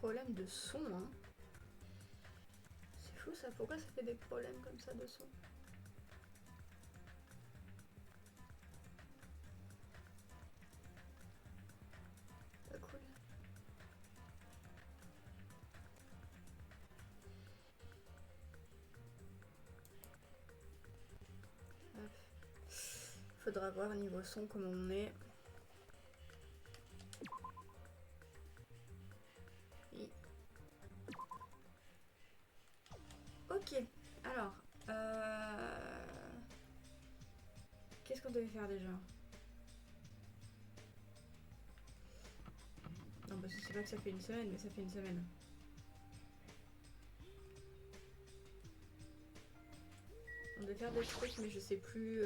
problèmes de son, hein. C'est fou ça, pourquoi ça fait des problèmes comme ça de son? Pas cool. Hop. Faudra voir niveau son comment on est. Ok, alors, qu'est-ce qu'on devait faire déjà? Non, parce que c'est pas que ça fait une semaine, mais ça fait une semaine. On devait faire des trucs, mais je sais plus...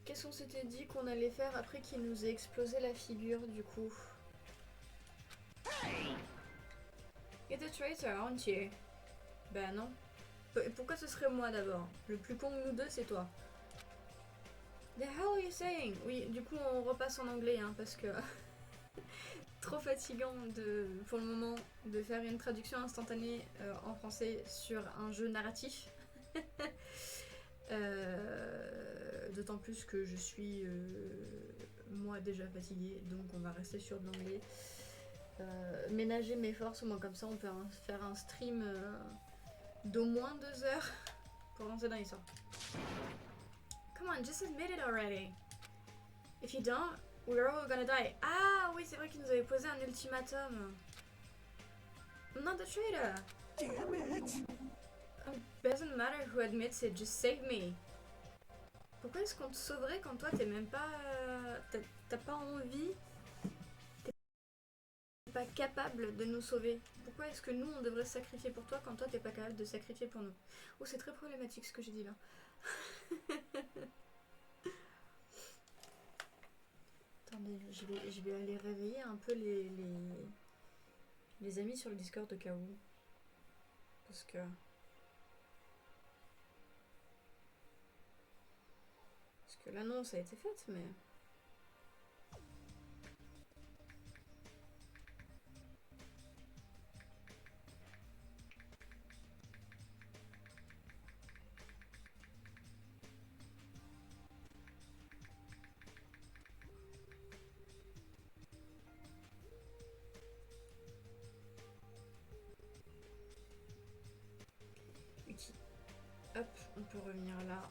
Qu'est-ce qu'on s'était dit qu'on allait faire après qu'il nous ait explosé la figure, du coup? You're the traitor, aren't you? Bah non. Pourquoi ce serait moi d'abord? Le plus con de nous deux, c'est toi. The hell are you saying? Oui, du coup on repasse en anglais, hein, parce que... trop fatigant pour le moment de faire une traduction instantanée en français sur un jeu narratif. D'autant plus que je suis moi déjà fatiguée, donc on va rester sur de l'anglais. Ménager mes forces, au moins comme ça on peut faire un stream d'au moins 2 heures pour lancer dans l'histoire. Come on, just admit it already. If you don't, we're all gonna die. Ah oui, c'est vrai qu'il nous avait posé un ultimatum. I'm not the traitor. Damn it. It doesn't matter who admits it, just save me. Pourquoi est-ce qu'on te sauverait quand toi t'es même pas... t'as pas envie, t'es pas capable de nous sauver? Pourquoi est-ce que nous on devrait se sacrifier pour toi quand toi t'es pas capable de sacrifier pour nous? Oh, c'est très problématique ce que j'ai dit là. Attendez, je vais aller réveiller un peu les amis sur le Discord au cas où. Parce que l'annonce a été faite, mais... Hop, on peut revenir là.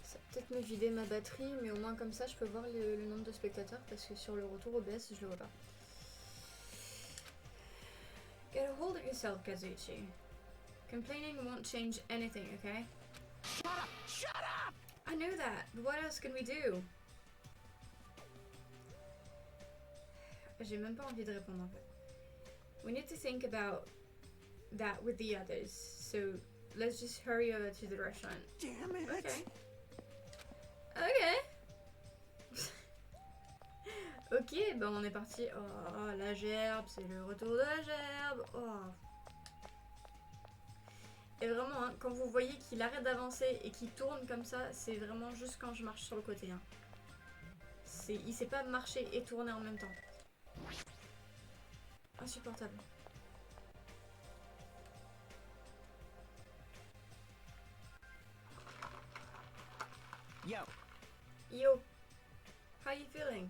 Ça va peut-être me vider ma batterie, mais au moins comme ça je peux voir le nombre de spectateurs, parce que sur le retour OBS je le vois pas. Get a hold of yourself, Kazuichi. Complaining won't change anything, okay? Shut up! Shut up! I know that, but what else can we do? J'ai même pas envie de répondre en fait. We need to think about that with the others, so let's just hurry over to the restaurant. Damn it! Okay. Ok. Ok, ben on est parti. Oh, la gerbe, c'est le retour de la gerbe. Oh. Et vraiment, hein, quand vous voyez qu'il arrête d'avancer et qu'il tourne comme ça, c'est vraiment juste quand je marche sur le côté. Hein. Il sait pas marcher et tourner en même temps. Insupportable. Yo. Yo. How you feeling?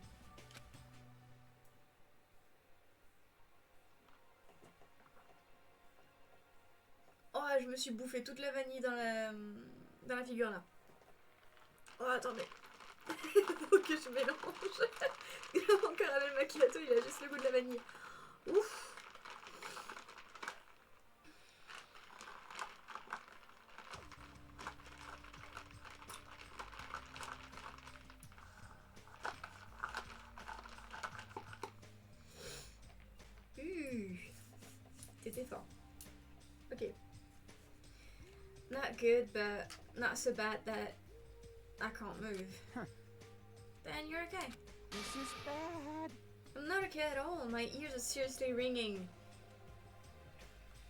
Oh, je me suis bouffé toute la vanille dans la figure là. Oh, attendez. Faut que je mélange. Mon caramel macchiato, il a juste le goût de la vanille. Ouf. T'étais fort. Ok. Not good, but not so bad that I can't move. Huh. Then you're okay. This is bad. I'm not okay at all. My ears are seriously ringing.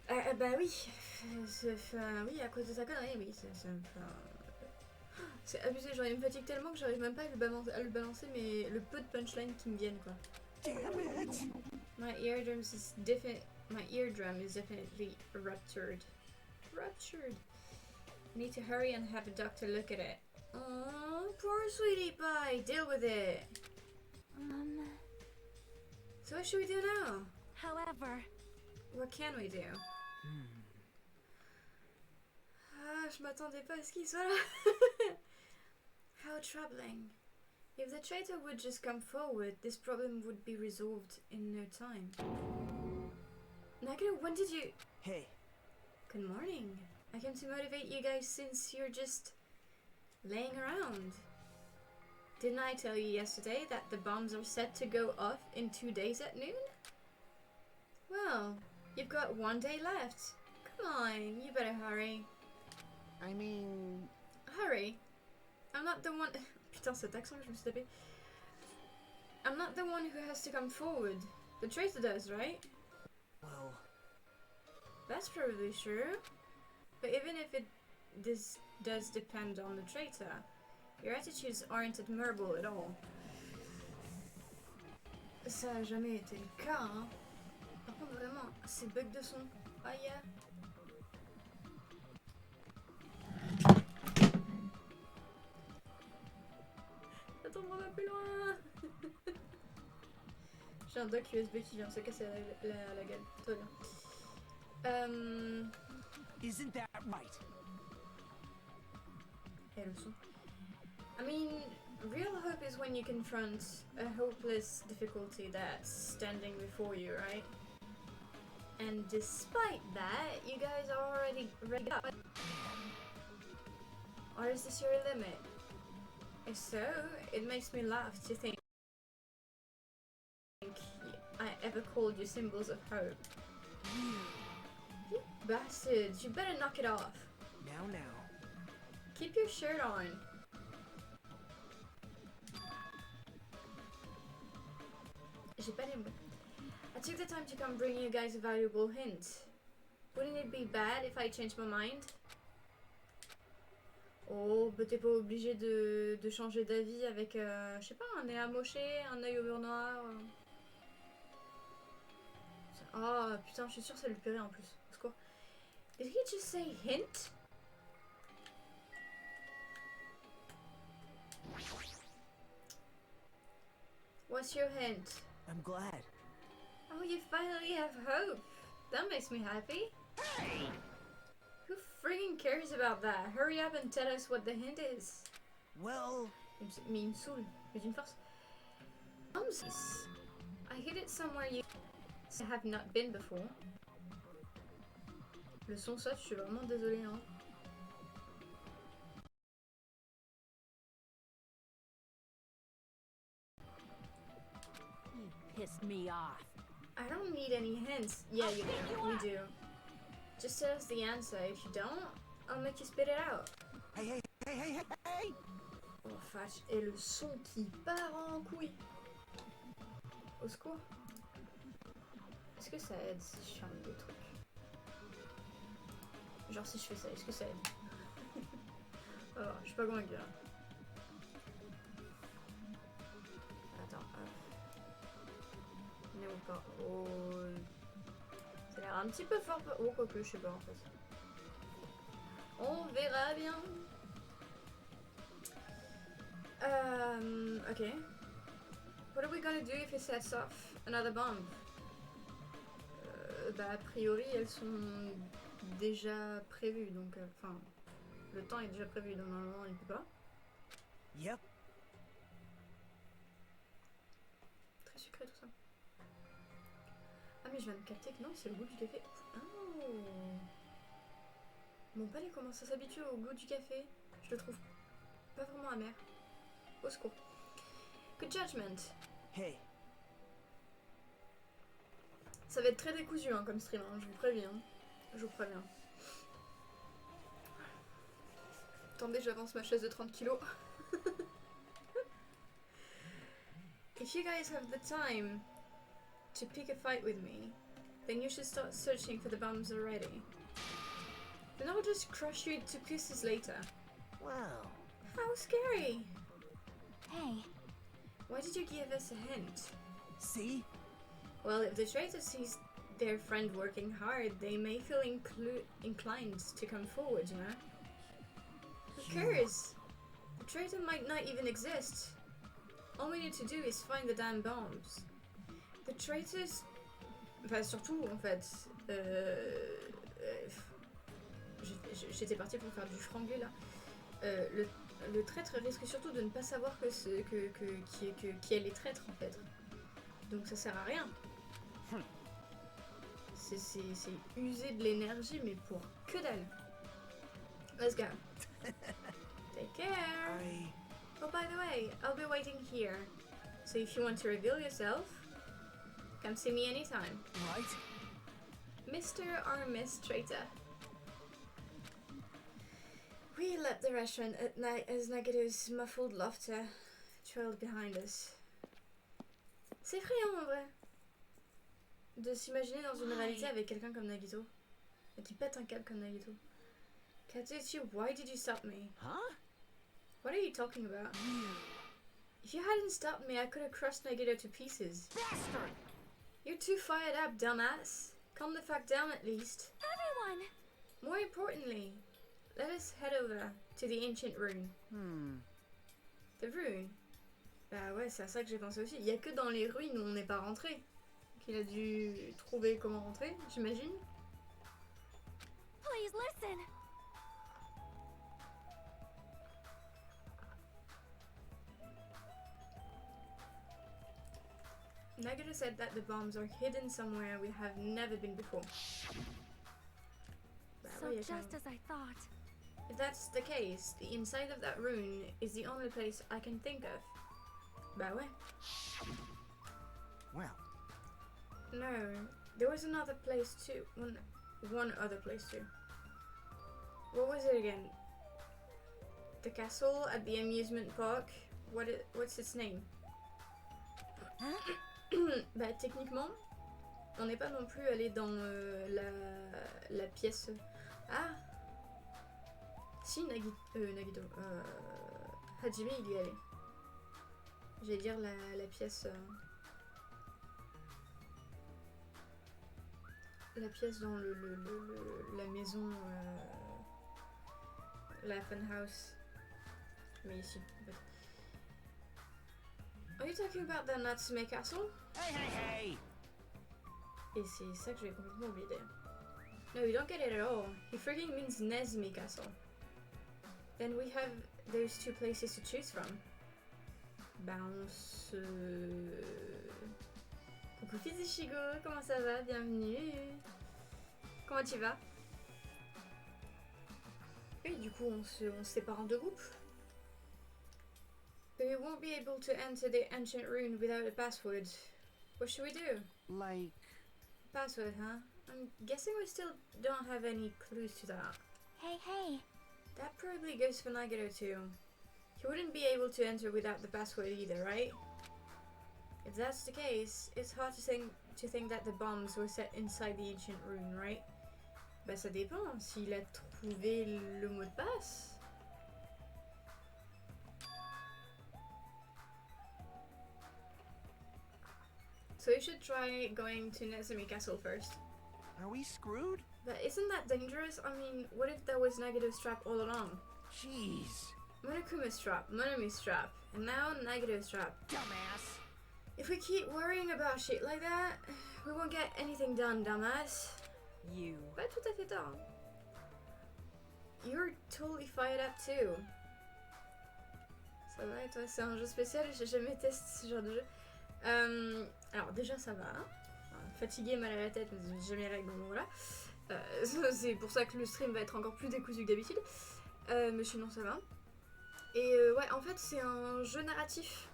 Bah oui. Oui, à cause de sa connerie, oui. C'est abusé. Genre, il me fatigue tellement que j'arrive même pas à lui balancer mais le peu de punchline qui me viennent, quoi. Damn it! My eardrum is definitely ruptured. Ruptured. I need to hurry and have a doctor look at it. Oh, poor sweetie pie. Deal with it. So what should we do now? However, What can we do? Ah, je m'attendais pas à ce qu'il soit là. How troubling. If the traitor would just come forward, this problem would be resolved in no time. Nagano, when did you... Hey, Good morning. I came to motivate you guys since you're just laying around. Didn't I tell you yesterday that the bombs are set to go off in 2 days at noon? Well, you've got 1 day left. Come on, you better hurry. I mean... Hurry. I'm not the one... Putain, cet accent que je me suis tapé. I'm not the one who has to come forward. The traitor does, right? Well... That's probably true. But even if this does depend on the traitor, your attitudes aren't admirable at all. Ça a jamais été le cas, hein. Par contre, vraiment, ces bugs de son. Ah yeah. Attends-moi pas plus loin. J'ai un dock USB qui vient de se casser la gueule. Tout va bien. Isn't that right? Et le son. I mean, real hope is when you confront a hopeless difficulty that's standing before you, right? And despite that, you guys are already ready up. Or is this your limit? If so, it makes me laugh to think I ever called you symbols of hope. You bastards, you better knock it off. Now. Keep your shirt on. J'ai pas les mots. I took the time to come bring you guys a valuable hint. Wouldn't it be bad if I changed my mind? Oh, bah t'es pas obligé de changer d'avis avec, je sais pas, un nez amoché, un œil au beurre noir. Oh putain, je suis sûre que ça lui plairait en plus. Au secours. Did he just say hint? What's your hint? I'm glad. Oh, you finally have hope. That makes me happy. Hey! Who friggin' cares about that? Hurry up and tell us what the hint is. Well... Mais il me saoule, mais d'une force. I hid it somewhere you have not been before. Le son saute, je suis vraiment désolée, hein. you pissed me off. I don't need any hints. Yeah, you do. You do. Just tell us the answer. If you don't, I'll make you spit it out. Hey! Oh vache, et le son qui part en couille. Au secours. Est-ce que ça aide si je ferme des trucs? Genre si je fais ça, est-ce que ça aide? Alors, je suis pas convaincue là. Attends, on est où pas? Oh... Ça a l'air un petit peu fort. Oh, quoique, je sais pas en fait. On verra bien. Okay. What are we gonna do if it sets off another bomb? Bah, a priori, elles sont déjà prévues, donc, enfin, le temps est déjà prévu, donc normalement, il peut pas. Yep. Très sucré tout ça. Ah, mais je viens de capter que non, c'est le goût du café. Oh! Mon palais commence à s'habituer au goût du café. Je le trouve pas vraiment amer. Au secours. Good judgment. Hey. Ça va être très décousu hein, comme stream, hein, je vous préviens. Je vous préviens. Attendez, j'avance ma chaise de 30 kilos. If you guys have the time to pick a fight with me, then you should start searching for the bombs already. Then I'll just crush you to pieces later. Wow. How scary! Hey, Why did you give us a hint? See? Well, if the traitor sees their friend working hard, they may feel inclined to come forward, you know? Who cares? The traitor might not even exist. All we need to do is find the damn bombs. The traitors... Enfin, surtout, en fait... J'étais partie pour faire du franglais, là. Le traître risque surtout de ne pas savoir qui est les traîtres, en fait. Donc ça sert à rien. C'est user de l'énergie, mais pour que dalle. Let's go. Take care. Oh, by the way, I'll be waiting here. So if you want to reveal yourself, come see me anytime. Right? Mr. or Miss Traitor. We left the restaurant at night as Nagado's muffled laughter trailed behind us. C'est effrayant en vrai de s'imaginer dans une réalité avec quelqu'un comme Nagito et qui pète un câble comme Nagito. Katsuchi, why did you stop me? Huh? What are you talking about? If you hadn't stopped me, I could have crushed Nagito to pieces. Bastard! You're too fired up, dumbass. Calm the fuck down at least. Everyone! More importantly, let us head over to the ancient rune. The rune? Bah ouais, c'est à ça que j'ai pensé aussi. Il y a que dans les ruines où on n'est pas rentré. Qu'il a dû trouver comment rentrer, j'imagine. Please listen! Nagito said that the bombs are hidden somewhere we have never been before. Bah So ouais, y a quand just même- as I thought. If that's the case, the inside of that rune is the only place I can think of. Bah ouais. Well, No, there was another place too. One other place too. What was it again? The castle at the amusement park? What's its name? Bah techniquement, on n'est pas non plus allé dans la pièce. Ah! Si, Nagito. Hajime, il y est allé. J'allais dire la pièce. La pièce dans la maison. La fun house. Mais ici, en fait. Are you talking about the Natsume Castle? hey, hey, hey! Et c'est ça que j'avais complètement oublié d'ailleurs. No, you don't get it at all. He freaking means Nezumi Castle. Then we have those two places to choose from. Bah on se... Coucou Fizishigo, comment ça va? Bienvenue. Comment tu vas? Et du coup on se sépare en deux groupes. But we won't be able to enter the ancient rune without a password. What should we do? Like, Password, huh? I'm guessing we still don't have any clues to that. Hey, hey! That probably goes for Nagito too. He wouldn't be able to enter without the password either, right? If that's the case, it's hard to think that the bombs were set inside the ancient rune, right? Bah ça dépend, s'il a trouvé le mot de passe. So we should try going to Nezumi Castle first. are we screwed? But isn't that dangerous? I mean, what if that was Nagito's trap all along? Jeez. Monokuma's trap, Monomi's trap, and now Nagito's trap. Dumbass. If we keep worrying about shit like that, we won't get anything done, dumbass. You. Pas tout à fait tort. You're totally fired up too. Ça va et toi? C'est un jeu spécial, j'ai jamais testé ce genre de jeu. Alors déjà ça va. Fatigué, mal à la tête, mais j'ai jamais règle, donc voilà. C'est pour ça que le stream va être encore plus décousu que d'habitude. Mais sinon ça va. Et ouais, en fait c'est un jeu narratif.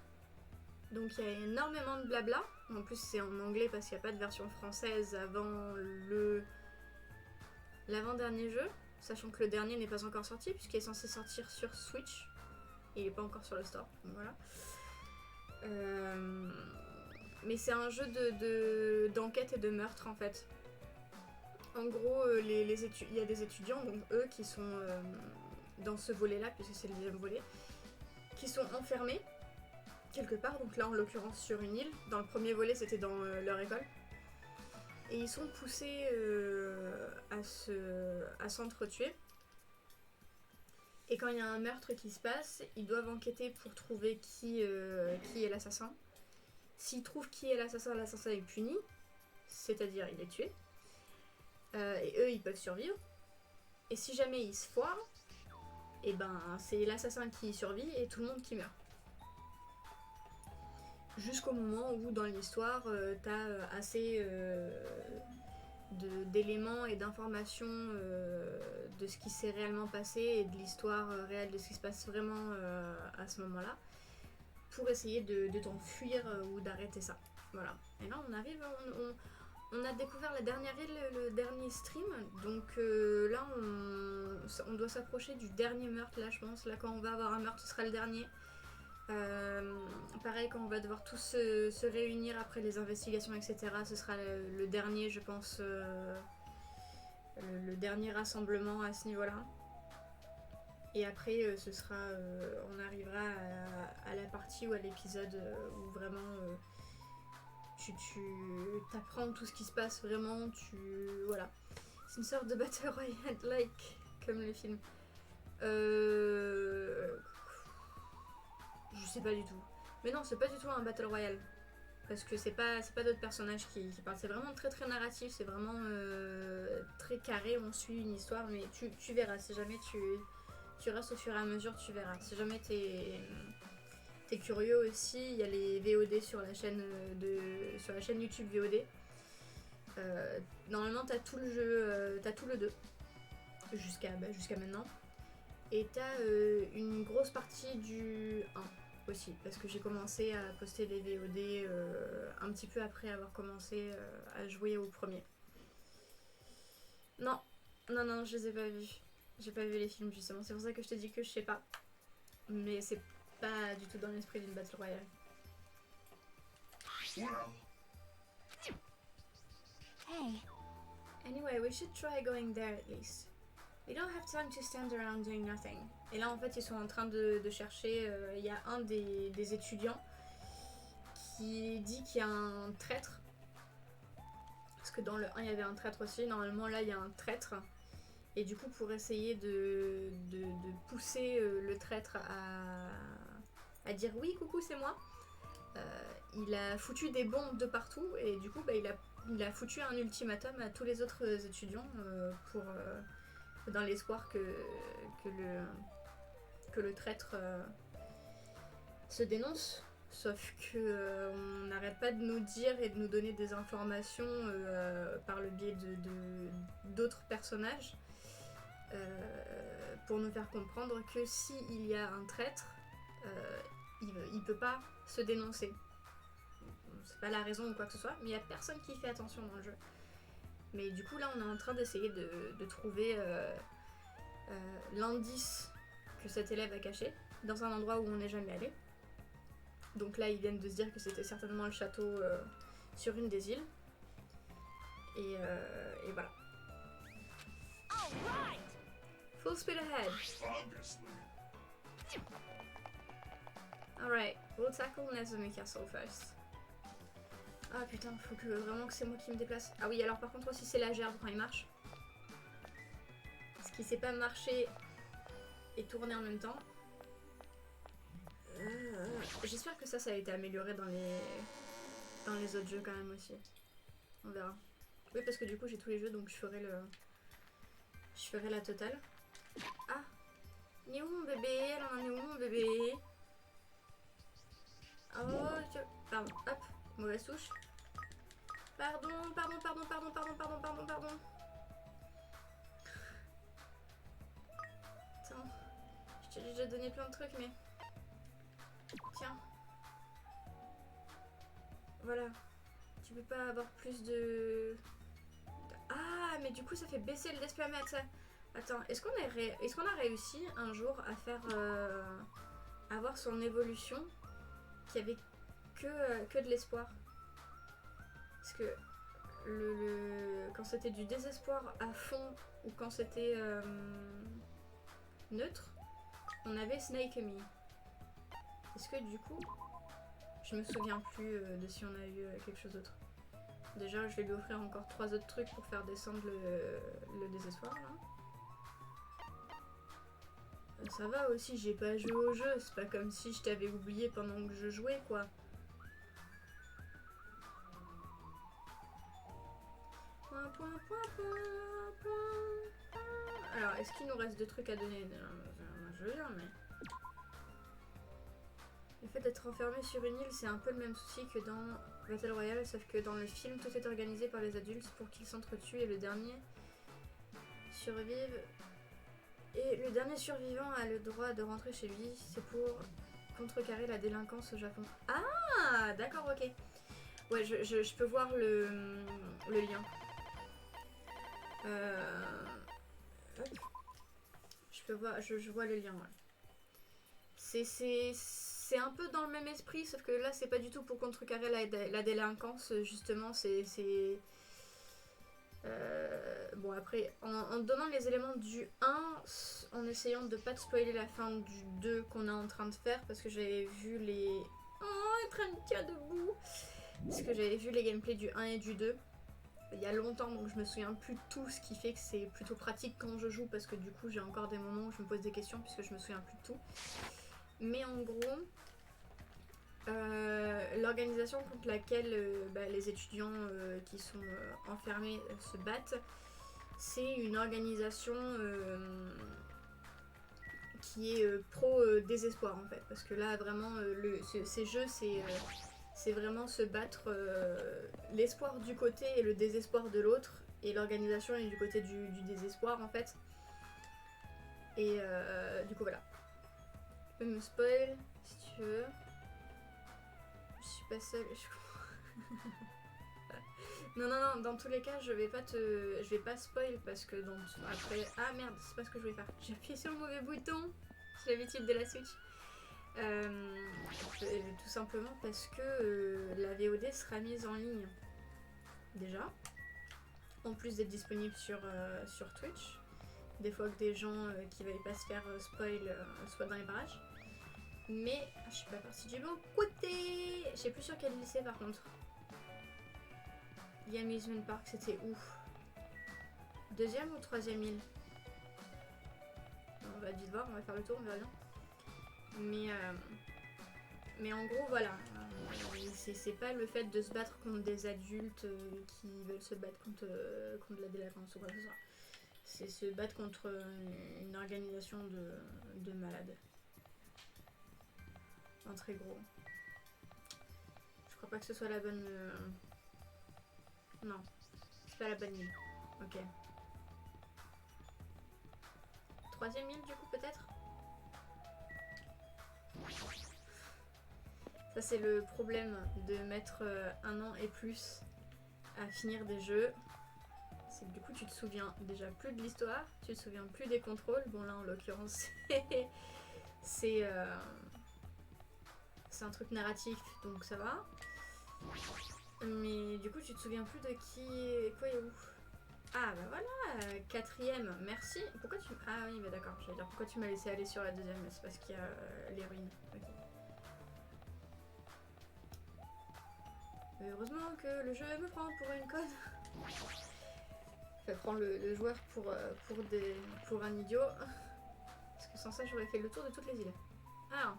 Donc il y a énormément de blabla. En plus c'est en anglais parce qu'il n'y a pas de version française avant l'avant-dernier jeu. Sachant que le dernier n'est pas encore sorti puisqu'il est censé sortir sur Switch. Il n'est pas encore sur le store, donc voilà. Mais c'est un jeu d'enquête et de meurtre en fait. En gros, il y a des étudiants, donc eux qui sont dans ce volet-là, puisque c'est le deuxième volet, qui sont enfermés quelque part, donc là en l'occurrence sur une île. Dans le premier volet c'était dans leur école. Et ils sont poussés à s'entretuer. Et quand il y a un meurtre qui se passe, ils doivent enquêter pour trouver qui est l'assassin. S'ils trouvent qui est l'assassin est puni, c'est-à-dire il est tué. Et eux ils peuvent survivre. Et si jamais ils se foirent, et ben c'est l'assassin qui survit et tout le monde qui meurt. Jusqu'au moment où dans l'histoire t'as assez d'éléments et d'informations de ce qui s'est réellement passé et de l'histoire réelle de ce qui se passe vraiment à ce moment-là pour essayer de t'enfuir ou d'arrêter ça. Voilà. Et là on arrive, on a découvert la dernière île, le dernier stream, donc là on doit s'approcher du dernier meurtre là je pense. Là quand on va avoir un meurtre ce sera le dernier. Pareil quand on va devoir tous se réunir après les investigations etc. Ce sera le dernier je pense le dernier rassemblement à ce niveau là et après ce sera on arrivera à la partie ou à l'épisode où vraiment tu t'apprends tout ce qui se passe vraiment voilà c'est une sorte de battle royale like comme le film je sais pas du tout. Mais non, c'est pas du tout un battle royale. Parce que c'est pas d'autres personnages qui parlent. C'est vraiment très très narratif. C'est vraiment très carré. On suit une histoire. Mais tu verras. Si jamais tu restes au fur et à mesure, tu verras. Si jamais t'es curieux aussi, il y a les VOD sur la chaîne YouTube VOD. Normalement, t'as tout le jeu. T'as tout le 2. Jusqu'à maintenant. Et t'as une grosse partie du 1. Aussi, parce que j'ai commencé à poster des VOD un petit peu après avoir commencé à jouer au premier. Non, je les ai pas vus. J'ai pas vu les films justement, c'est pour ça que je te dis que je sais pas. Mais c'est pas du tout dans l'esprit d'une battle royale. Hey. Anyway, we should try going there at least. We don't have time to stand around doing nothing. Et là en fait ils sont en train de chercher, il y a un des étudiants qui dit qu'il y a un traître. Parce que dans le 1 il y avait un traître aussi, normalement là il y a un traître. Et du coup pour essayer de pousser le traître à dire oui coucou c'est moi, il a foutu des bombes de partout et du coup il a foutu un ultimatum à tous les autres étudiants pour... dans l'espoir que le traître se dénonce. Sauf que on n'arrête pas de nous dire et de nous donner des informations par le biais d'autres personnages pour nous faire comprendre que s'il y a un traître, il peut pas se dénoncer. C'est pas la raison ou quoi que ce soit, mais il y a personne qui fait attention dans le jeu. Mais du coup là on est en train d'essayer de trouver l'indice que cet élève a caché dans un endroit où on n'est jamais allé. Donc là ils viennent de se dire que c'était certainement le château sur une des îles. Et voilà. Full speed ahead. Alright, we'll tackle Nezumi Castle first. Ah putain, faut que vraiment que c'est moi qui me déplace. Ah oui, alors par contre aussi c'est la gerbe quand il marche. Ce qui sait pas marcher et tourner en même temps. J'espère que ça a été amélioré dans les autres jeux quand même aussi. On verra. Oui parce que du coup j'ai tous les jeux donc je ferai la totale. Ah, il est où mon bébé? Alors on est où mon bébé? Oh, pardon, hop. Mauvaise touche. Pardon. Attends. Je t'ai déjà donné plein de trucs, mais... Tiens. Voilà. Tu peux pas avoir plus de... Ah, mais du coup, ça fait baisser le despamètre, ça. Attends, est-ce qu'on a réussi un jour à faire... avoir son évolution qui avait que de l'espoir? Parce que quand c'était du désespoir à fond ou quand c'était neutre, on avait Snake Me. Est-ce que du coup Je me souviens plus de si on a eu quelque chose d'autre. Déjà, je vais lui offrir encore 3 autres trucs pour faire descendre le désespoir, là. Ça va aussi, j'ai pas joué au jeu, c'est pas comme si je t'avais oublié pendant que je jouais, quoi. Alors, est-ce qu'il nous reste 2 trucs à donner? Je veux bien, mais... Le fait d'être enfermé sur une île, c'est un peu le même souci que dans Battle Royale, sauf que dans le film, tout est organisé par les adultes pour qu'ils s'entretuent et le dernier survive. Et le dernier survivant a le droit de rentrer chez lui, c'est pour contrecarrer la délinquance au Japon. Ah, d'accord, ok. Ouais, je peux voir le lien. Hop. Je vois le lien, ouais. C'est un peu dans le même esprit, sauf que là, c'est pas du tout pour contrecarrer la délinquance, justement, bon, après, en donnant les éléments du 1, en essayant de pas te spoiler la fin du 2 qu'on est en train de faire, parce que j'avais vu les... Oh, être un tien debout. Parce que j'avais vu les gameplays du 1 et du 2 il y a longtemps, donc je me souviens plus de tout, ce qui fait que c'est plutôt pratique quand je joue, parce que du coup, j'ai encore des moments où je me pose des questions, puisque je me souviens plus de tout. Mais en gros... l'organisation contre laquelle les étudiants qui sont enfermés se battent, c'est une organisation qui est pro désespoir en fait, parce que là vraiment ces jeux c'est vraiment se battre l'espoir du côté et le désespoir de l'autre, et l'organisation est du côté du désespoir en fait, et du coup voilà. Tu peux me spoil si tu veux. Je suis pas seule. Non, dans tous les cas, je vais pas spoil parce que donc après. Ah merde, c'est pas ce que je voulais faire. J'ai appuyé sur le mauvais bouton. C'est l'habitude de la Switch. Tout simplement parce que la VOD sera mise en ligne. Déjà. En plus d'être disponible sur Twitch. Des fois que des gens qui veulent pas se faire spoil soient dans les parages. Mais je suis pas partie du bon côté. Je sais plus sur quel lycée par contre. L'Amusement Park, c'était où? 2e ou 3e île? On va vite voir, on va faire le tour, on verra bien. Mais en gros, voilà. C'est pas le fait de se battre contre des adultes qui veulent se battre contre la délinquance ou quoi que ce soit. C'est se battre contre une organisation de malades. En très gros. Je crois pas que ce soit la bonne... Non, c'est pas la bonne île. Ok. 3e île du coup peut-être. Ça c'est le problème de mettre 1 an et plus à finir des jeux. C'est que du coup tu te souviens déjà plus de l'histoire, tu te souviens plus des contrôles. Bon là en l'occurrence c'est un truc narratif donc ça va. Mais du coup tu te souviens plus de qui, quoi et où. Ah bah voilà, 4e, merci. Pourquoi tu... Ah oui bah d'accord, j'allais dire pourquoi tu m'as laissé aller sur la 2e, mais c'est parce qu'il y a les ruines. Okay. Heureusement que le jeu me prend pour une conne. Fait prendre le joueur pour un idiot. Parce que sans ça j'aurais fait le tour de toutes les îles. Ah.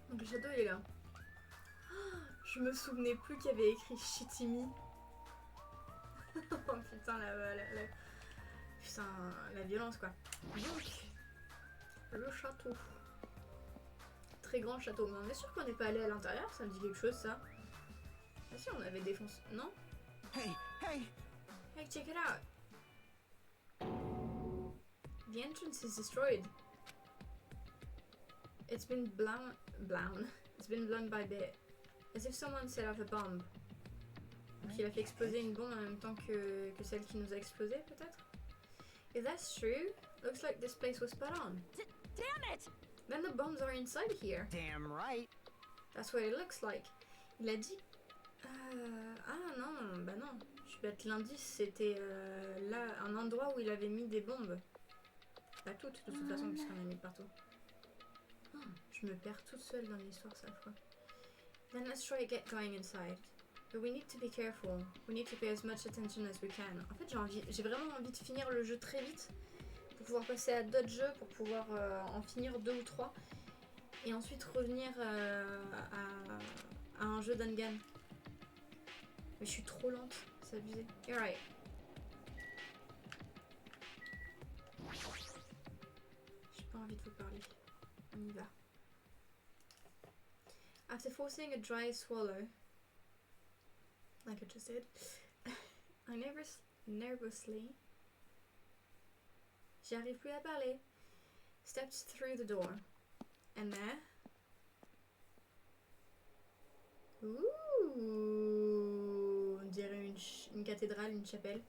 Donc le château il est là. Oh, je me souvenais plus qu'il y avait écrit Shitimi. Oh putain la violence quoi. Donc le château. Très grand château. Mais on est sûr qu'on n'est pas allé à l'intérieur, ça me dit quelque chose ça. Ah si on avait défoncé. Non? Hey! Hey, check it out. The entrance is destroyed. It's been blown. It's been blown by the... As if someone set off a bomb. Donc il a fait exploser une bombe en même temps que celle qui nous a explosé peut-être. If that's true, looks like this place was spot on. Damn it! Then the bombs are inside here. Damn right. That's what it looks like. Il a dit... Ah non, bah non. Je suis bête, l'indice c'était là un endroit où il avait mis des bombes. Pas toutes, de toute façon, puisqu'on a mis partout. Oh, je me perds toute seule dans l'histoire cette fois. Then let's try to get going inside. But we need to be careful. We need to pay as much attention as we can. En fait, j'ai vraiment envie de finir le jeu très vite pour pouvoir passer à d'autres jeux, pour pouvoir en finir 2 ou 3 et ensuite revenir à un jeu Dangan. Mais je suis trop lente, c'est abusé. You're right. J'ai pas envie de vous parler. On y va. After forcing a dry swallow, like I just did, I nervously, j'arrive plus à parler, stepped through the door, and there, ouh, on dirait une cathédrale, une chapelle,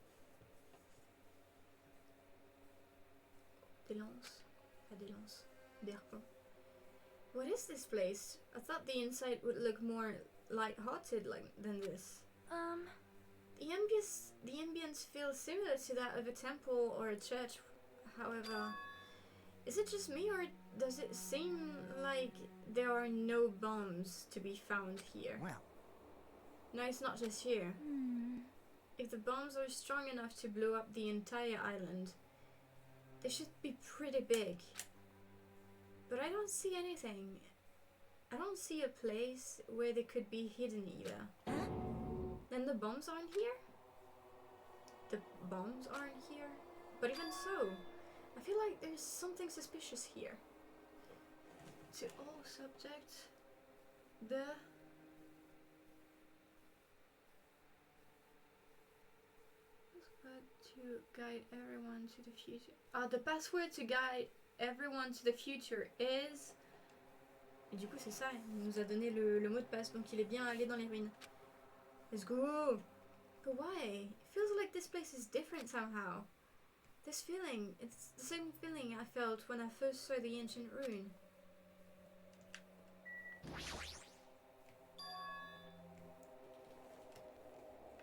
des lances, pas des lances, des harpons. What is this place? I thought the inside would look more light-hearted than this. The ambience feels similar to that of a temple or a church. However, is it just me, or does it seem like there are no bombs to be found here? Well. No, it's not just here. If the bombs are strong enough to blow up the entire island, they should be pretty big. But I don't see anything. I don't see a place where they could be hidden either. Then the bombs aren't here? The bombs aren't here? But even so, I feel like there's something suspicious here. To all subjects, the to guide everyone to the future. The password to guide everyone to the future is... Et du coup c'est ça, il nous a donné le mot de passe, donc il est bien allé dans les ruines. Let's go! But why? It feels like this place is different somehow. This feeling, it's the same feeling I felt when I first saw the ancient ruin.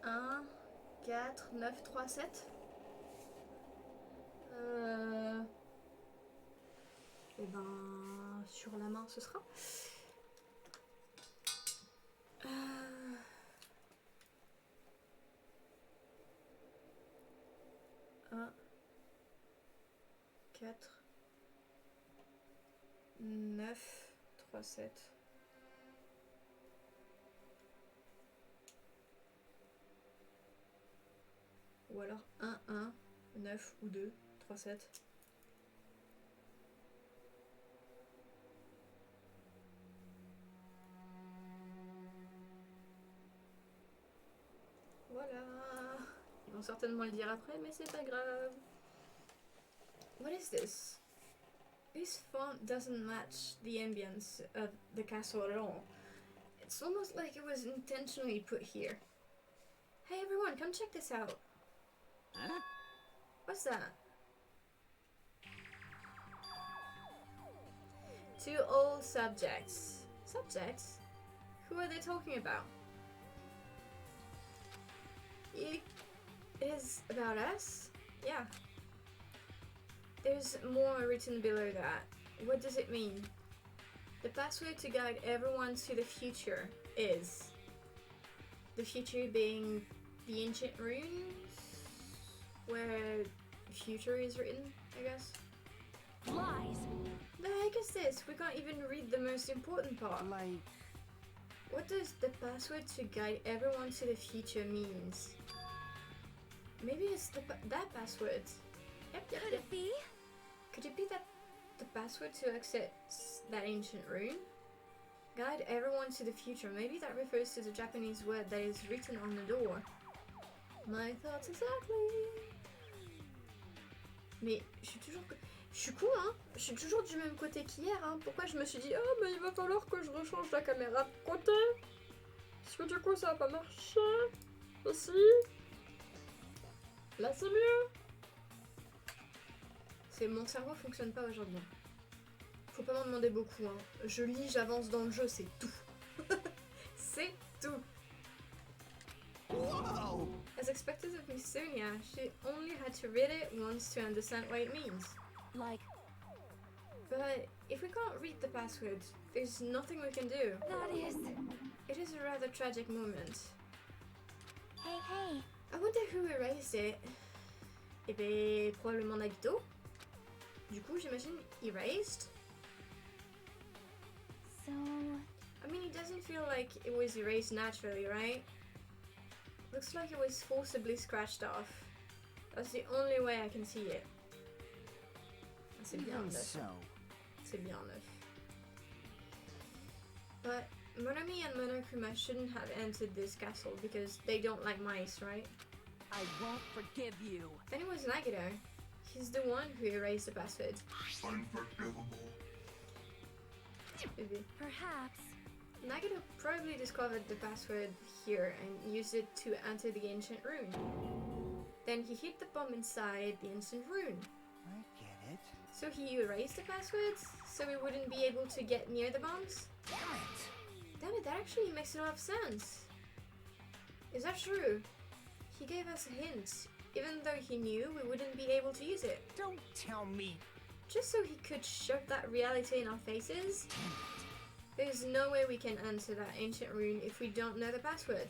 Un, 4, 9, 3, 7. Et ben, sur la main ce sera. 1, 4, 9, 3, 7. Ou alors 1, 1, 9 ou 2, 3, 7. Voilà. Ils vont certainement le dire après, mais c'est pas grave. What is this? This font doesn't match the ambience of the castle at all. It's almost like it was intentionally put here. Hey everyone, come check this out. Huh? What's that? To all subjects. Subjects? Who are they talking about? It is about us? Yeah. There's more written below that. What does it mean? The password to guide everyone to the future is... The future being the ancient ruins? Where future is written, I guess? Lies. The heck is this? We can't even read the most important part. Like, What does the password to guide everyone to the future means? Maybe it's that password. Yep. Could it be? Could it be that the password to access that ancient rune? Guide everyone to the future. Maybe that refers to the Japanese word that is written on the door. My thoughts exactly. Mais je suis con, hein. Je suis toujours du même côté qu'hier, hein. Pourquoi je me suis dit, oh mais il va falloir que je rechange la caméra de côté. Parce que du coup ça va pas marcher. Aussi. Là c'est mieux. Mon cerveau fonctionne pas aujourd'hui. Faut pas m'en demander beaucoup, hein. Je lis, j'avance dans le jeu, c'est tout. C'est tout. whoa! As expected of Miss Sonia, she only had to read it once to understand what it means. Like, But if we can't read the password, there's nothing we can do. that is... It is a rather tragic moment. Hey, hey. I wonder who erased it. Eh ben, probablement Nagito. Du coup, j'imagine erased. So... I mean, it doesn't feel like it was erased naturally, right? Looks like it was forcibly scratched off. That's the only way I can see it. C'est bien Even neuf. so, C'est bien neuf. But Monami and Monokuma shouldn't have entered this castle because they don't like mice, right? I won't forgive you. Then it was Nagito. He's the one who erased the password. Unforgivable. Maybe. Perhaps. Nagito probably discovered the password here and used it to enter the ancient rune. Then he hid the bomb inside the ancient rune. I get it. So he erased the passwords so we wouldn't be able to get near the bombs? Damn it! Damn it, that actually makes a lot of sense. Is that true? He gave us a hint, even though he knew we wouldn't be able to use it. Don't tell me. Just so he could shove that reality in our faces? There's no way we can enter that ancient rune if we don't know the password.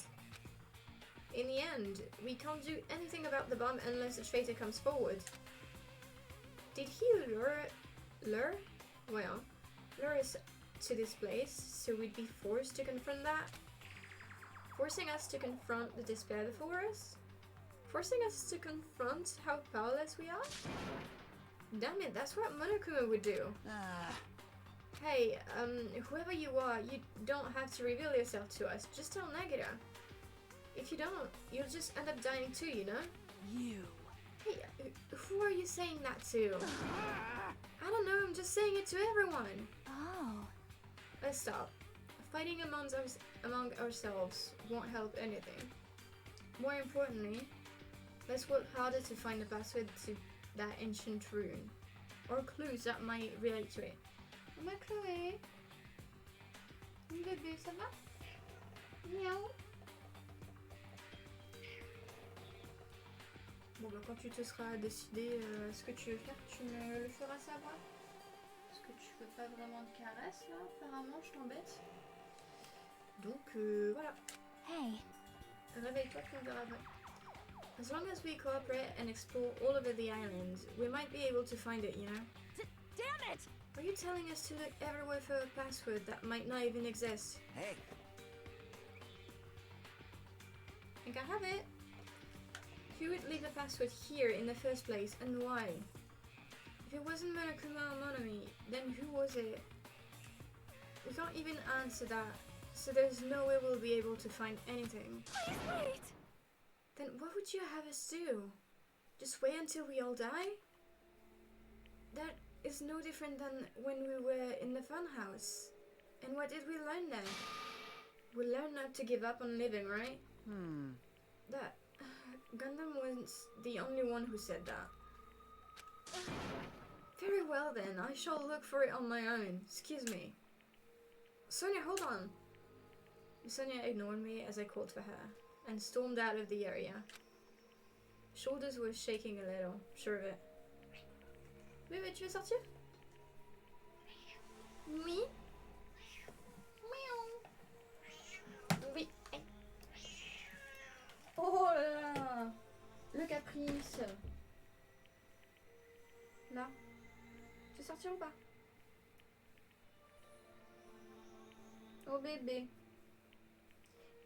In the end, we can't do anything about the bomb unless the traitor comes forward. Did he lure us to this place so we'd be forced to confront that? Forcing us to confront the despair before us? Forcing us to confront how powerless we are? Damn it, that's what Monokuma would do. Hey, whoever you are, you don't have to reveal yourself to us. Just tell Nagita. If you don't, you'll just end up dying too, you know? You. Hey, who are you saying that to? I don't know, I'm just saying it to everyone. Oh. Let's stop. Fighting among ourselves won't help anything. More importantly, let's work harder to find the password to that ancient rune. Or clues that might relate to it. Ma Chloé. Bébé, ça va? Miaou. Bon bah quand tu te seras décidé ce que tu veux faire, tu me le feras savoir. Parce que tu veux pas vraiment de caresse là, apparemment je t'embête. Donc voilà. Hey. Réveille-toi puis on verra bien. As long as we cooperate and explore all over the island, we might be able to find it, you know? Damn it! Are you telling us to look everywhere for a password that might not even exist? Hey, I think I have it. Who would leave a password here in the first place and why? If it wasn't Monokuma or Monami, then who was it? We can't even answer that, so there's no way we'll be able to find anything. Please wait! Then what would you have us do? Just wait until we all die? That is no different than when we were in the funhouse. And what did we learn then? We learned not to give up on living, right? That Gundam was the only one who said that. Very well then, I shall look for it on my own. Excuse me. Sonia, hold on. Sonia ignored me as I called for her and stormed out of the area. Shoulders were shaking a little, sure of it. Oui, mais tu veux sortir? Oui. Miaou. Oui. Oh là là. Le caprice. Là. Tu veux sortir ou pas? Oh bébé.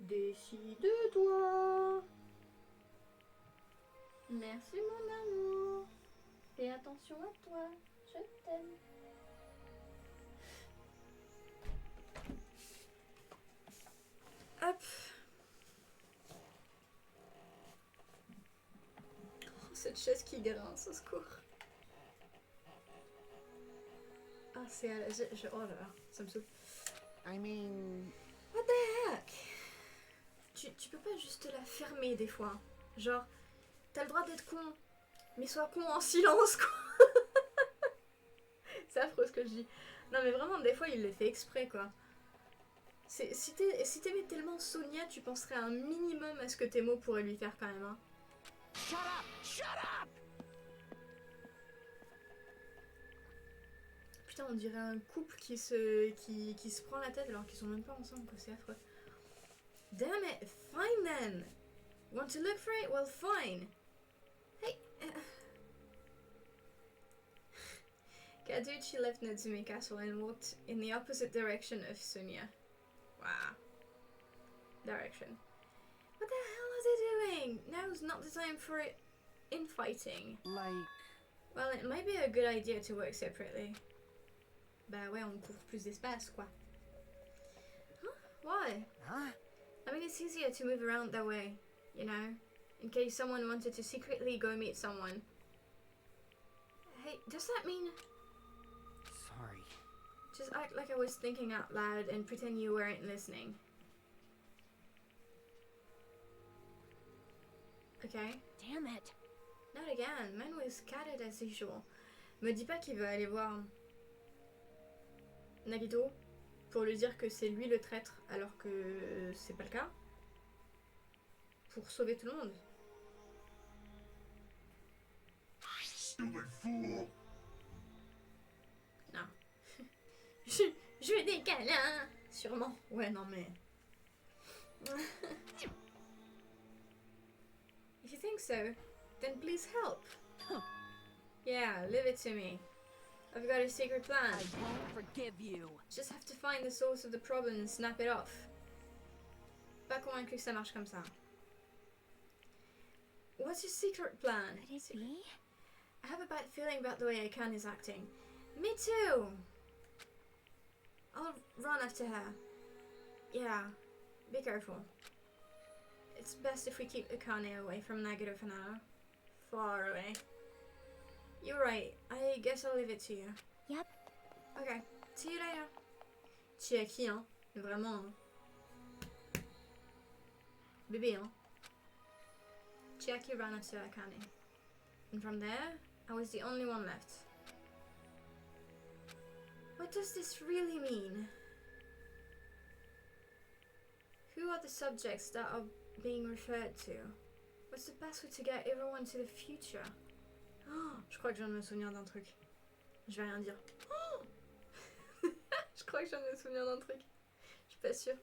Décide-toi. Merci mon amour. Fais attention à toi. Je t'aime. Hop. Oh, cette chaise qui grince, au secours. Ah, c'est à la... oh là là, ça me souffle. I mean... What the heck? Tu peux pas juste la fermer des fois. Genre, t'as le droit d'être con, mais sois con en silence, quoi. C'est affreux ce que je dis. Non mais vraiment, des fois il le fait exprès, quoi. Si t'aimais tellement Sonia, tu penserais un minimum à ce que tes mots pourraient lui faire quand même, hein. Shut up! Shut up! putain, on dirait un couple qui se prend la tête alors qu'ils sont même pas ensemble, quoi, c'est affreux. Damn it, fine then. Want to look for it? Well, fine. Hey. Kaduchi left Natsume Castle and walked in the opposite direction of Sunya. Wow. Direction. What the hell are they doing? Now's not the time for it. Infighting. Like, Well, it might be a good idea to work separately. Bah ouais, on couvre plus d'espace, quoi. Huh? Why? huh? I mean, it's easier to move around that way, you know? In case someone wanted to secretly go meet someone. Hey, does that mean... Sorry. Just act like I was thinking out loud and pretend you weren't listening. Okay. Damn it. Not again. Man was scattered as usual. Me dis pas qu'il va aller voir Nagito pour lui dire que c'est lui le traître alors que c'est pas le cas. Pour sauver tout le monde. Stupid fool! Non. je veux des câlins. Sûrement. Ouais, non mais... If you think so, then please help. Yeah, leave it to me. I've got a secret plan. I won't forgive you. Just have to find the source of the problem and snap it off. Pas convaincu que ça marche comme ça. What's your secret plan? Could it be? I have a bad feeling about the way Aucun is acting. Me too! I'll run after her. Yeah, be careful. It's best if we keep Akane away from Nagito for now. Far away. You're right. I guess I'll leave it to you. Yep. Okay. See you later. Chiaki, hein. Vraiment. Hein. Bébé, hein. Chiaki ran after Akane. And from there, I was the only one left. What does this really mean? Who are the subjects that are being referred to? What's the best way to get everyone to the future? Oh, je crois que je viens de me souvenir d'un truc. Je vais rien dire. Oh je crois que je viens de me souvenir d'un truc. Je suis pas sûre.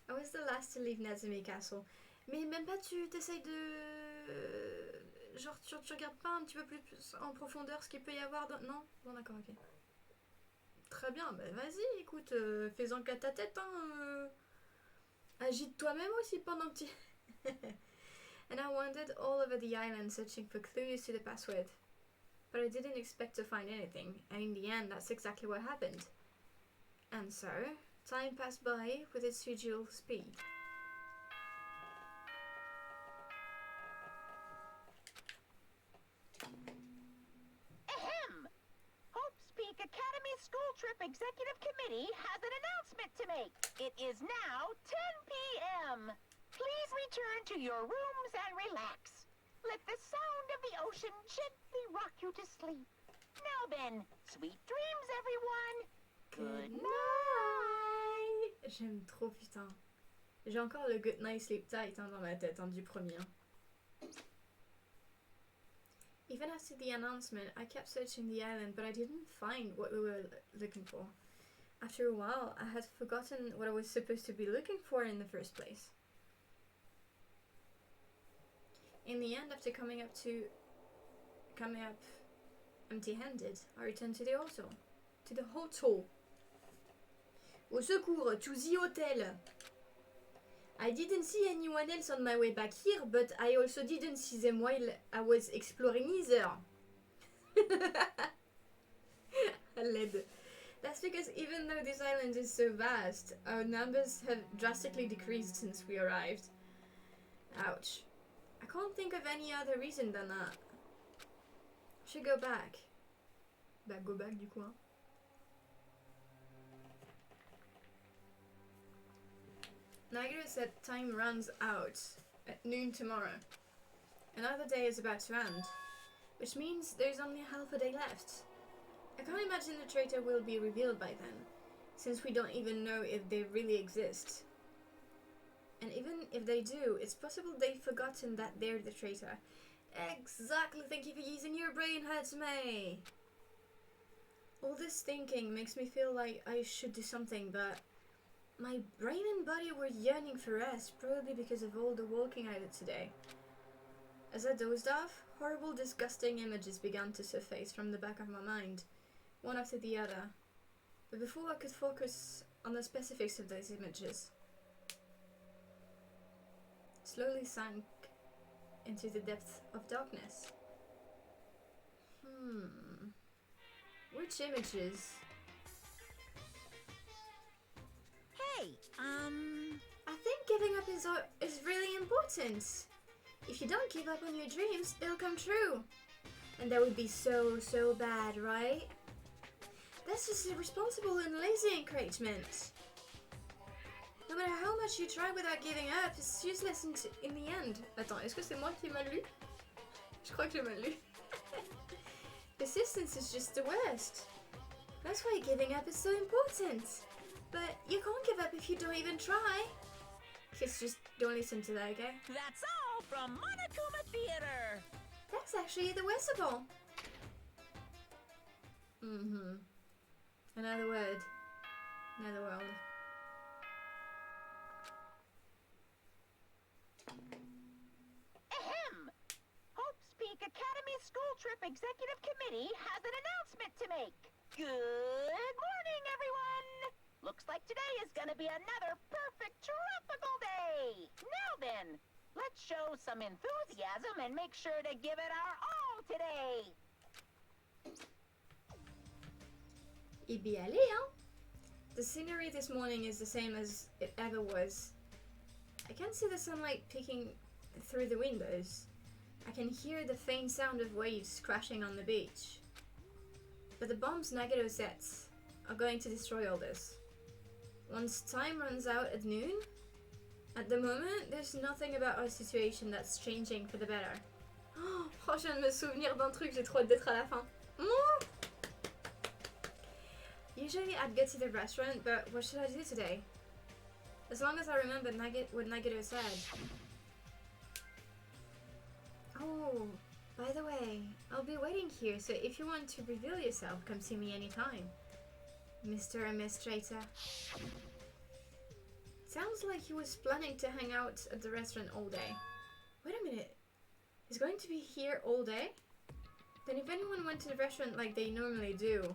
I was the last to leave Natsume Castle. Mais même pas tu t'essayes de... Genre tu regardes pas un petit peu plus en profondeur ce qu'il peut y avoir dans... Non? Bon d'accord, ok. Très bien, bah vas-y, écoute, fais-en qu'à ta tête, hein. Agite toi-même aussi pendant que tu... And I wandered all over the island searching for clues to the password. But I didn't expect to find anything, and in the end that's exactly what happened. And so, time passed by with its usual speed. Ahem! Hope's Peak Academy School Trip Executive Committee has an announcement to make. It is now 10 p.m. Please return to your rooms and relax. Let the sound of the ocean gently rock you to sleep. Now then, sweet dreams, everyone. Good night. J'aime trop, putain. J'ai encore le Good Night Sleep Tight hein, dans ma tête, hein, du premier. Hein. Even after the announcement, I kept searching the island, but I didn't find what we were looking for. After a while, I had forgotten what I was supposed to be looking for in the first place. In the end, after coming up empty-handed, I returned to the hotel. To the hotel. Au secours, to the hotel. I didn't see anyone else on my way back here, but I also didn't see them while I was exploring either. Led. That's because even though this island is so vast, our numbers have drastically decreased since we arrived. Ouch. I can't think of any other reason than that. Should go back. Bah, go back du coup, hein. Nagito said time runs out at noon tomorrow. Another day is about to end, which means there's only half a day left. I can't imagine the traitor will be revealed by then, since we don't even know if they really exist. And even if they do, it's possible they've forgotten that they're the traitor. Exactly, thank you for using your brain, Hatsume! All this thinking makes me feel like I should do something, but my brain and body were yearning for rest, probably because of all the walking I did today. As I dozed off, horrible, disgusting images began to surface from the back of my mind, one after the other. But before I could focus on the specifics of those images, slowly sank into the depth of darkness. Which images? Hey, I think giving up is really important. If you don't give up on your dreams, they'll come true. And that would be so bad, right? That's just irresponsible and lazy encouragement. No matter how much you try without giving up, it's useless in the end. Attends, est-ce que c'est moi qui ai mal lu? Je crois que j'ai mal lu. Persistence is just the worst. That's why giving up is so important. But you can't give up if you don't even try. Just don't listen to that, okay? that's all from Monokuma Theater. That's actually the Westable. Another word. Another world. Ahem! Hope's Peak Academy School Trip Executive Committee has an announcement to make. Good morning, everyone! Looks like today is gonna be another perfect tropical day! Now then, let's show some enthusiasm and make sure to give it our all today! Y bien aller, hein? The scenery this morning is the same as it ever was. I can see the sunlight peeking through the windows. I can hear the faint sound of waves crashing on the beach. But the bomb's Nagato sets are going to destroy all this. Once time runs out at noon, at the moment, there's nothing about our situation that's changing for the better. Oh, je viens de me souvenir d'un truc, j'ai trop hâte d'être à la fin. Usually I'd get to the restaurant, but what should I do today? As long as I remember what Nagato said. Oh, by the way, I'll be waiting here, so if you want to reveal yourself, come see me anytime. Mr. Administrator. Sounds like he was planning to hang out at the restaurant all day. Wait a minute. He's going to be here all day? Then if anyone went to the restaurant like they normally do...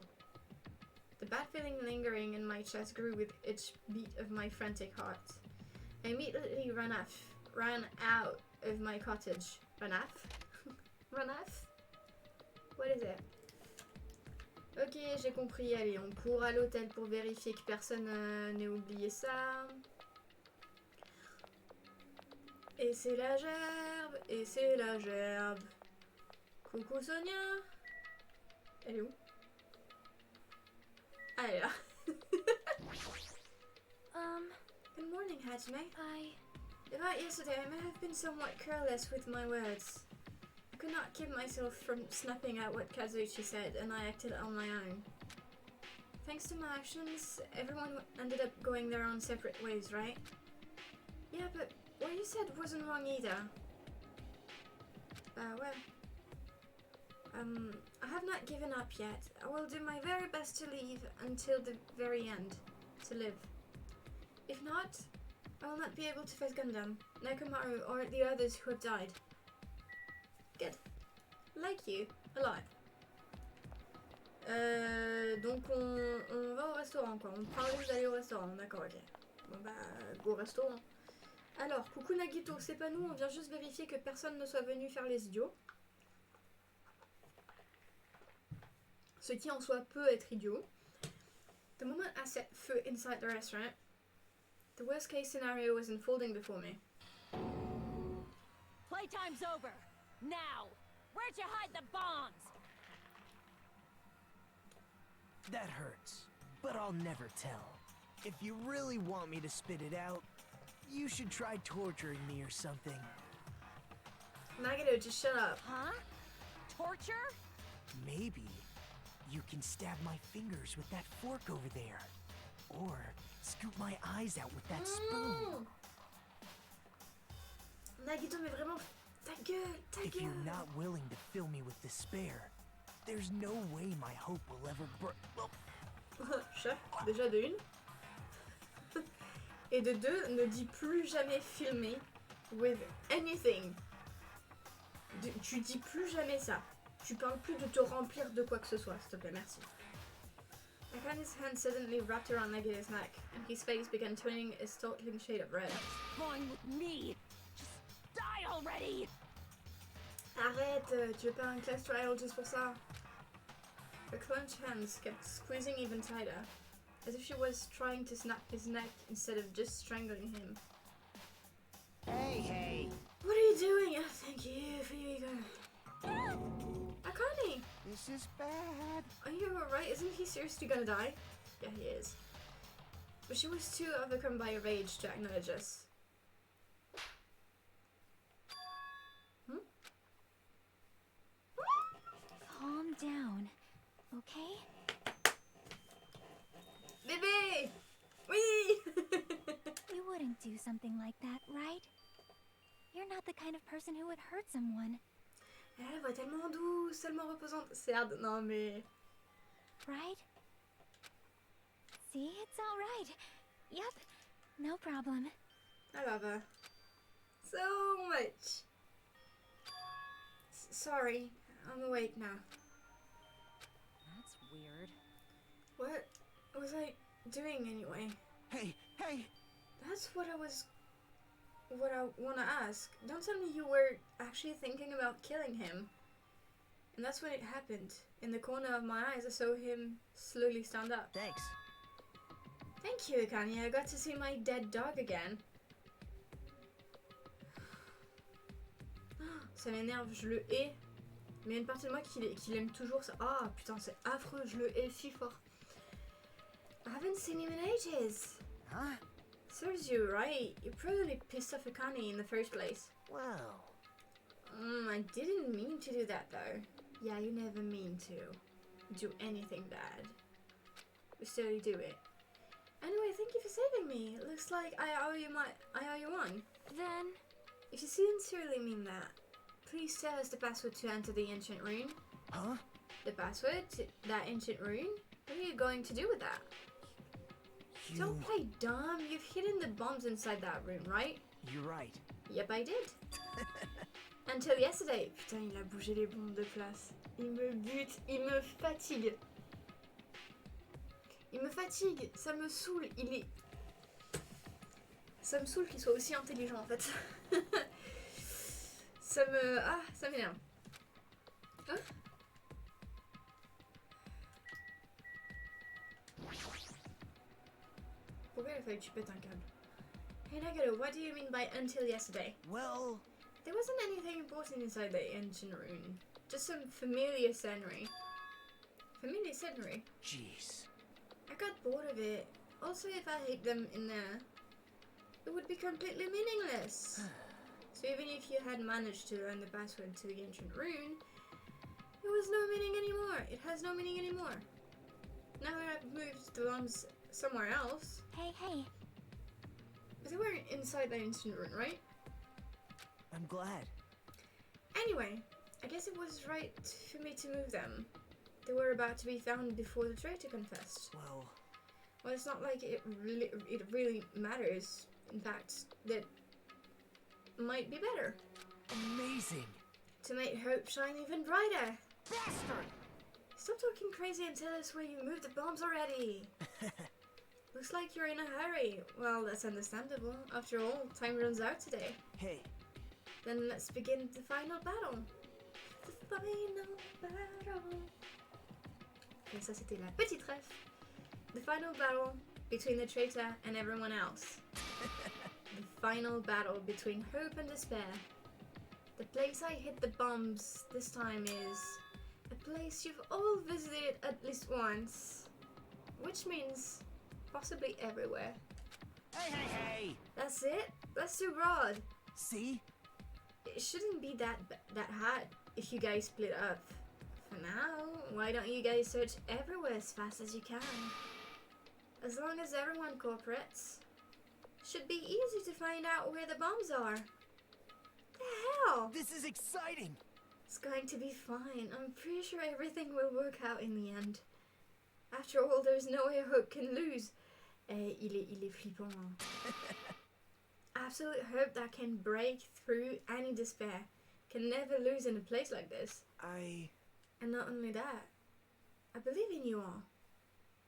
The bad feeling lingering in my chest grew with each beat of my frantic heart. I immediately ran out of my cottage. Ran off? What is it? Ok, j'ai compris. Allez, on court à l'hôtel pour vérifier que personne n'ait oublié ça. Et c'est la gerbe, et c'est la gerbe. Coucou Sonia. Elle est où? Ah, elle est là. Good morning, Hajime. About yesterday, I may have been somewhat careless with my words. I could not keep myself from snapping at what Kazuichi said, and I acted on my own. Thanks to my actions, everyone ended up going their own separate ways, right? Yeah, but what you said wasn't wrong either. I have not given up yet. I will do my very best to leave until the very end. To live. If not, I will not be able to face Gundam, Nekomaru, or the others who have died. Good. Like you, alive. Donc on va au restaurant quoi. On prend juste d'aller au restaurant, d'accord, ok. Bon bah, go au restaurant. Alors, coucou Nagito, c'est pas nous, on vient juste vérifier que personne ne soit venu faire les idiots. Ce qui en soi peut être idiot. The moment I set foot inside the restaurant, the worst case scenario was unfolding before me. Playtime's over. Now, where'd you hide the bombs? That hurts, but I'll never tell. If you really want me to spit it out, you should try torturing me or something. Nagato, just shut up. Huh? Torture? Maybe you can stab my fingers with that fork over there. Or scoop my eyes out with that spoon. Nagito, mais vraiment, ta gueule, ta If gueule. you're not willing to fill me with despair, There's no way my hope will ever Chef, déjà de une. Et de deux, ne dis plus jamais filmer with anything. Tu dis plus jamais ça. Tu parles plus de te remplir de quoi que ce soit, s'il te plaît, merci. Akani's hand suddenly wrapped around Nagita's neck, and his face began turning a startling shade of red. What's wrong with me? Just die already! Arrête, tu veux pas un class trial juste pour ça? Her clenched hands kept squeezing even tighter, as if she was trying to snap his neck instead of just strangling him. Hey! What are you doing? Oh, thank you for your ego. Akane! This is bad. Are you alright? Isn't he seriously gonna die? Yeah, he is. But she was too overcome by rage to acknowledge us. Calm down, okay? Bébé! Oui! You wouldn't do something like that, right? You're not the kind of person who would hurt someone, Elle a la voix tellement douce, tellement reposante. Certes, non mais... right? See, it's all right. Yep, no problem. I love her. So much. Sorry, I'm awake now. That's weird. What was I doing anyway? Hey! That's what I wanna ask. Don't tell me you were actually thinking about killing him. And that's when it happened. In the corner of my eyes, I saw him slowly stand up. Thanks. Thank you, Akane. I got to see my dead dog again. Ça m'énerve, je le hais. Mais il y a une partie de moi qui l'aime toujours. Ça... Ah putain, c'est affreux, je le hais si fort. I haven't seen him in ages. Huh? Serves you right. You probably pissed off Akane in the first place. Well... I didn't mean to do that though. Yeah, you never mean to do anything bad. But still you do it. Anyway, thank you for saving me. It looks like I owe you one. Then, If you sincerely mean that, please tell us the password to enter the ancient rune. Huh? The password to that ancient rune? What are you going to do with that? Don't play dumb. You've hidden the bombs inside that rune, right? You're right. Yep, I did. Until yesterday. Putain, il a bougé les bombes de place. Il me bute, il me fatigue. Il me fatigue, ça me saoule, Ça me saoule qu'il soit aussi intelligent en fait. Ça m'énerve. Hein? Pourquoi il a fallu que tu pètes un câble? Hey Nagano, what do you mean by until yesterday? Well... There wasn't anything important inside the ancient rune. Just some familiar scenery. Familiar scenery? Jeez. I got bored of it. Also, if I hid them in there, it would be completely meaningless. So even if you had managed to learn the password to the ancient rune, it was no meaning anymore. It has no meaning anymore. Now I've moved the bombs somewhere else. hey, But they weren't inside the ancient rune, right? I'm glad. Anyway, I guess it was right for me to move them. They were about to be found before the traitor confessed. Well, it's not like it really matters. In fact, that might be better. Amazing. To make hope shine even brighter. Bastard! Stop talking crazy and tell us where you moved the bombs already. Looks like you're in a hurry. Well, that's understandable. After all, time runs out today. Hey. Then let's begin the final battle. The final battle. Et ça, c'était la petite ref. The final battle between the traitor and everyone else. The final battle between hope and despair. The place I hid the bombs this time is a place you've all visited at least once. Which means possibly everywhere. Hey! That's it? That's too broad. See? It shouldn't be that hard if you guys split up. For now, why don't you guys search everywhere as fast as you can? As long as everyone cooperates, should be easy to find out where the bombs are. The hell? This is exciting! It's going to be fine. I'm pretty sure everything will work out in the end. After all, there's no way hope can lose. Il est flippant. Hein. Absolute hope that can break through any despair. Can never lose in a place like this. And not only that, I believe in you all.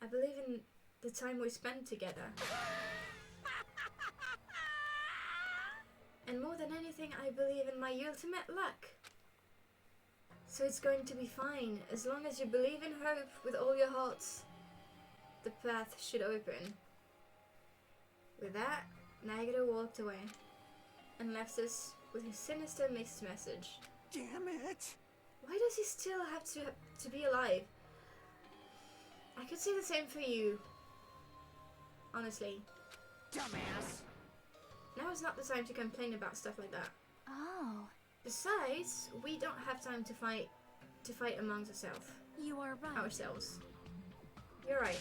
I believe in the time we spent together. And more than anything, I believe in my ultimate luck. So it's going to be fine. As long as you believe in hope with all your hearts, the path should open. With that, Nagito walked away and left us with a sinister mixed message. Damn it! Why does he still have to be alive? I could say the same for you. Honestly. Dumbass! Now is not the time to complain about stuff like that. Oh, Besides, we don't have time to fight amongst you are right. ourselves. You're right.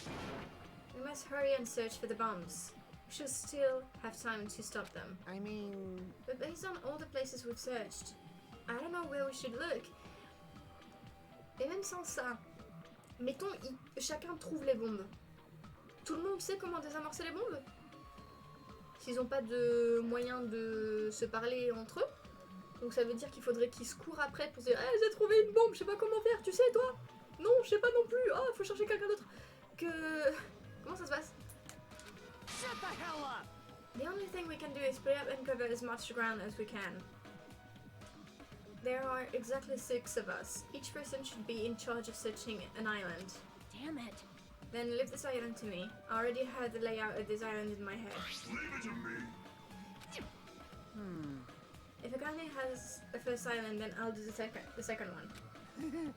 We must hurry and search for the bombs. We should still have time to stop them. I mean... But based on all the places we've searched, I don't know where we should look. Et même sans ça, mettons, chacun trouve les bombes. Tout le monde sait comment désamorcer les bombes? S'ils n'ont pas de moyen de se parler entre eux. Donc ça veut dire qu'il faudrait qu'ils se courent après pour se dire hey, j'ai trouvé une bombe, je sais pas comment faire, tu sais toi? Non, je sais pas non plus, oh, faut chercher quelqu'un d'autre. Comment ça se passe? Shut the hell up! The only thing we can do is split up and cover as much ground as we can. There are exactly 6 of us. Each person should be in charge of searching an island. Damn it. Then leave this island to me. I already have the layout of this island in my head. Leave it to me. If Akane has the first island, then I'll do the second one.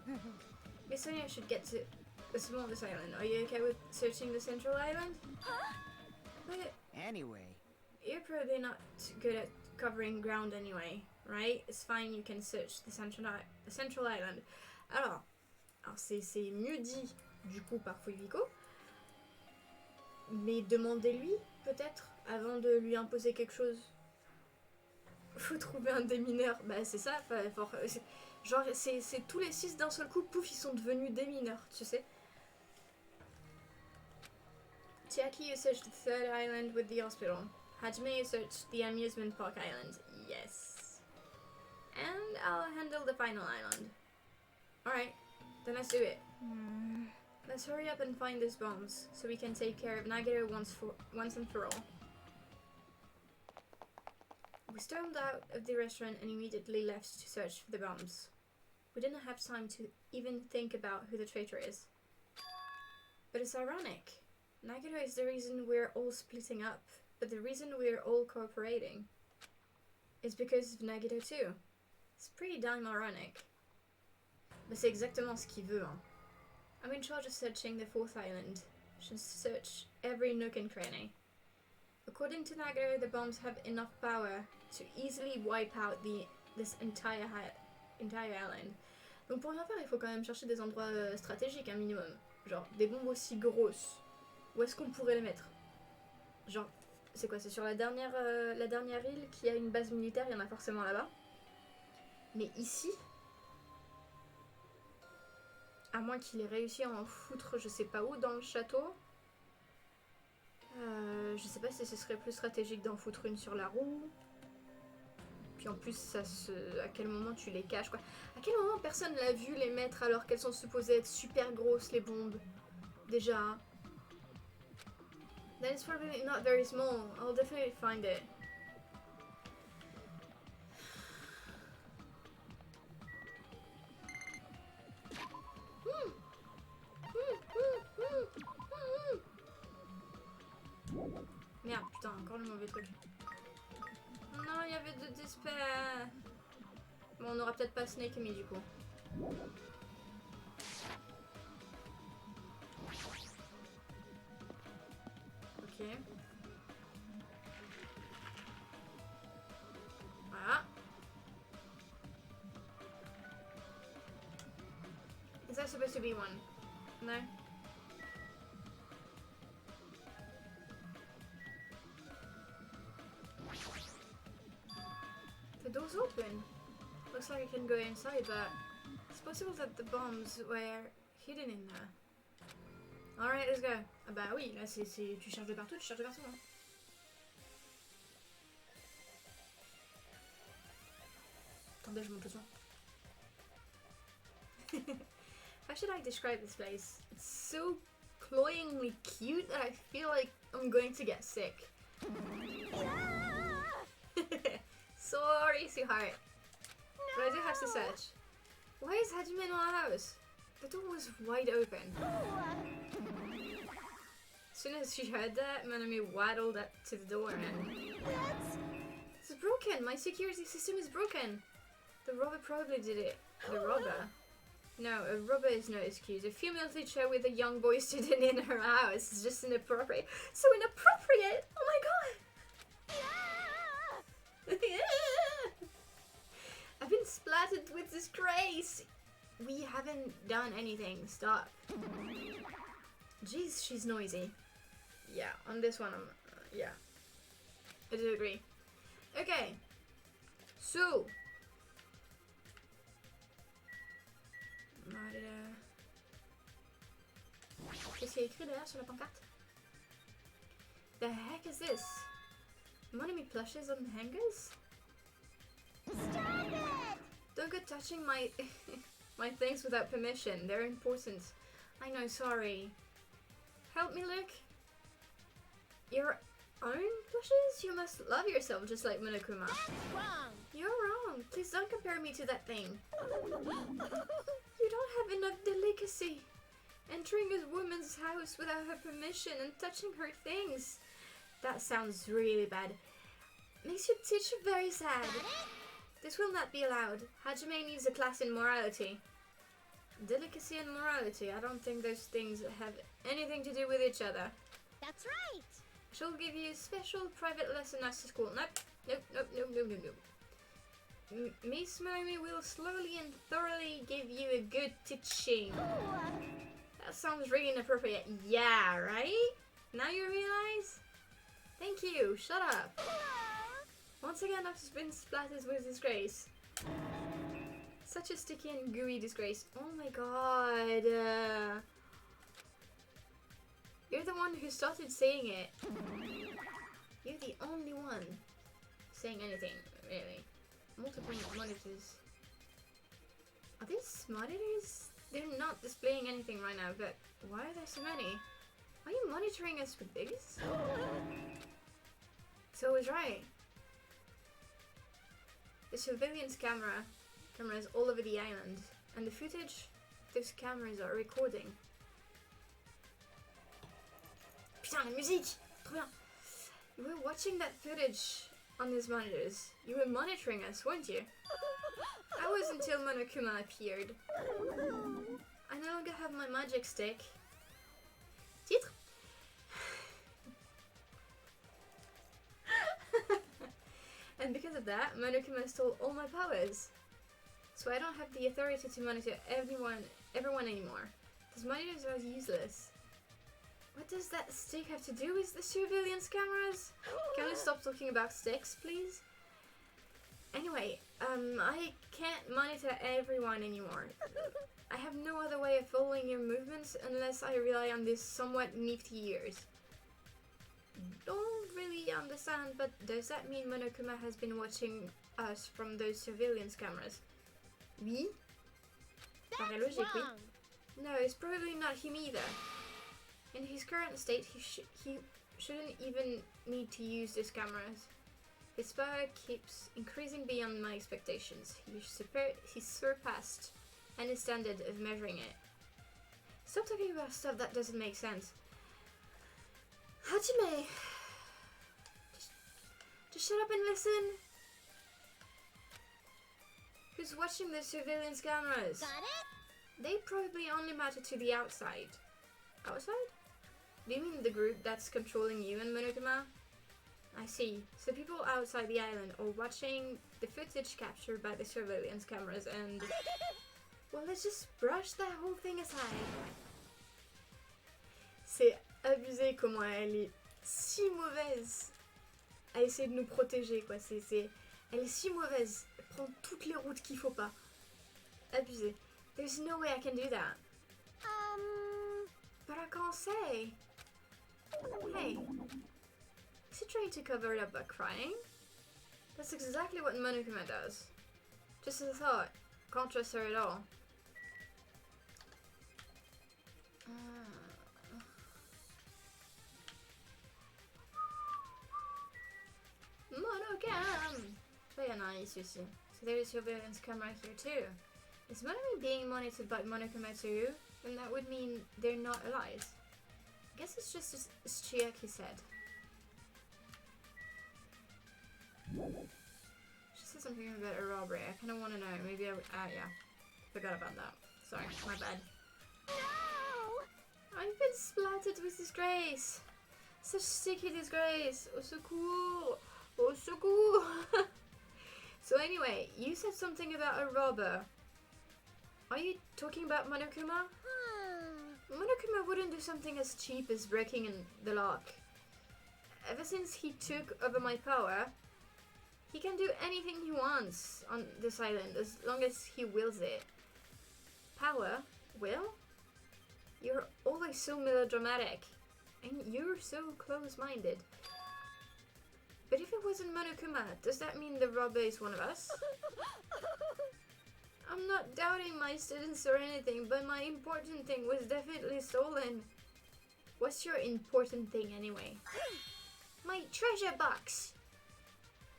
Miss Sonia should get to the smallest island. Are you okay with searching the central island? But Anyway, you're probably not good at covering ground anyway, right? It's fine, you can search the central island. Alors c'est mieux dit du coup par Fuyiko, mais demandez-lui peut-être avant de lui imposer quelque chose. Faut trouver un démineur. Bah c'est ça, genre c'est tous les 6 d'un seul coup, pouf, ils sont devenus démineurs, tu sais. Chiaki, you searched the 3rd island with the hospital. Hajime, you searched the amusement park island. Yes. And I'll handle the final island. Alright, then let's do it. Let's hurry up and find these bombs, so we can take care of Nagito once and for all. We stormed out of the restaurant and immediately left to search for the bombs. We didn't have time to even think about who the traitor is. But it's ironic. Nagito is the reason we're all splitting up, but the reason we're all cooperating is because of Nagito too. It's pretty damn ironic. Mais c'est exactement ce qu'il veut, hein. I'm in charge of searching the 4th island. Should search every nook and cranny. According to Nagito, the bombs have enough power to easily wipe out this entire island. Donc pour rien faire, il faut quand même chercher des endroits stratégiques un minimum. Genre des bombes aussi grosses. Où est-ce qu'on pourrait les mettre? Genre, c'est quoi? C'est sur la dernière île qui a une base militaire, il y en a forcément là-bas. Mais ici, à moins qu'il ait réussi à en foutre je sais pas où dans le château. Je sais pas si ce serait plus stratégique d'en foutre une sur la roue. Puis en plus, à quel moment tu les caches quoi? À quel moment personne l'a vu les mettre alors qu'elles sont supposées être super grosses les bombes? Déjà. Then it's probably not very small. I'll definitely find it. Merde, putain, encore le mauvais truc. Non, il y avait de despair. Bon, on aura peut-être pas Snake Me du coup. Ok. Voilà. Is that supposed to be one? No? The door's open. Looks like I can go inside, but it's possible that the bombs were hidden in there. Alright, let's go. Ah bah oui, là c'est tu cherches de partout, tu cherches de partout. Hein. Attendez, je monte le son. How should I describe this place? It's so cloyingly cute that I feel like I'm going to get sick. Sorry, sweetheart. But I do have to search. Why is Hajime in our house? The door was wide open. As soon as she heard that, Manami waddled up to the door and... It's broken! My security system is broken! The robber probably did it. The robber? No, a robber is no excuse. A female teacher with a young boy student in her house is just inappropriate. So inappropriate! Oh my god! I've been splattered with disgrace! We haven't done anything. Stop. Jeez, she's noisy. Yeah, on this one, yeah. I do agree. Okay. So. Qu'est-ce qu'il y a écrit derrière sur la pancarte? The heck is this? Money plushes on hangers? Stop it! Don't go touching my my things without permission. They're important. I know, sorry. Help me look. Your own plushes? You must love yourself just like Monokuma. That's wrong. You're wrong. Please don't compare me to that thing. You don't have enough delicacy. Entering a woman's house without her permission and touching her things. That sounds really bad. Makes your teacher very sad. This will not be allowed. Hajime needs a class in morality. Delicacy and morality. I don't think those things have anything to do with each other. That's right. She'll give you a special private lesson after school. Nope. Miss Momi will slowly and thoroughly give you a good teaching. That sounds really inappropriate. Yeah, right? Now you realize? Thank you. Shut up. Once again, I've been splattered with disgrace. Such a sticky and gooey disgrace. Oh my god. You're the one who started saying it. You're the only one saying anything, really. Multiple monitors. Are these monitors? They're not displaying anything right now, but why are there so many? Are you monitoring us with these? So I was right. The surveillance cameras all over the island, and the footage those cameras are recording. Putain, la musique! Trop bien! You were watching that footage on these monitors. You were monitoring us, weren't you? That was until Monokuma appeared. I no longer have my magic stick. Titre? And because of that, Monokuma stole all my powers. So I don't have the authority to monitor everyone anymore. Those monitors are useless. What does that stick have to do with the surveillance cameras? Can we stop talking about sticks, please? Anyway, I can't monitor everyone anymore. I have no other way of following your movements unless I rely on these somewhat nifty ears. Don't really understand, but does that mean Monokuma has been watching us from those surveillance cameras? Oui? Paraît That's logique, oui. wrong. No, it's probably not him either. In his current state, he shouldn't even need to use these cameras. His power keeps increasing beyond my expectations. He surpassed any standard of measuring it. Stop talking about stuff that doesn't make sense. Hajime! Just shut up and listen. Who's watching the surveillance cameras? Got it? They probably only matter to the outside. Outside? Do you mean the group that's controlling you and Monokuma? I see. So people outside the island are watching the footage captured by the surveillance cameras and... Well, let's just brush that whole thing aside. C'est abusé comment elle est si mauvaise à essayer de nous protéger, quoi. Elle est si mauvaise. prendre toutes les routes qu'il faut pas. Abusé. There's no way I can do that. But I can't say. Hey. Is he trying to cover it up by crying? That's exactly what Monokuma does. Just as a thought. Can't trust her at all. Monogam! Very nice, you see. So there is surveillance camera here too. Is Monomi being monitored by Monokuma too? Then that would mean they're not allies. I guess it's just as Chiaki said. She said something about a robbery. I kind of want to know. Maybe I would. Yeah. Forgot about that. Sorry, my bad. No! I've been splattered with disgrace. Such sticky disgrace. Au secours! Au secours! So anyway, you said something about a robber. Are you talking about Monokuma? Monokuma wouldn't do something as cheap as breaking in the lock. Ever since he took over my power, he can do anything he wants on this island as long as he wills it. Power? Will? You're always so melodramatic. And you're so close-minded. But if it wasn't Monokuma, does that mean the robber is one of us? I'm not doubting my students or anything, but my important thing was definitely stolen. What's your important thing anyway? My treasure box!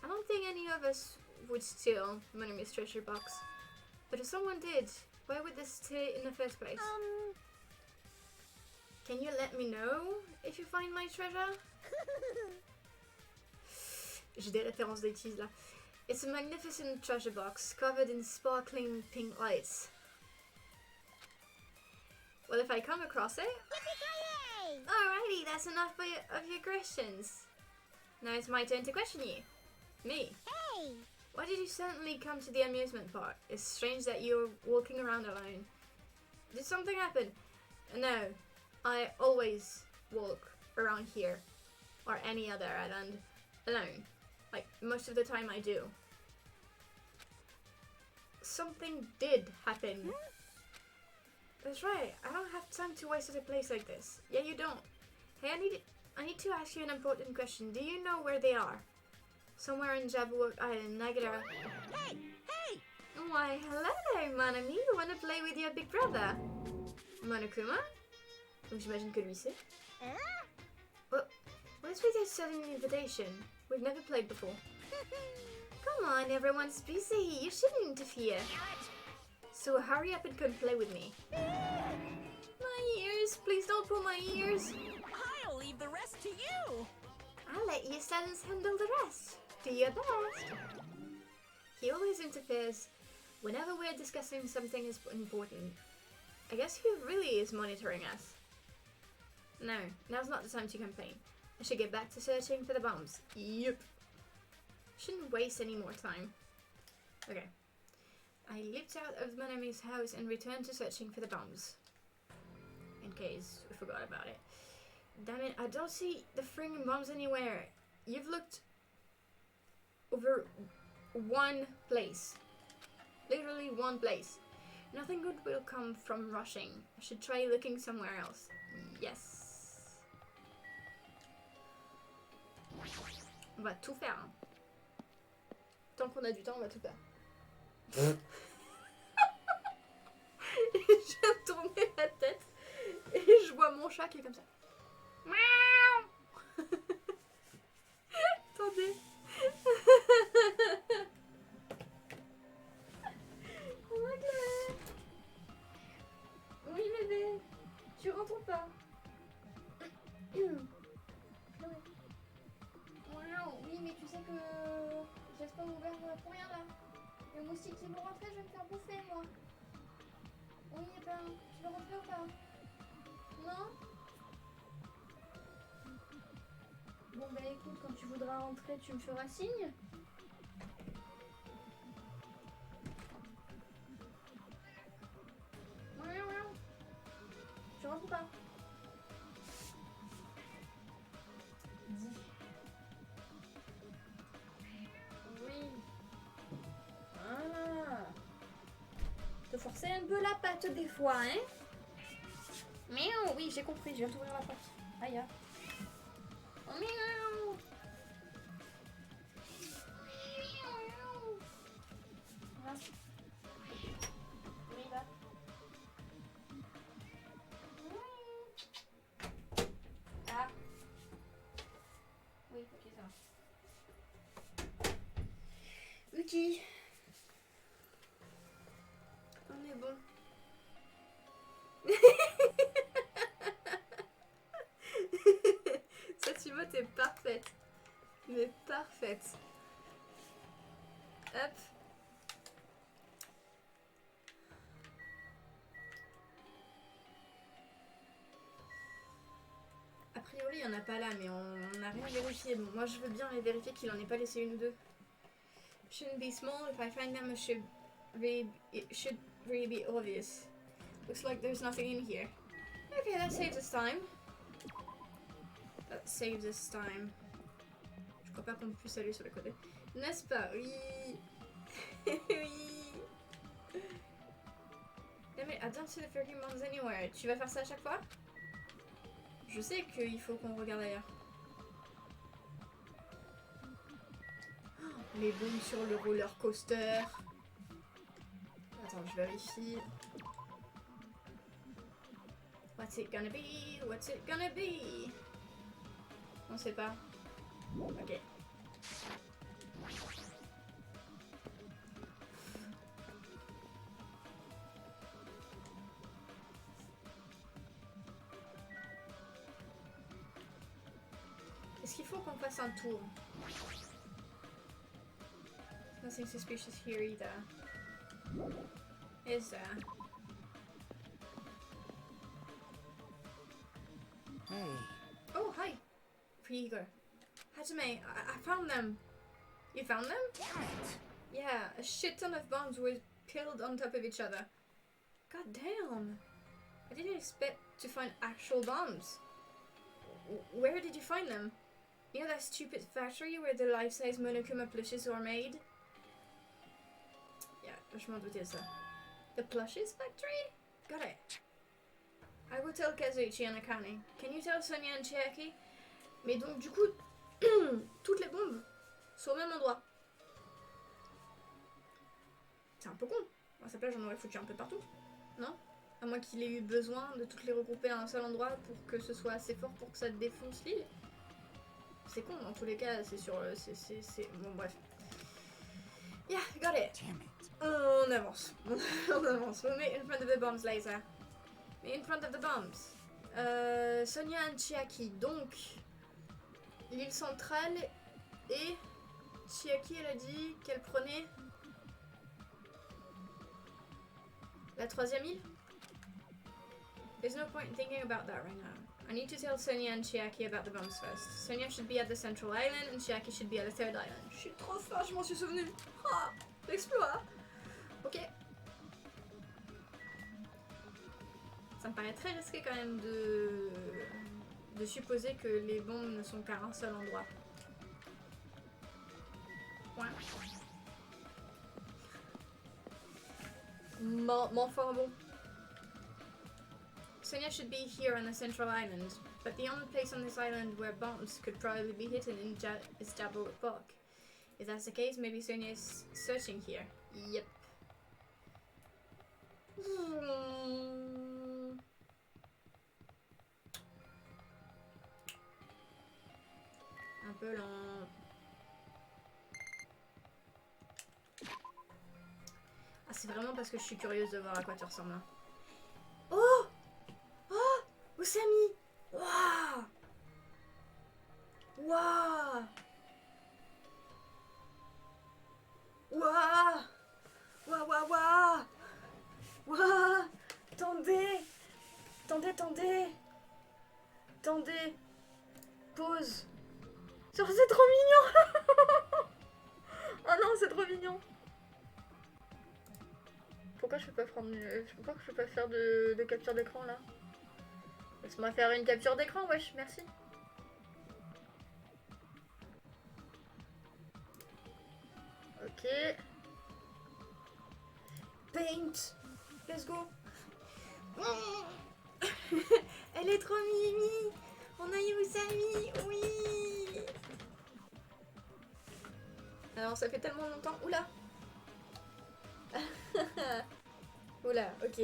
I don't think any of us would steal Monomi's treasure box. But if someone did, why would they stay in the first place? Can you let me know if you find my treasure? J'ai des références d'Aitis là. It's a magnificent treasure box covered in sparkling pink lights. Well, if I come across it... Yippee-ki-yay! Alrighty, that's enough of your questions. Now it's my turn to question you. Me. Hey! Why did you suddenly come to the amusement park? It's strange that you're walking around alone. Did something happen? No, I always walk around here or any other island alone. Like, most of the time I do. Something did happen. That's right, I don't have time to waste at a place like this. Yeah, you don't. Hey, I need to ask you an important question. Do you know where they are? Somewhere in Jabberwock Island, Nagara. Hey! Hey! Why, hello there, Monami. You wanna play with your big brother? Monokuma? Donc j'imagine que lui c'est. Well, what's with your sudden invitation? We've never played before. Come on, everyone's busy. You shouldn't interfere. So hurry up and come play with me. My ears! Please don't pull my ears. I'll leave the rest to you. I'll let you students handle the rest. Do your best. He always interferes whenever we're discussing something is important. I guess he really is monitoring us. No, now's not the time to complain. I should get back to searching for the bombs. Yep. Shouldn't waste any more time. Okay. I leaped out of Monami's house and returned to searching for the bombs. In case we forgot about it. Damn it, I don't see the friggin' bombs anywhere. You've looked over one place. Literally one place. Nothing good will come from rushing. I should try looking somewhere else. Yes. On va tout faire. Hein. Tant qu'on a du temps, on va tout faire. Je viens de tourner la tête et je vois mon chat qui est comme ça. Attendez. Oui bébé, tu rentres ou pas? Oui mais tu sais que je laisse pas ouvert pour rien là. Le moustique qui vont rentrer, je vais me faire bouffer moi. Oui et ben, tu veux rentrer ou pas? Non? Bon bah écoute, quand tu voudras rentrer, tu me feras signe. Tu rentres ou pas? Dis. Oui. Hein? un peu la patte des fois, hein. Miaou, oui, j'ai compris, je viens d'ouvrir la porte. Aïe. Oh, miaou. Voilà. Oui, va. Ah. Oui, ok, ça va. Ok. On est bon. Cette emote est parfaite. Mais parfaite. Hop. A priori, il n'y en a pas là, mais on n'a rien vérifié. Donc moi, je veux bien aller vérifier qu'il en ait pas laissé une ou deux. Shouldn't be small. If I find them, it should really be obvious. Looks like there's nothing in here. Okay, that saves us time. That saves us time. Je crois pas qu'on puisse aller sur le côté. N'est-ce pas? Oui. Oui. Non mais I don't see the freaking bombs anywhere. Tu vas faire ça à chaque fois? Je sais qu'il faut qu'on regarde ailleurs. Oh, les bombes sur le roller coaster. Attends, je vérifie. What's it gonna be? What's it gonna be? On sait pas. Ok. Est-ce qu'il faut qu'on fasse un tour? Nothing suspicious here either. Is there? Hey. Oh, hi. Here you go. Hajime, I found them. You found them? Yeah, a shit ton of bombs were piled on top of each other. God damn. I didn't expect to find actual bombs. Where did you find them? You know that stupid factory where the life-size Monokuma plushes are made? Yeah, je m'en doutais de ça. The plushes factory? Got it. I will tell Kazuichi and Akane. Can you tell Sonia and Chiaki? Mais donc du coup, toutes les bombes sont au même endroit. C'est un peu con. À sa place, j'en aurais foutu un peu partout. Non? À moins qu'il ait eu besoin de toutes les regrouper à un seul endroit pour que ce soit assez fort pour que ça défonce l'île. C'est con, dans tous les cas, c'est sur... c'est... Bon, bref. Yeah, got it. Damn it. On avance. On avance. We'll meet in front of the bombs later. Meet in front of the bombs. Sonia and Chiaki. Donc, l'île centrale et... Chiaki, elle a dit qu'elle prenait... La troisième île? There's no point in thinking about that right now. I need to tell Sonia and Chiaki about the bombs first. Sonia should be at the central island and Chiaki should be at the third island. Je suis trop fort, je m'en suis souvenu. Ah, l'exploit. Ok. Ça me paraît très risqué quand même de supposer que les bombes ne sont qu'à un seul endroit. Point. Mon fort bon. Sonia should be here on the central island, but the only place on this island where bombs could probably be hidden is Jabal Park. If that's the case, maybe Sonia is searching here. Yep. Un peu lent. Ah, c'est vraiment parce que je suis curieuse de voir à quoi tu ressembles. Hein. Oh! Oh! Usami! Waouh! Waouh! Waouh! Waouh, waouh, waouh! Waouh! Attendez! Attendez, attendez! Attendez! Pause! Genre, c'est trop mignon! Oh non, c'est trop mignon! Pourquoi je peux pas prendre pourquoi je peux pas faire de capture d'écran là? Laisse-moi faire une capture d'écran, wesh, merci. Ok. Paint. Let's go. Elle est trop mimi. On a eu Usami. Oui. Alors ça fait tellement longtemps. Oula. Oula, ok.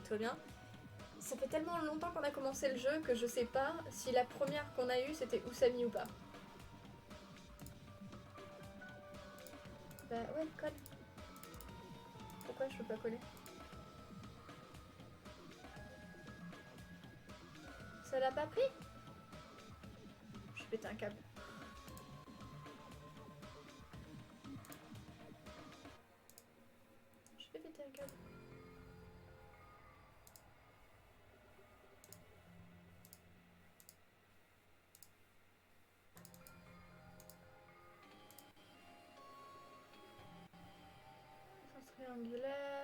Très bien. Ça fait tellement longtemps qu'on a commencé le jeu que je sais pas si la première qu'on a eue c'était Usami ou pas. Bah ouais, colle. Pourquoi je peux pas coller? Ça l'a pas pris? Je pète un câble. Je vais péter un câble. Sens triangulaire.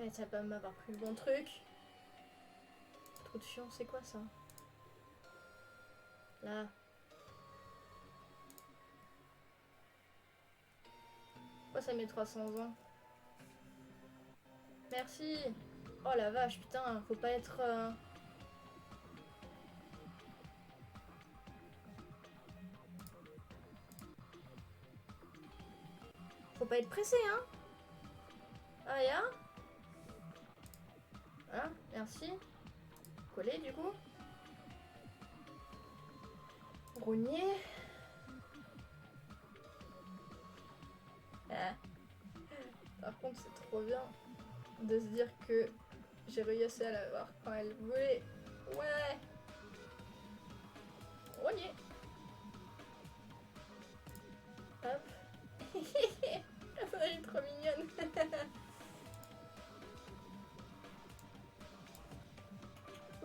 Eh, ça va m'avoir pris le bon truc. Trop de chiant, c'est quoi ça? Là. Pourquoi ça met 300 ans? Merci. Oh la vache, putain, faut pas être... Faut pas être pressé, hein? Ah, y'a? Hein, merci. Coller du coup. Rogner. Ah. Par contre, c'est trop bien de se dire que j'ai réussi à la voir quand elle voulait. Ouais. Rogner. Hop. Elle est trop mignonne.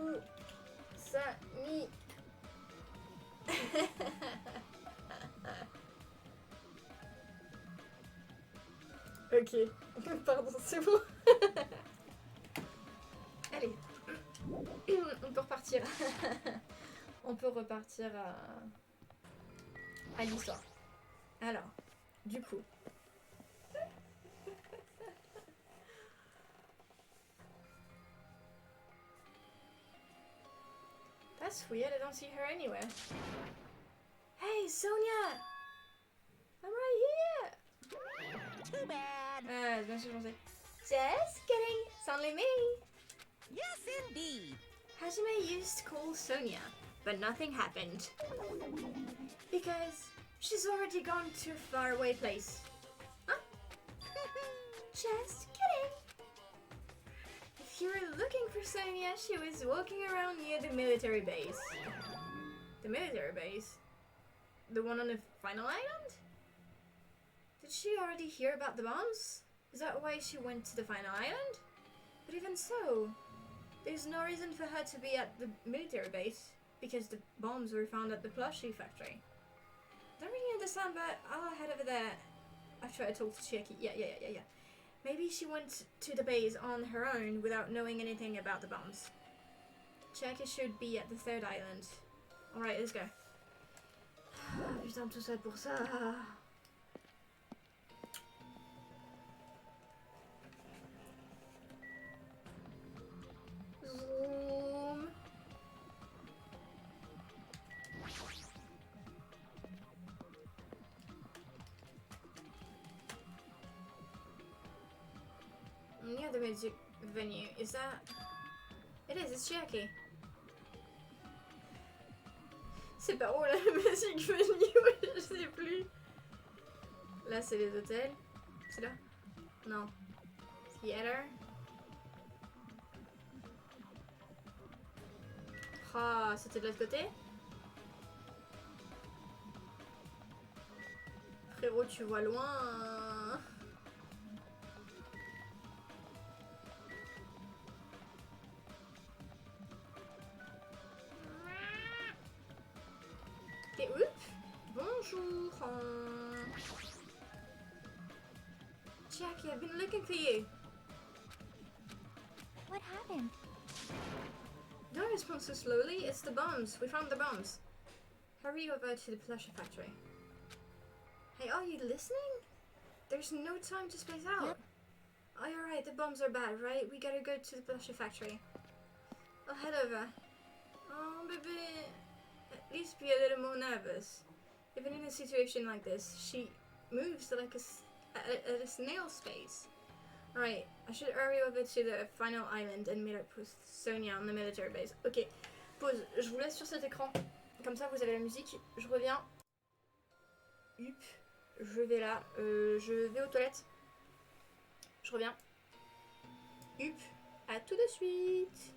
Où ça mis. Ok, pardon, c'est bon. Allez, on peut repartir. On peut repartir à l'histoire. Alors, du coup. That's weird, I don't see her anywhere. Hey, Sonia! I'm right here! Too bad. Ah, bien sûr, j'en sais. Just kidding, it's only me. Yes, indeed. Hajime used to call Sonia, but nothing happened. Because she's already gone to a faraway place. Huh? Just kidding. If you were looking for Sonia, she was walking around near the military base. The military base? The one on the final island? Did she already hear about the bombs? Is that why she went to the final island? But even so, there's no reason for her to be at the military base, because the bombs were found at the plushie factory. Don't really understand, but I'll head over there after I talk to Chiaki. Yeah. Maybe she went to the base on her own without knowing anything about the bombs. Chiaki should be at the third island. Alright, let's go. Putain, tout ça pour ça. Zoom. Near the music venue. Is that... It is, it's Chiaki. C'est par où la musique venue? Je sais plus. Là c'est les hôtels. C'est là? Non. Theater. Ah, c'était de l'autre côté? Frérot, tu vois loin. Et oups, bonjour. Jackie, I've been looking for you. What happened? Don't respond so slowly, it's the bombs. We found the bombs. Hurry over to the plushie factory. Hey, are you listening? There's no time to space out. Yep. Oh, you're right, the bombs are bad, right? We gotta go to the plushie factory. I'll head over. Oh, baby. At least be a little more nervous. Even in a situation like this, she moves like at a snail's pace. Alright, I should hurry over to the final island and meet up with Sonia on the military base. Ok, pause. Je vous laisse sur cet écran. Comme ça, vous avez la musique. Je reviens. Hup. Je vais là. Je vais aux toilettes. Je reviens. Hup. À tout de suite.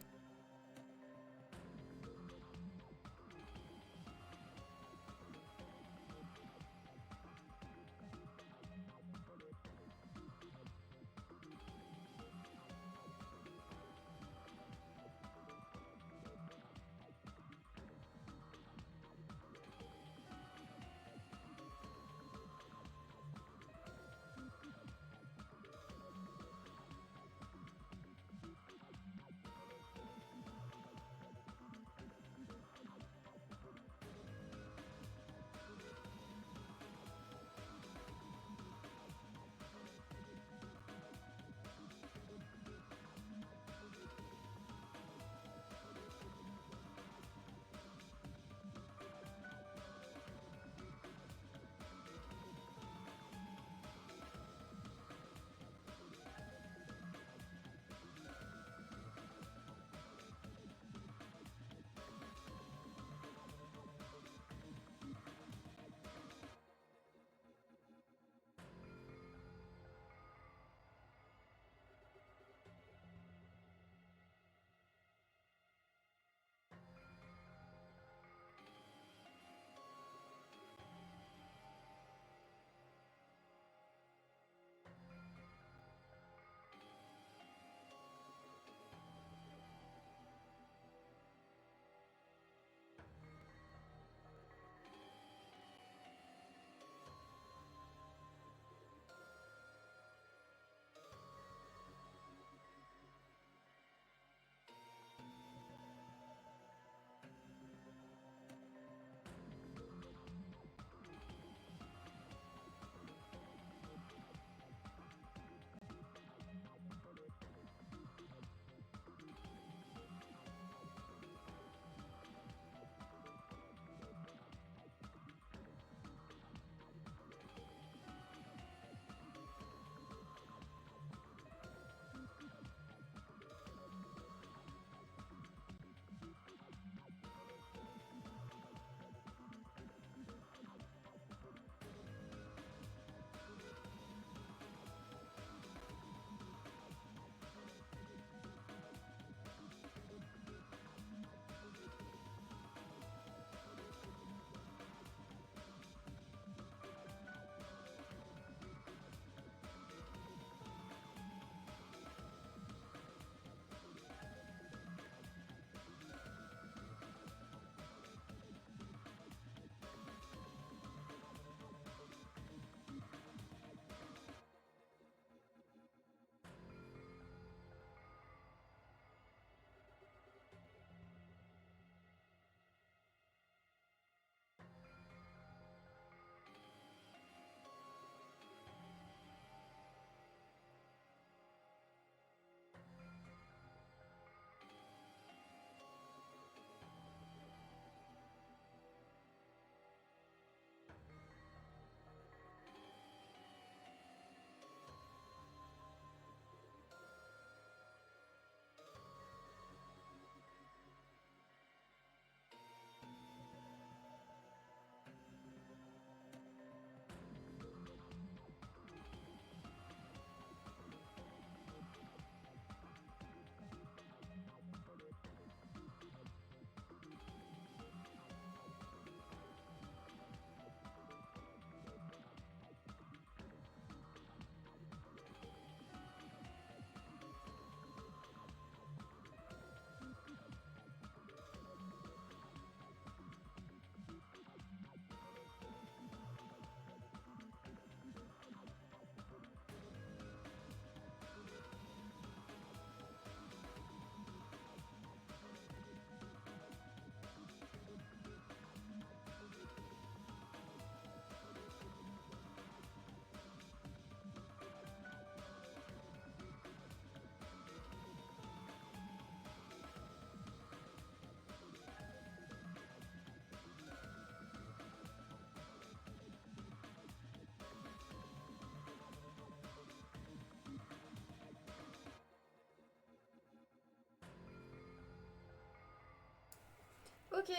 Ok,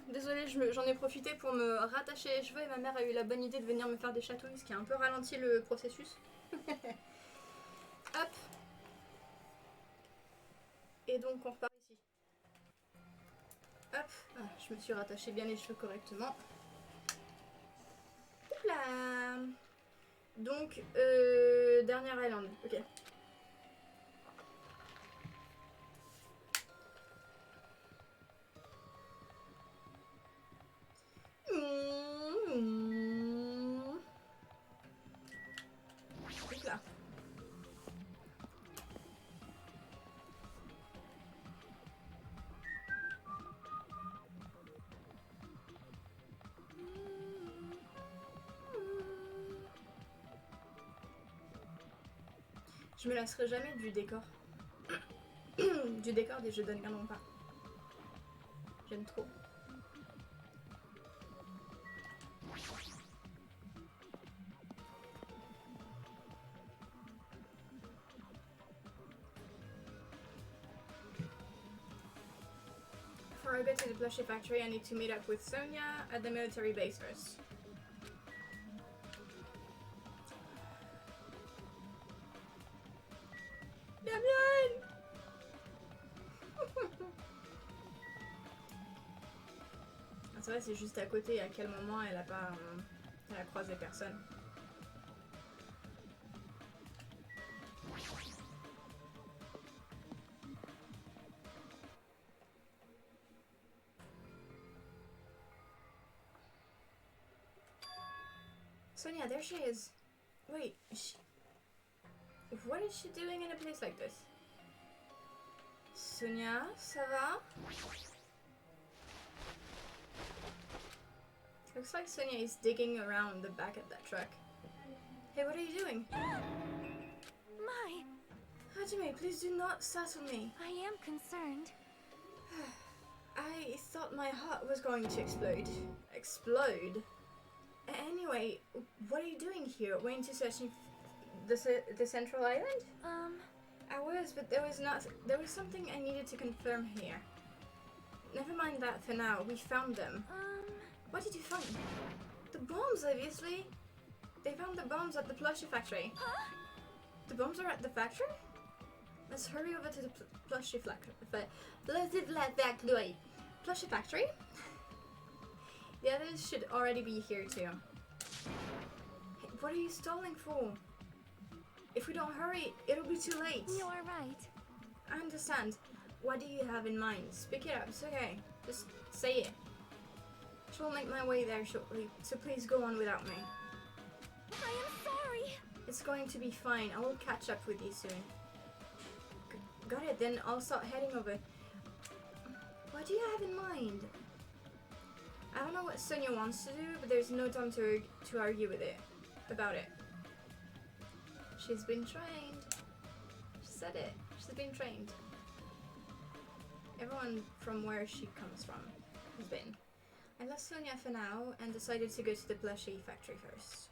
désolée, j'en ai profité pour me rattacher les cheveux et ma mère a eu la bonne idée de venir me faire des chatouilles, ce qui a un peu ralenti le processus. Hop. Et donc on repart ici. Hop, ah, je me suis rattaché bien les cheveux correctement. Là. Donc, dernière island, ok. Donc là. Je me lasserai jamais du décor. Du décor des jeux Danganronpa. J'aime trop. Before I go to the plushie factory, I need to meet up with Sonia at the military base first. Damien! C'est vrai, c'est juste à côté. À quel moment elle a pas, elle a croisé personne. Sonia, there she is. Wait, what is she doing in a place like this? Sonia, ça va? Looks like Sonia is digging around the back of that truck. Hey, what are you doing? My, Hajime, please do not startle me. I am concerned. I thought my heart was going to explode. Explode? Anyway, what are you doing here? Went to searching the central island? I was, but there was something I needed to confirm here. Never mind that for now. We found them. What did you find? The bombs, obviously. They found the bombs at the plushie factory. Huh? The bombs are at the factory? Let's hurry over to the plushie factory. Plushie factory? The others should already be here too. Hey, what are you stalling for? If we don't hurry, it'll be too late. You are right. I understand. What do you have in mind? Speak it up, it's okay. Just say it. I shall make my way there shortly, so please go on without me. I am sorry. It's going to be fine. I will catch up with you soon. Got it, then I'll start heading over. What do you have in mind? I don't know what Sonia wants to do, but there's no time to argue with it. About it. She's been trained. She said it. She's been trained. Everyone from where she comes from has been. I left Sonia for now and decided to go to the plushie factory first.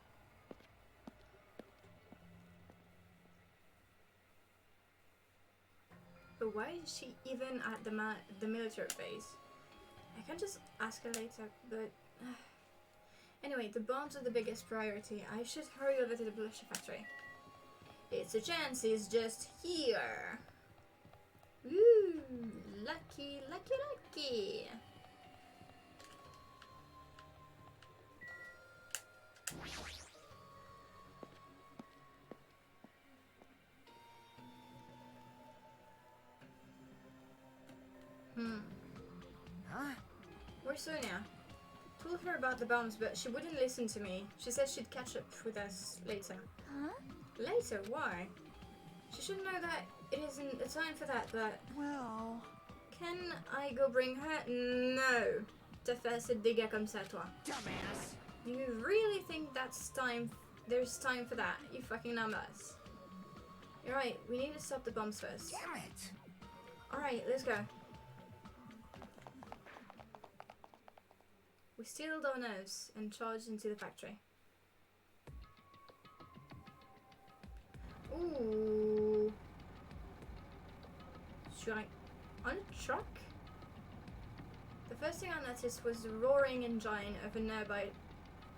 But why is she even at the military base? I can just ask her later, but... Anyway, the bombs are the biggest priority. I should hurry over to the plushie factory. It's a chance, he's just here. Ooh, lucky, lucky, lucky. Huh? Where's Sonia? Told her about the bombs, but she wouldn't listen to me. She said she'd catch up with us later. Huh? Later? Why? She should know that it isn't the time for that, but... Well... Can I go bring her? No. Te fais assez de dégâts comme ça, toi. Dumbass! You really think there's time for that? You fucking numbers. You're right, we need to stop the bombs first. Damn it! Alright, let's go. We steeled our nerves and charged into the factory. Ooh. On a truck? The first thing I noticed was the roaring engine of a nearby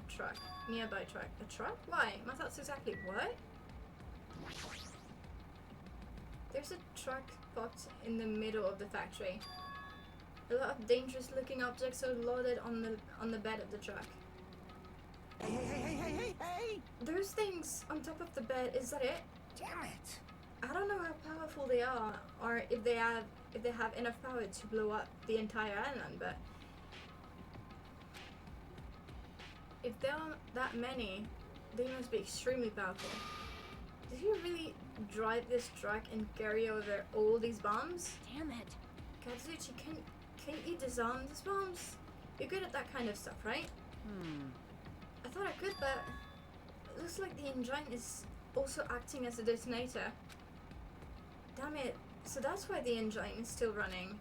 truck. A truck? Why? My thoughts exactly. What? There's a truck parked in the middle of the factory. A lot of dangerous looking objects are loaded on the bed of the truck. Hey! Those things on top of the bed, is that it? Damn it! I don't know how powerful they are, or if they have enough power to blow up the entire island, but if there are that many, they must be extremely powerful. Did you really drive this truck and carry over all these bombs? Damn it. Kazuchi, can't you disarm these bombs? You're good at that kind of stuff, right? I thought I could, but it looks like the engine is also acting as a detonator. Damn it, so that's why the engine is still running.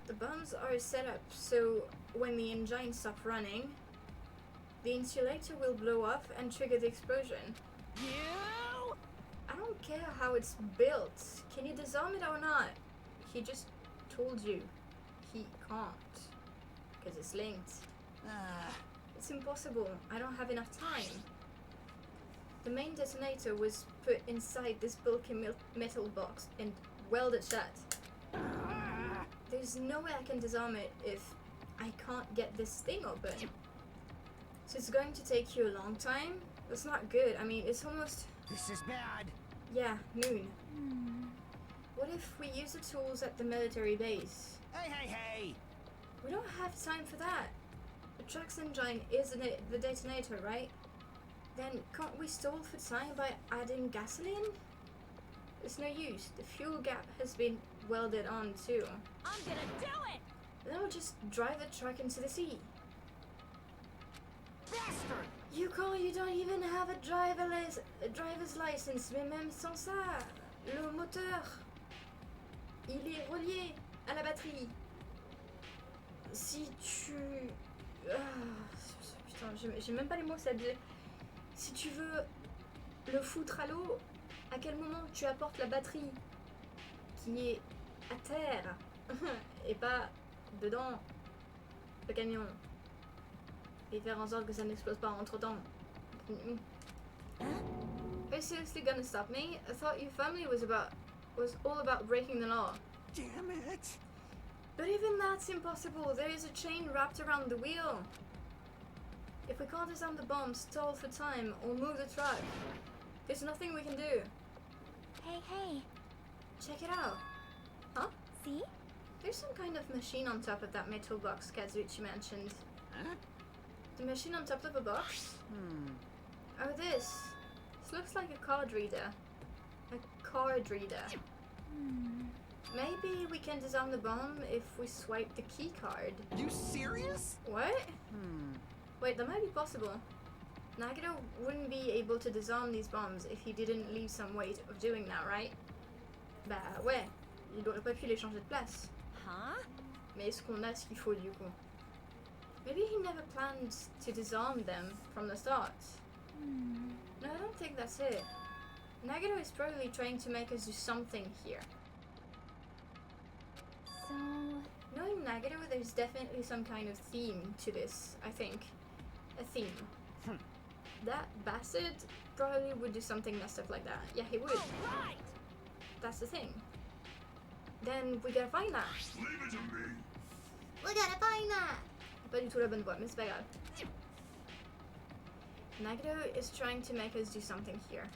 The bombs are set up so when the engine stops running, the insulator will blow up and trigger the explosion. You! I don't care how it's built. Can you disarm it or not? He just told you. He can't. Because it's linked. It's impossible. I don't have enough time. The main detonator was put inside this bulky metal box and welded shut. There's no way I can disarm it if I can't get this thing open. So it's going to take you a long time? That's not good. I mean, it's almost... This is bad. Yeah, noon. What if we use the tools at the military base? Hey! We don't have time for that. The truck's engine is the detonator, right? Then can't we stall for time by adding gasoline? It's no use. The fuel gap has been welded on too. I'm gonna do it! Then we'll just drive the truck into the sea. Bastard! You don't even have a driver's license, mais même sans ça, le moteur, il est relié à la batterie. Si tu... putain, j'ai même pas les mots, ça dit. Si tu veux le foutre à l'eau, à quel moment tu apportes la batterie qui est à terre et pas dedans le camion et faire en sorte que ça n'explose pas entre temps. Are you seriously gonna stop me? I thought your family was all about breaking the law. Damn it! But even that's impossible. There is a chain wrapped around the wheel. If we can't disarm the bomb, stall for time, or move the truck, there's nothing we can do. Hey. Check it out. Huh? See? There's some kind of machine on top of that metal box Kazuchi mentioned. Huh? The machine on top of a box? Oh, this. This looks like a card reader. A card reader. Maybe we can disarm the bomb if we swipe the key card. You serious? What? Wait, that might be possible. Nagito wouldn't be able to disarm these bombs if he didn't leave some way of doing that, right? Bah ouais, il aurait pas pu les changer de place. Huh? Mais est-ce qu'on a ce qu'il faut du coup? Maybe he never planned to disarm them from the start. No, I don't think that's it. Nagito is probably trying to make us do something here. So... Knowing Nagito, there's definitely some kind of theme to this, I think. A theme. That bastard probably would do something messed up like that. Yeah, he would. Right! That's the thing. Then we gotta find that. Leave it to me. We gotta find that! Pas du tout la bonne voix, mais c'est pas grave. Nagito is trying to make us do something here.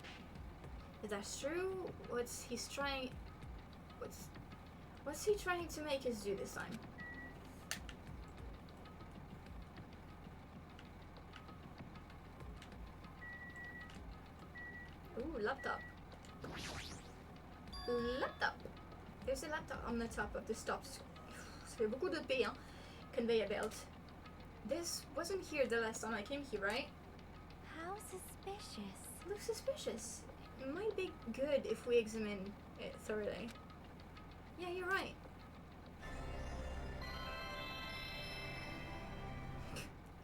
If that's true, what's he trying to make us do this time? Ooh, laptop. Laptop. There's a laptop on the top of the stops. Ça fait beaucoup de P, hein? Conveyor belt. This wasn't here the last time I came here, right? How suspicious. Looks suspicious. It might be good if we examine it thoroughly. Yeah, you're right.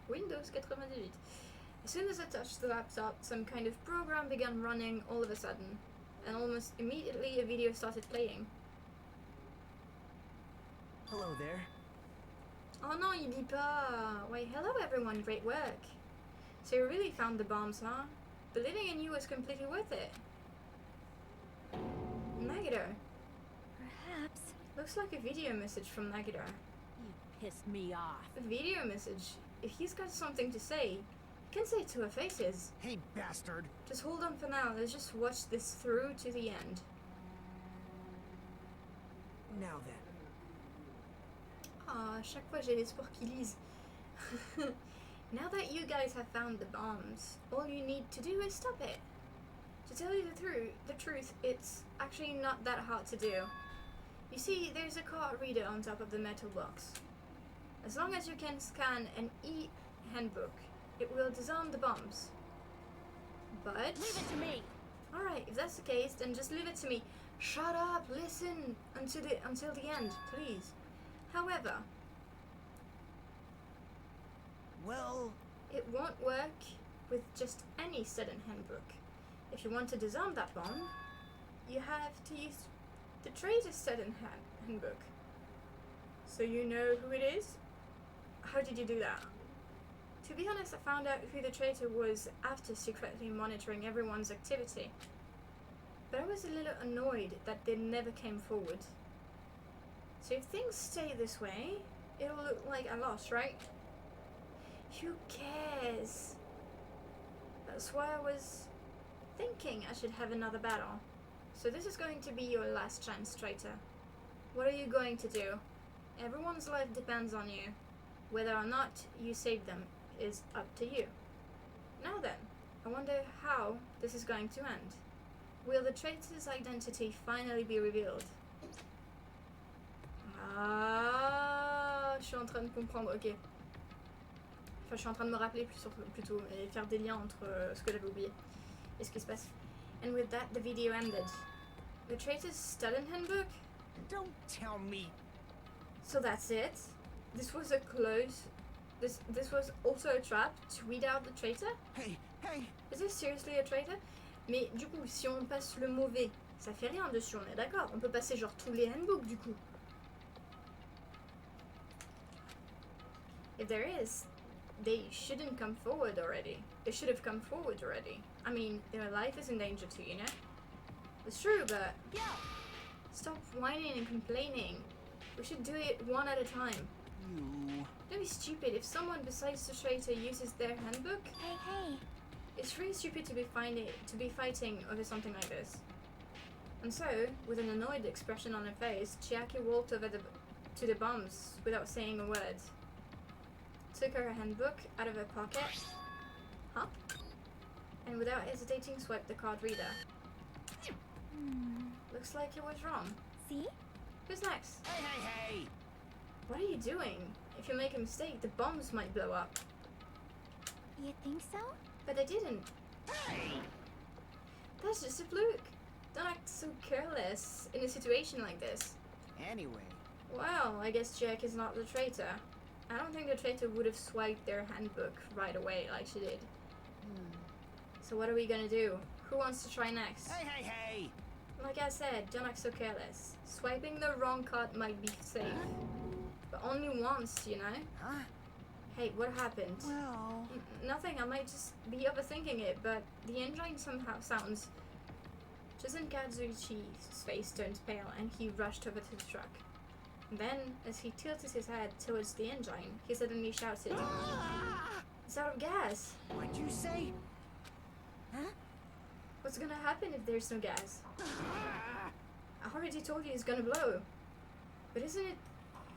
Windows 98. As soon as I touched the laptop, some kind of program began running all of a sudden, and almost immediately a video started playing. Hello there. Oh non, il dit pas. Wait, hello everyone, great work. So you really found the bombs, huh? Believing in you was completely worth it. Nagito. Perhaps. Looks like a video message from Nagito. You pissed me off. A video message. If he's got something to say, he can say it to our faces. Hey, bastard. Just hold on for now, let's just watch this through to the end. Now then. Ah, chaque fois j'ai l'espoir qu'ils lisent. Now that you guys have found the bombs, all you need to do is stop it. To tell you the truth, it's actually not that hard to do. You see, there's a card reader on top of the metal box. As long as you can scan an e-handbook, it will disarm the bombs. But... Leave it to me. Alright, if that's the case, then just leave it to me. Shut up, listen until the end, please. However... Well... It won't work with just any sudden handbook. If you want to disarm that bomb, you have to use the traitor's sudden handbook. So you know who it is? How did you do that? To be honest, I found out who the traitor was after secretly monitoring everyone's activity. But I was a little annoyed that they never came forward. So if things stay this way, it'll look like I lost, right? Who cares? That's why I was thinking I should have another battle. So this is going to be your last chance, traitor. What are you going to do? Everyone's life depends on you. Whether or not you save them is up to you. Now then, I wonder how this is going to end. Will the traitor's identity finally be revealed? Ah, je suis en train de comprendre, ok. Enfin, je suis en train de me rappeler plutôt et faire des liens entre ce que j'avais oublié et ce qui se passe. And with that, the video ended. The traitor's stolen handbook? Don't tell me. So that's it? This was a close... This was also a trap to weed out the traitor? Hey, hey. Is this seriously a traitor? Mais du coup, si on passe le mauvais, ça fait rien dessus, on est d'accord? On peut passer genre tous les handbooks du coup. If there is, they shouldn't come forward already. They should have come forward already. I mean, their life is in danger too, you know? It's true, but... Yo! Stop whining and complaining. We should do it one at a time. You... Don't be stupid. If someone besides the traitor uses their handbook, Hey, hey. it's really stupid to be fighting over something like this. And so, with an annoyed expression on her face, Chiaki walked over to the bombs without saying a word. Took her handbook out of her pocket, huh? And without hesitating swiped the card reader. Looks like it was wrong. See? Who's next? Hey, hey, hey! What are you doing? If you make a mistake, the bombs might blow up. You think so? But they didn't. Hey! That's just a fluke. Don't act so careless in a situation like this. Anyway. Well, I guess Jack is not the traitor. I don't think the traitor would have swiped their handbook right away like she did. So what are we gonna do? Who wants to try next? Hey, hey, hey! Like I said, don't act so careless. Swiping the wrong card might be safe. But only once, you know? Huh? Hey, what happened? Well... Nothing, I might just be overthinking it, but the engine somehow sounds... Just Kazuichi's face turned pale and he rushed over to the truck. Then, as he tilted his head towards the engine, he suddenly shouted, "It's out of gas! What'd you say? Huh? What's gonna happen if there's no gas? I already told you it's gonna blow. But isn't it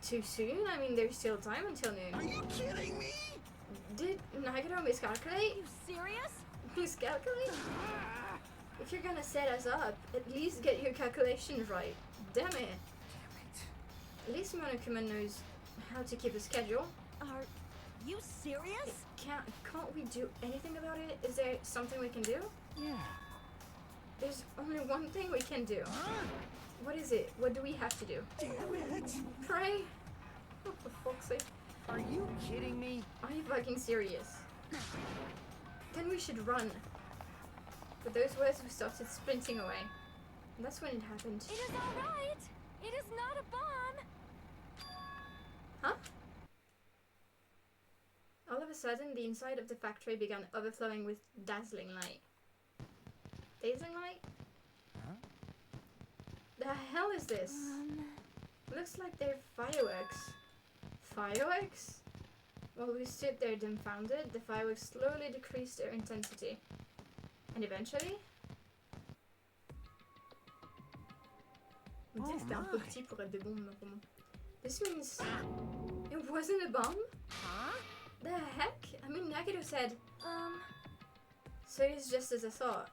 too soon? I mean, there's still time until noon." Are you kidding me? Did Nagito miscalculate? You serious? Miscalculate? If you're gonna set us up, at least get your calculations right. Damn it. At least Monokuma knows how to keep a schedule. Are you serious? Can't we do anything about it? Is there something we can do? Yeah. There's only one thing we can do. Huh? What is it? What do we have to do? Damn it! Pray? Oh, for fuck's sake. Are you kidding me? Are you fucking serious? Then we should run. With those words, we started sprinting away. And that's when it happened. It is all right. It is not a bomb. Huh? sudden, the inside of the factory began overflowing with dazzling light. Dazzling light? Huh? The hell is this? Looks like they're fireworks. Fireworks? While we stood there dumbfounded, the fireworks slowly decreased their intensity. And eventually... On dirait que c'était un peu petit pour être des bombes, vraiment. This means... It wasn't a bomb? Huh? The heck? I mean, Nagito said... So it's just as I thought.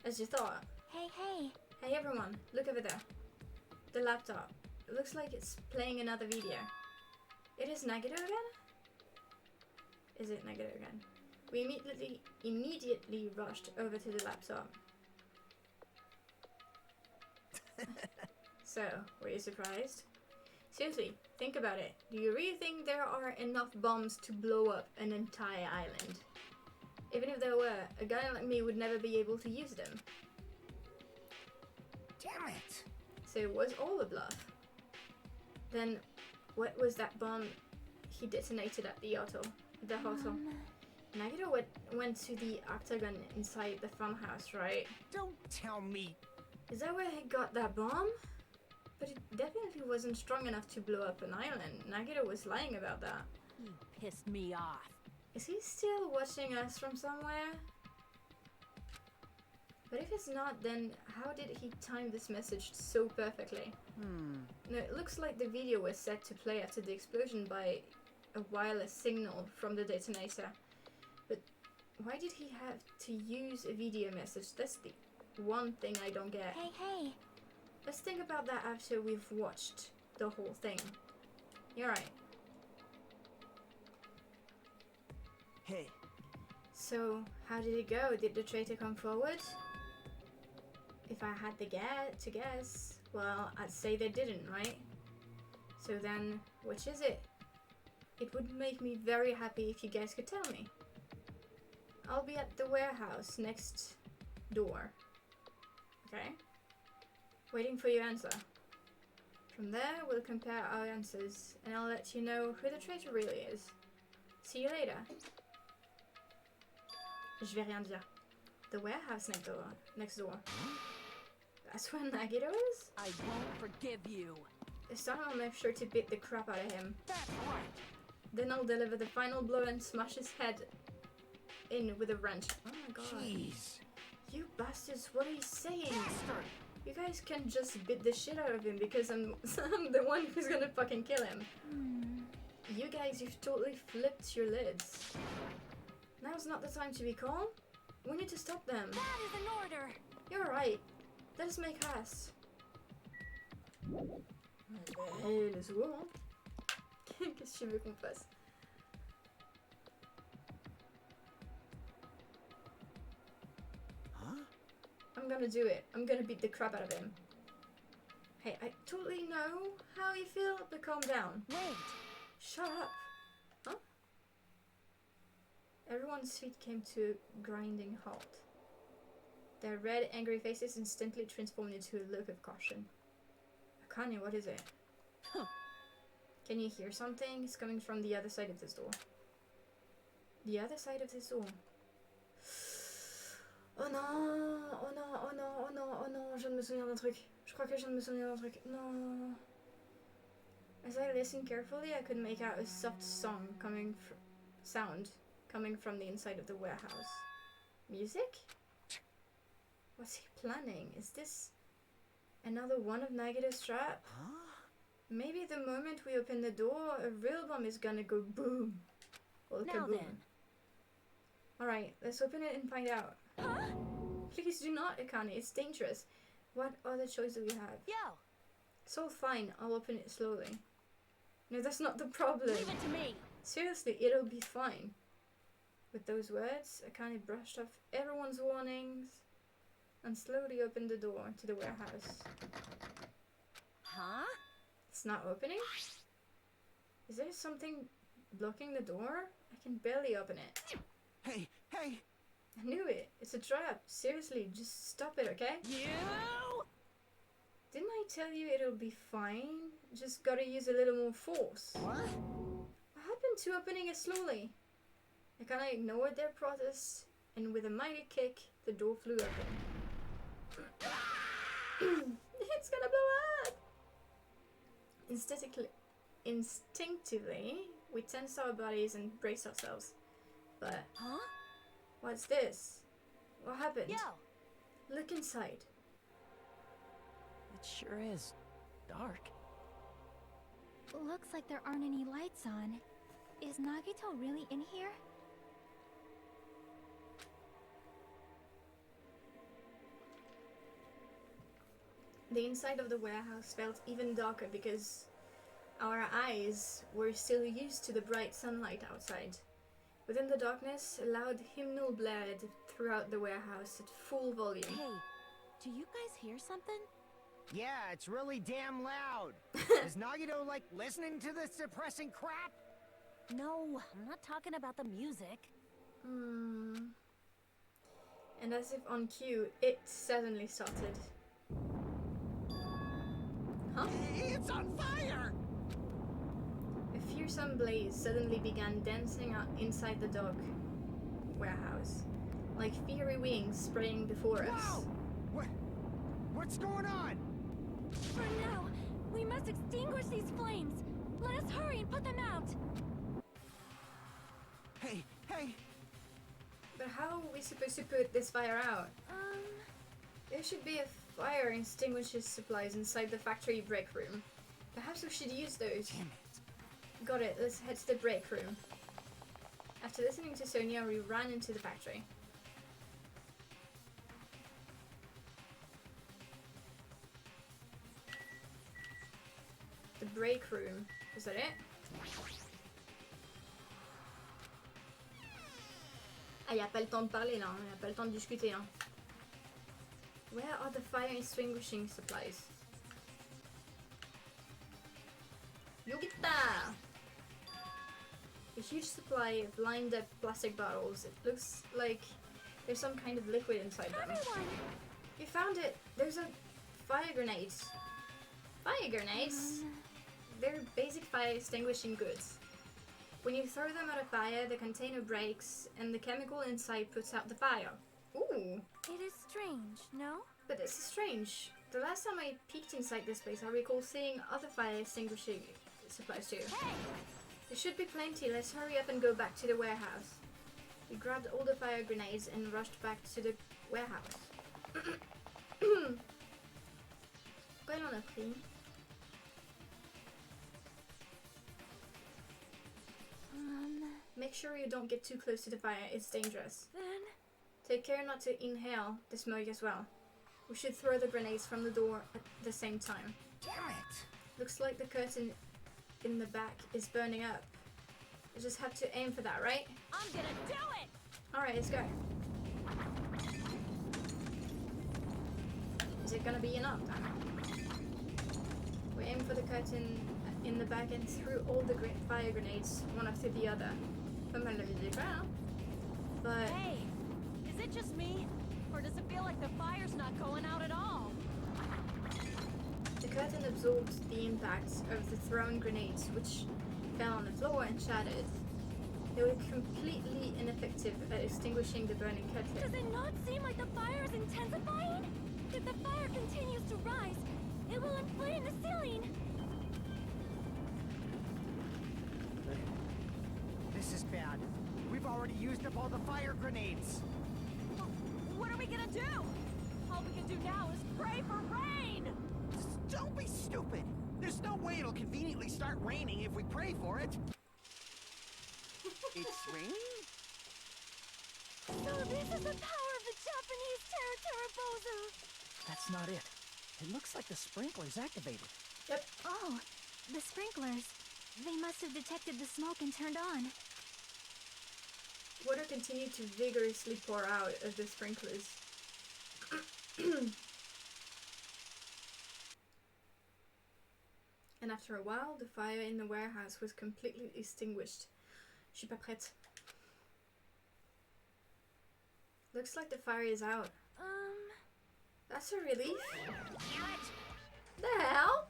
As you thought. Hey. Hey everyone, look over there. The laptop. It looks like it's playing another video. It is Nagito again? Is it Nagito again? We immediately rushed over to the laptop. So, were you surprised? Seriously, think about it. Do you really think there are enough bombs to blow up an entire island? Even if there were, a guy like me would never be able to use them. Damn it! So it was all a bluff. Then, what was that bomb he detonated at the hotel? Nagito went to the octagon inside the farmhouse, right? Don't tell me. Is that where he got that bomb? But it definitely wasn't strong enough to blow up an island. Nagito was lying about that. You pissed me off. Is he still watching us from somewhere? But if it's not, then how did he time this message so perfectly? No, it looks like the video was set to play after the explosion by a wireless signal from the detonator. But why did he have to use a video message? That's the one thing I don't get. Hey. Let's think about that after we've watched the whole thing. You're right. Hey. So, how did it go? Did the traitor come forward? If I had to guess, well, I'd say they didn't, right? So then, which is it? It would make me very happy if you guys could tell me. I'll be at the warehouse next door. Okay? Waiting for your answer. From there, we'll compare our answers, and I'll let you know who the traitor really is. See you later. Je vais rien dire. The warehouse next door. That's where Nagito is? I won't forgive you. This time I'll make sure to beat the crap out of him. That's right. Then I'll deliver the final blow and smash his head in with a wrench. Oh my god. Jeez. You bastards, what are you saying? Bastard. You guys can just beat the shit out of him because I'm the one who's gonna fucking kill him. You guys, you've totally flipped your lids. Now's not the time to be calm. We need to stop them. That is an order. You're right. Let us make haste. Let's go, hein. Qu'est-ce que tu veux qu'on fasse? Huh? I'm gonna do it. I'm gonna beat the crap out of him. Hey, I totally know how you feel, but calm down. Wait. Shut up. Huh? Everyone's feet came to a grinding halt. Their red, angry faces instantly transformed into a look of caution. Akane, what is it? Huh. Can you hear something? It's coming from the other side of this door. The other side of this door. Oh non, oh non, oh non, oh non, oh non, je viens de me souvenir d'un truc. Je crois que je viens de me souvenir d'un truc. Non. As I listened carefully, I could make out a soft sound coming from the inside of the warehouse. Music? What's he planning? Is this another one of Nagito's trap? Huh? Maybe the moment we open the door, a real bomb is gonna go boom. Or Now kaboom. then. Alright, let's open it and find out. Huh? Please do not, Akane, it's dangerous. What other choice do we have? Yo, It's all fine, I'll open it slowly. No, that's not the problem. leave it to me. Seriously, it'll be fine. With those words, Akane brushed off everyone's warnings and slowly opened the door to the warehouse. Huh? It's not opening? Is there something blocking the door? I can barely open it. Hey. I knew it. It's a trap. Seriously, just stop it, okay? You? Didn't I tell you it'll be fine? Just gotta use a little more force. What? What happened to opening it slowly? I kinda ignored their protest, and with a mighty kick, the door flew open. It's gonna blow up! Instinctively, we tense our bodies and brace ourselves. But, Huh? what's this? What happened? Yo! Look inside. It sure is dark. Looks like there aren't any lights on. Is Nagito really in here? The inside of the warehouse felt even darker because our eyes were still used to the bright sunlight outside. Within the darkness, a loud hymnal blared throughout the warehouse at full volume. Hey, do you guys hear something? Yeah, it's really damn loud. Is Nagito, like, listening to this depressing crap? No, I'm not talking about the music. And as if on cue, it suddenly started. Huh? It's on fire! A fearsome blaze suddenly began dancing out inside the dog warehouse, like fiery wings spraying before us. Whoa! What's going on? For now, we must extinguish these flames. Let us hurry and put them out. Hey! But how are we supposed to put this fire out? There should be a fire extinguisher supplies inside the factory break room. Perhaps we should use those. Damn it. Got it, let's head to the break room. After listening to Sonia, we ran into the factory. The break room. Is that it? Ah, y a pas le temps de parler là, y a pas le temps de discuter. Hein. Where are the fire extinguishing supplies? Yogita! A huge supply of lined up plastic bottles. It looks like there's some kind of liquid inside them. Everyone! You found it! There's a fire grenades. Fire grenades? They're basic fire extinguishing goods. When you throw them at a fire, the container breaks and the chemical inside puts out the fire. Ooh! It is strange, no? But this is strange. The last time I peeked inside this place, I recall seeing other fire extinguishing supplies too. Hey! There should be plenty. Let's hurry up and go back to the warehouse. We grabbed all the fire grenades and rushed back to the warehouse. Pourquoi elle en a pris? Make sure you don't get too close to the fire. It's dangerous. Then... Take care not to inhale the smoke as well. We should throw the grenades from the door at the same time. Damn it! Looks like the curtain in the back is burning up. I just have to aim for that, right? I'm gonna do it! Alright, let's go. Is it gonna be enough? We aim for the curtain in the back and threw all the fire grenades one after the other. Pas mal de musique, right? But Hey! Is it just me? Or does it feel like the fire's not going out at all? the curtain absorbed the impact of the thrown grenades, which fell on the floor and shattered. They were completely ineffective at extinguishing the burning curtain. Does it not seem like the fire is intensifying? If the fire continues to rise, it will inflame the ceiling. This is bad. We've already used up all the fire grenades. What are we gonna do? All we can do now is pray for rain! Don't be stupid. There's no way it'll conveniently start raining if we pray for it. It's raining? So this is the power of the Japanese Terra. That's not it. It looks like the sprinkler's activated. Yep. Oh, the sprinklers. They must have detected the smoke and turned on. Water continued to vigorously pour out of the sprinklers. And after a while, the fire in the warehouse was completely extinguished. Je suis pas prête. Looks like the fire is out. That's a relief. The hell?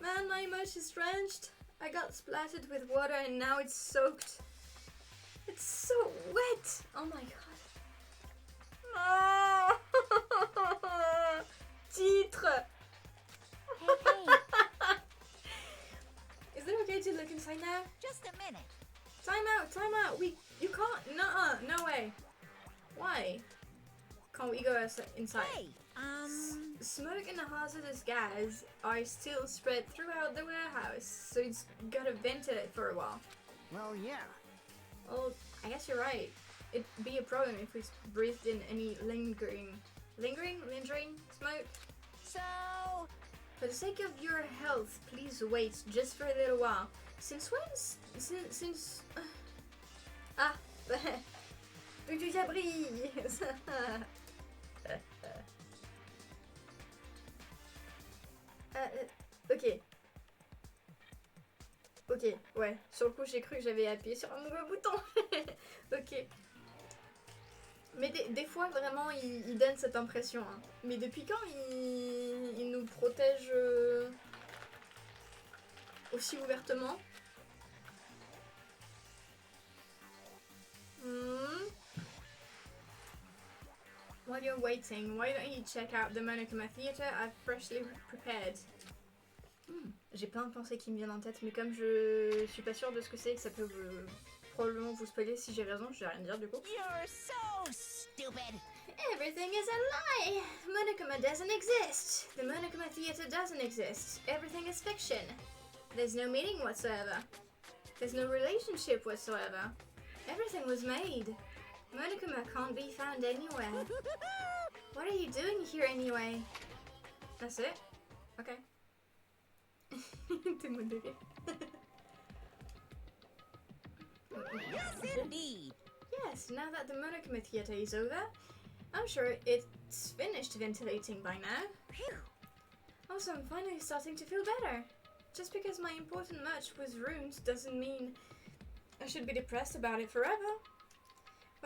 Man, my emotions drenched. I got splattered with water and now it's soaked. It's so wet. Oh my god. Oh. Titre. Hey, hey, Is it okay to look inside now? Just a minute. Time out, time out. You can't. Nuh-uh, no way. Why? Can't we go inside? Hey, Smoke and hazardous gas are still spread throughout the warehouse, so it's gotta ventilate for a while. Well, yeah. Well, I guess you're right. It'd be a problem if we breathed in any lingering smoke. so For the sake of your health, please wait just for a little while. Since when? Since ah, du cabri. Ok. Ok, ouais. Sur le coup, j'ai cru que j'avais appuyé sur un mauvais bouton. Ok. Mais des fois, vraiment, il donne cette impression. Hein. Mais depuis quand il nous protège aussi ouvertement? While you're waiting, why don't you check out the Monokuma Theatre I've freshly prepared? J'ai plein de pensées qui me viennent en tête, mais comme je suis pas sûre de ce que c'est et que ça peut probablement vous spoiler si j'ai raison, je vais rien dire du coup. you're so stupid. Everything is a lie! Monokuma doesn't exist! The Monokuma Theatre doesn't exist. Everything is fiction. There's no meaning whatsoever. There's no relationship whatsoever. Everything was made. Monokuma can't be found anywhere. What are you doing here anyway? That's it? Okay. T'es modéré. Yes, indeed. Yes, now that the Monokuma Theatre is over, I'm sure it's finished ventilating by now. Phew. Also, I'm finally starting to feel better. Just because my important merch was ruined doesn't mean I should be depressed about it forever.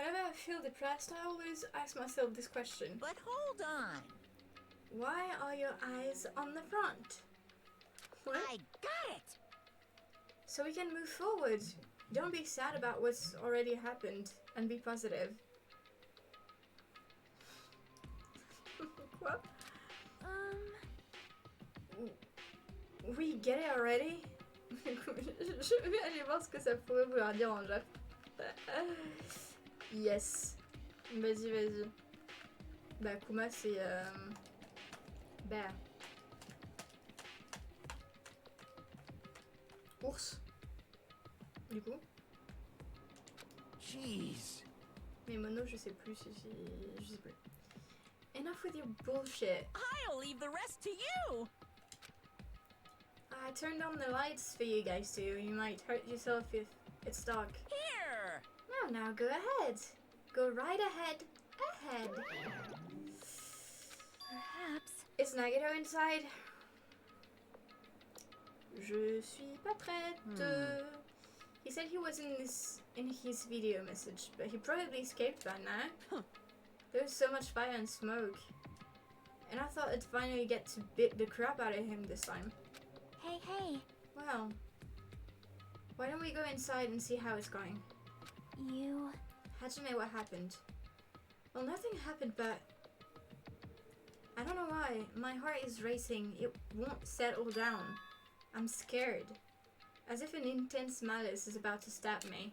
Whenever I feel depressed, I always ask myself this question. But hold on. Why are your eyes on the front? What? I got it. So we can move forward. Don't be sad about what's already happened and be positive. Quoi? We get it already? Je vais aller voir ce que ça pourrait vouloir dire en jap. Yes. Vas-y, vas-y. Bah, Kuma, c'est... Bah... Ours. Du coup. Jeez. Mais mono, je sais plus si... Je sais plus. Enough with your bullshit. I'll leave the rest to you. I turned on the lights for you guys too. You might hurt yourself if it's dark. Here. Now, go ahead. Go right ahead. Ahead. perhaps. Is Nagito inside? Je suis pas prête. He said he was in his video message, but he probably escaped by now. There was so much fire and smoke. And I thought I'd finally get to beat the crap out of him this time. Hey, hey, Well, why don't we go inside and see how it's going? you... Hajime, what happened? Well, nothing happened, but... I don't know why. My heart is racing. It won't settle down. I'm scared. As if an intense malice is about to stab me.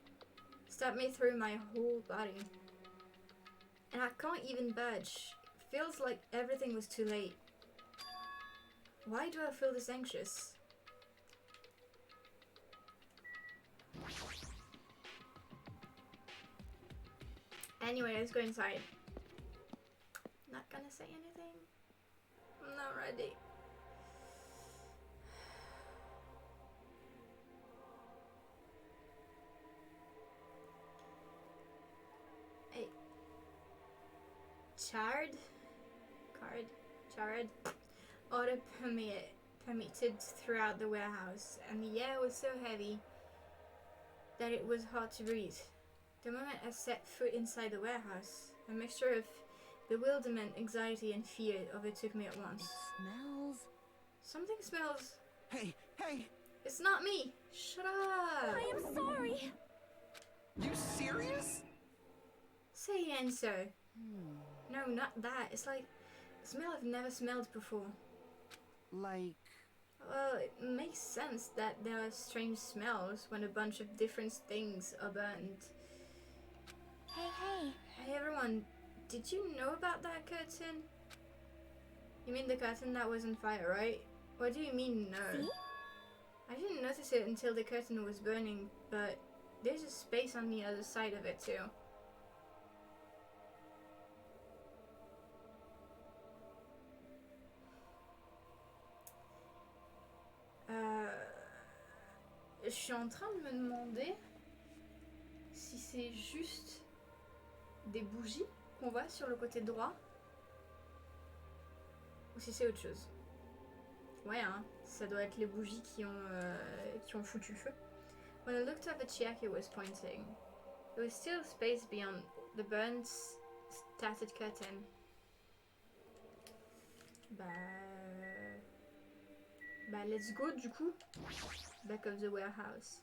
Stab me through my whole body. And I can't even budge. Feels like everything was too late. Why do I feel this anxious? Anyway, let's go inside. Not gonna say anything. I'm not ready. Hey. Charred? Odor permeated throughout the warehouse, and the air was so heavy that it was hard to breathe. The moment I set foot inside the warehouse, a mixture of bewilderment, anxiety, and fear overtook me at once. Smells. Something smells... Hey, hey! It's not me. Shut up. I am sorry. You serious? Say answer. No, not that. It's like a smell I've never smelled before. Like... Well, it makes sense that there are strange smells when a bunch of different things are burned. Hey. Hey everyone, did you know about that curtain? You mean the curtain that was on fire, right? What do you mean no? See? I didn't notice it until the curtain was burning, but there's a space on the other side of it too. Je suis en train de me demander si c'est juste des bougies qu'on voit sur le côté droit ou si c'est autre chose. Ouais, hein, ça doit être les bougies qui ont foutu le feu. When I looked up, the Chiaki was pointing. There was still space beyond the burnt, tattered curtain. Bah, let's go du coup. Back of the warehouse.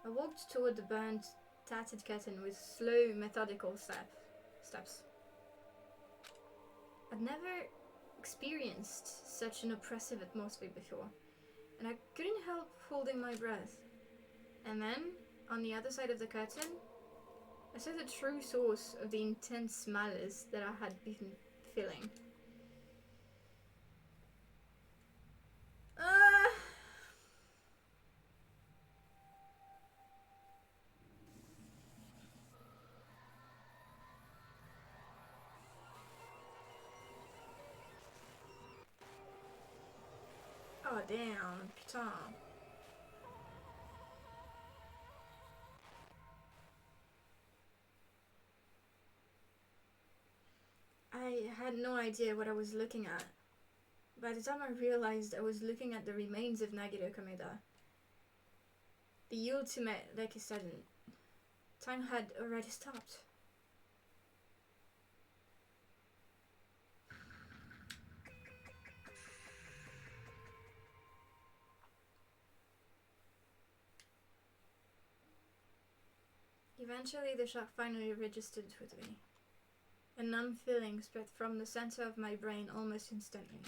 I walked toward the burnt, tattered curtain with slow, methodical steps. I'd never experienced such an oppressive atmosphere before, and I couldn't help holding my breath. And then, on the other side of the curtain, I saw the true source of the intense malice that I had been feeling. Oh damn, putain. I had no idea what I was looking at. By the time I realized I was looking at the remains of Nagito Kameda. The ultimate, like I said, time had already stopped. Eventually the shock finally registered with me. A numb feeling spread from the center of my brain almost instantly.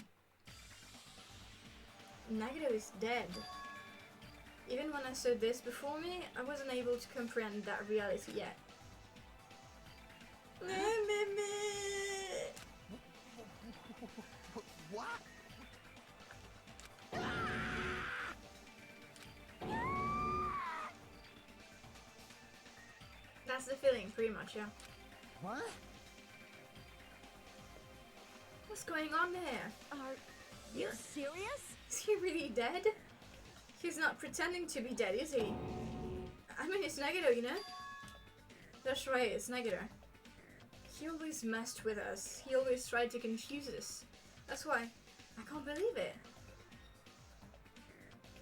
Nagito is dead. Even when I saw this before me, I wasn't able to comprehend that reality yet. What? That's the feeling, pretty much, yeah. What? What's going on there? Are you serious? Is he really dead? He's not pretending to be dead, is he? I mean, it's Nagito, you know? That's right, it's Nagito. He always messed with us. He always tried to confuse us. That's why I can't believe it.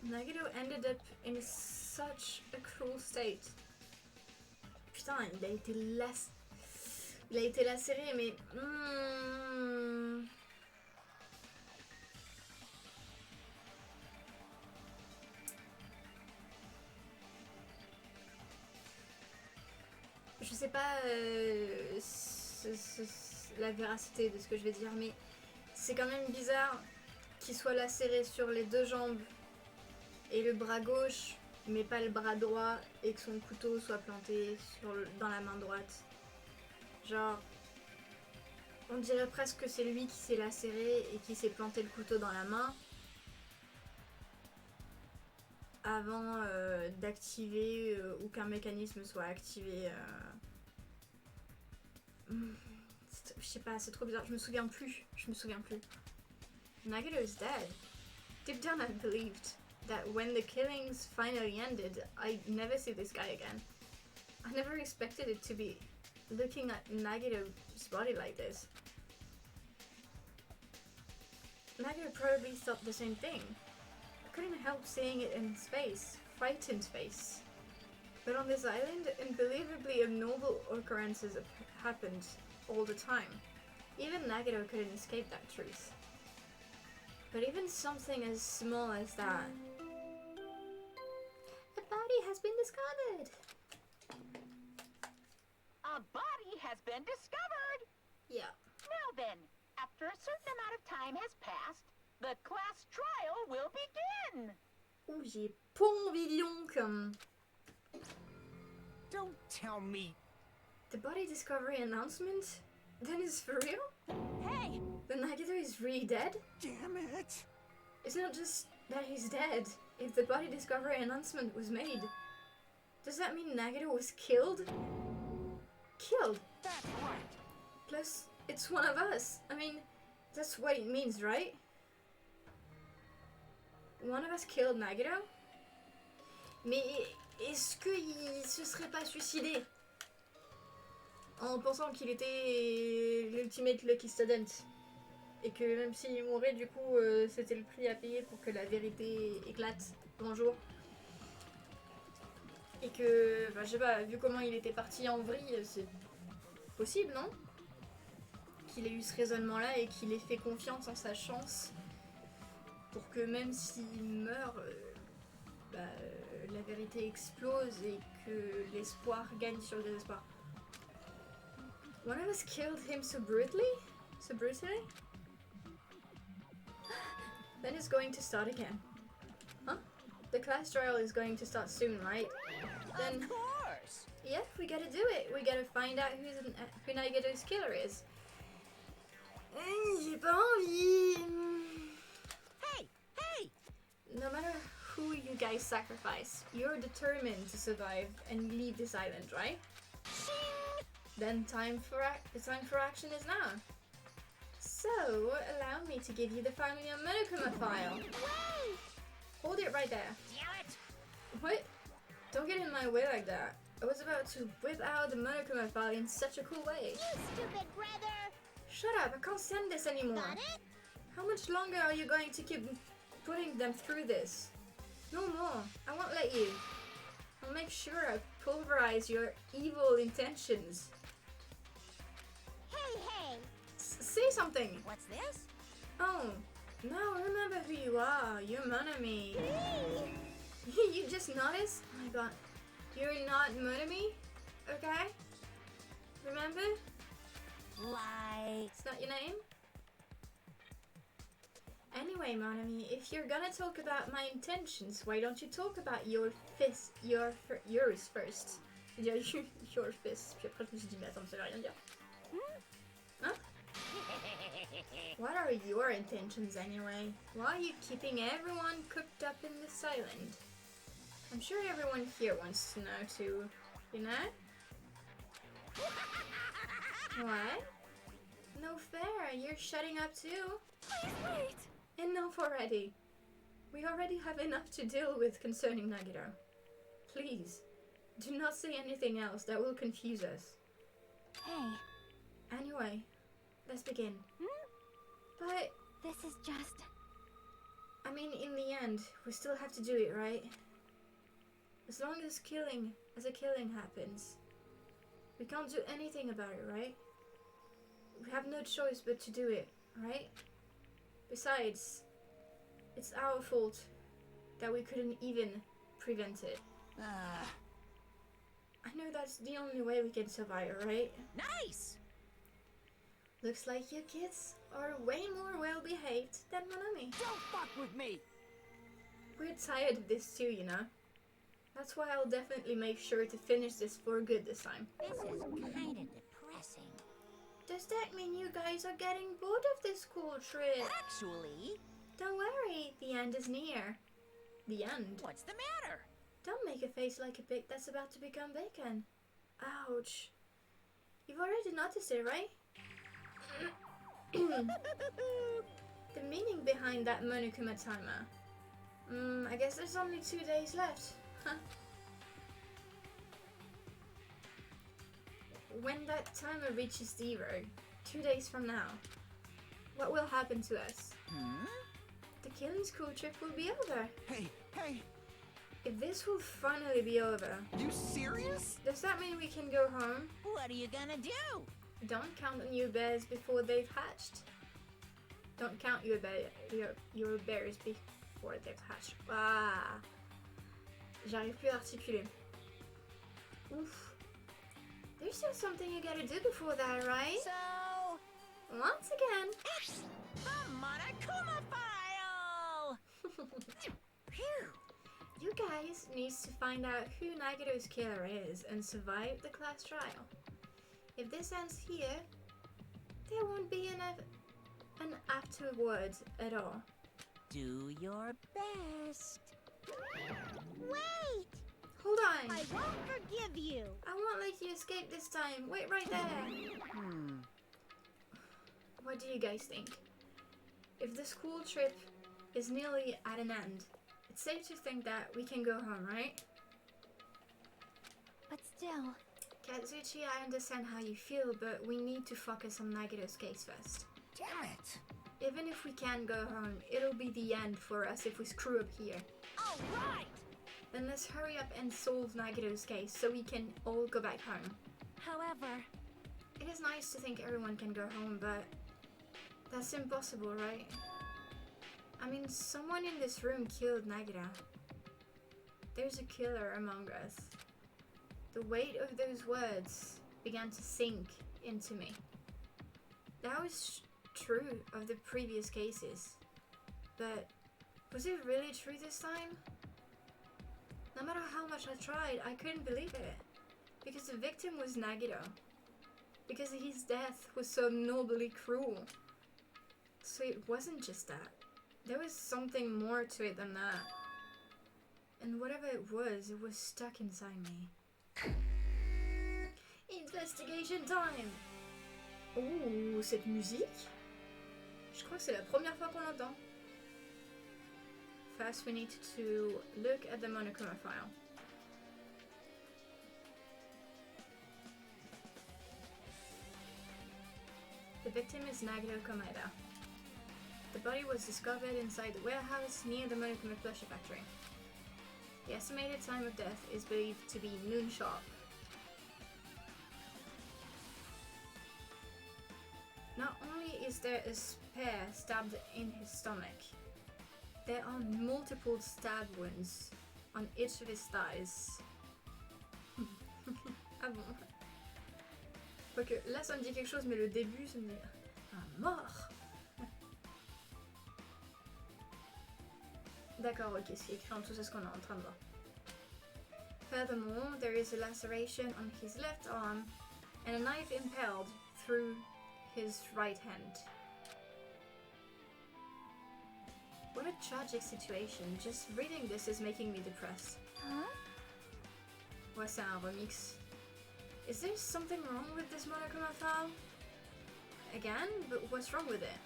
Nagito ended up in such a cruel state. Putain, il a été lacéré, mais... Je sais pas la véracité de ce que je vais dire, mais c'est quand même bizarre qu'il soit lacéré sur les deux jambes et le bras gauche, mais pas le bras droit, et que son couteau soit planté dans la main droite. Genre, on dirait presque que c'est lui qui s'est lacéré et qui s'est planté le couteau dans la main avant d'activer ou qu'un mécanisme soit activé. Je sais pas, c'est trop bizarre, je me souviens plus. Nagito is dead. Deep down I believed that when the killings finally ended, I'd never see this guy again. I never expected it to be looking at Nagito's body like this. Nagito probably thought the same thing. I couldn't help seeing it in his face, frightened face. But on this island, unbelievably abnormal occurrences happened all the time. Even Nagito couldn't escape that truth. But even something as small as that been discovered. Yeah. Now then, after a certain amount of time has passed, the class trial will begin. Ouh, j'ai pas envie de l'oncle. Don't tell me. The body discovery announcement? Then is for real? Hey! The Nagito is really dead? Damn it. It's not just that he's dead. If the body discovery announcement was made, does that mean Nagito was killed? Killed? That's right. Plus, it's one of us. I mean, that's what it means, right? One of us killed Nagito? Mais est-ce qu'il se serait pas suicidé? En pensant qu'il était l'ultimate lucky student. Et que même s'il mourait, du coup, c'était le prix à payer pour que la vérité éclate un jour. Et que, enfin, je sais pas, vu comment il était parti en vrille, c'est possible, non? Qu'il ait eu ce raisonnement-là et qu'il ait fait confiance en sa chance pour que même s'il meurt, la vérité explose et que l'espoir gagne sur le désespoir. One of us killed him so brutally? So brutally? Then it's going to start again. Huh? The class trial is going to start soon, right? Then, Of course. yeah, we gotta do it. We gotta find out who Nagito's killer is. J'ai pas envie. Hey, hey. No matter who you guys sacrifice, you're determined to survive and leave this island, right? Then the time for action is now. So, allow me to give you the family on Monokuma file. Hold it right there. Damn it! What? Don't get in my way like that. I was about to whip out the Monokuma file in such a cool way. You stupid brother! Shut up, I can't stand this anymore. Got it? How much longer are you going to keep putting them through this? No more. I won't let you. I'll make sure I pulverize your evil intentions. Hey, hey! Say something. What's this? Oh, now remember who you are. You're Monami. You just noticed? Oh my god. You're not Monami? Okay? Remember? Like... It's not your name? Anyway, Monami, if you're gonna talk about my intentions, why don't you talk about yours first? Your fist. Puis après, je me suis dit, mais attends, ça veut rien dire. Huh? What are your intentions anyway? Why are you keeping everyone cooped up in this island? I'm sure everyone here wants to know too, you know? What? No fair, you're shutting up too. Please wait! Enough already. We already have enough to deal with concerning Nagito. Please, do not say anything else that will confuse us. Hey, Anyway, let's begin. But, this is just... I mean, in the end, we still have to do it, right? As long as a killing happens, we can't do anything about it, right? We have no choice but to do it, right? Besides, it's our fault that we couldn't even prevent it. I know that's the only way we can survive, right? Nice. Looks like you kids are way more well-behaved than Monami. Don't fuck with me. We're tired of this too, you know? That's why I'll definitely make sure to finish this for good this time. This is kinda depressing. Does that mean you guys are getting bored of this cool trip? Actually, Don't worry, the end is near. The end? what's the matter? Don't make a face like a pig that's about to become bacon. Ouch. You've already noticed it, right? The meaning behind that Monokuma timer. I guess there's only 2 days left. Huh? When that timer reaches 0, 2 days from now, what will happen to us? The killing school trip will be over. Hey, hey, If this will finally be over, you serious? does that mean we can go home? What are you gonna do? Don't count on your bears before they've hatched. Don't count your bears before they've hatched. Ah, j'arrive plus à articuler. Ouf. There You still something you gotta do before that, right? So, Once again. it's the Monokuma file! Phew! You guys need to find out who Nagato's killer is and survive the class trial. If this ends here, there won't be an afterwards at all. Do your best. Wait! Hold on! I won't forgive you! I won't let you escape this time. Wait right there. What do you guys think? If the school trip is nearly at an end, it's safe to think that we can go home, right? But still, Kazuchi, I understand how you feel, but we need to focus on Nagato's case first. Damn it! Even if we can go home, it'll be the end for us if we screw up here. Alright! Then let's hurry up and solve Nagato's case so we can all go back home. however, It is nice to think everyone can go home, but that's impossible, right? I mean, someone in this room killed Nagata. There's a killer among us. The weight of those words began to sink into me. That was true of the previous cases, but was it really true this time? No matter how much I tried, I couldn't believe it. Because the victim was Nagata. Because his death was so nobly cruel. So it wasn't just that. There was something more to it than that. And whatever it was stuck inside me. Investigation time! Oh, cette musique? Je crois que c'est la première fois qu'on l'entend. First, we need to look at the Monokuma file. The victim is Nagato Komeda. The body was discovered inside the warehouse near the Monokuma plushie factory. The estimated time of death is believed to be noon sharp. Not only is there a spear stabbed in his stomach, there are multiple stab wounds on each of his thighs. Ah bon? Quoique là ça me dit quelque chose, mais le début ça me dit un mort. D'accord, ok, c'est écrit en tout, c'est ce qu'on est en train de voir. Furthermore, there is a laceration on his left arm and a knife impaled through his right hand. What a tragic situation. Just reading this is making me depressed. huh? Ouais, c'est un remix. Is there something wrong with this Monokuma file? Again? But what's wrong with it?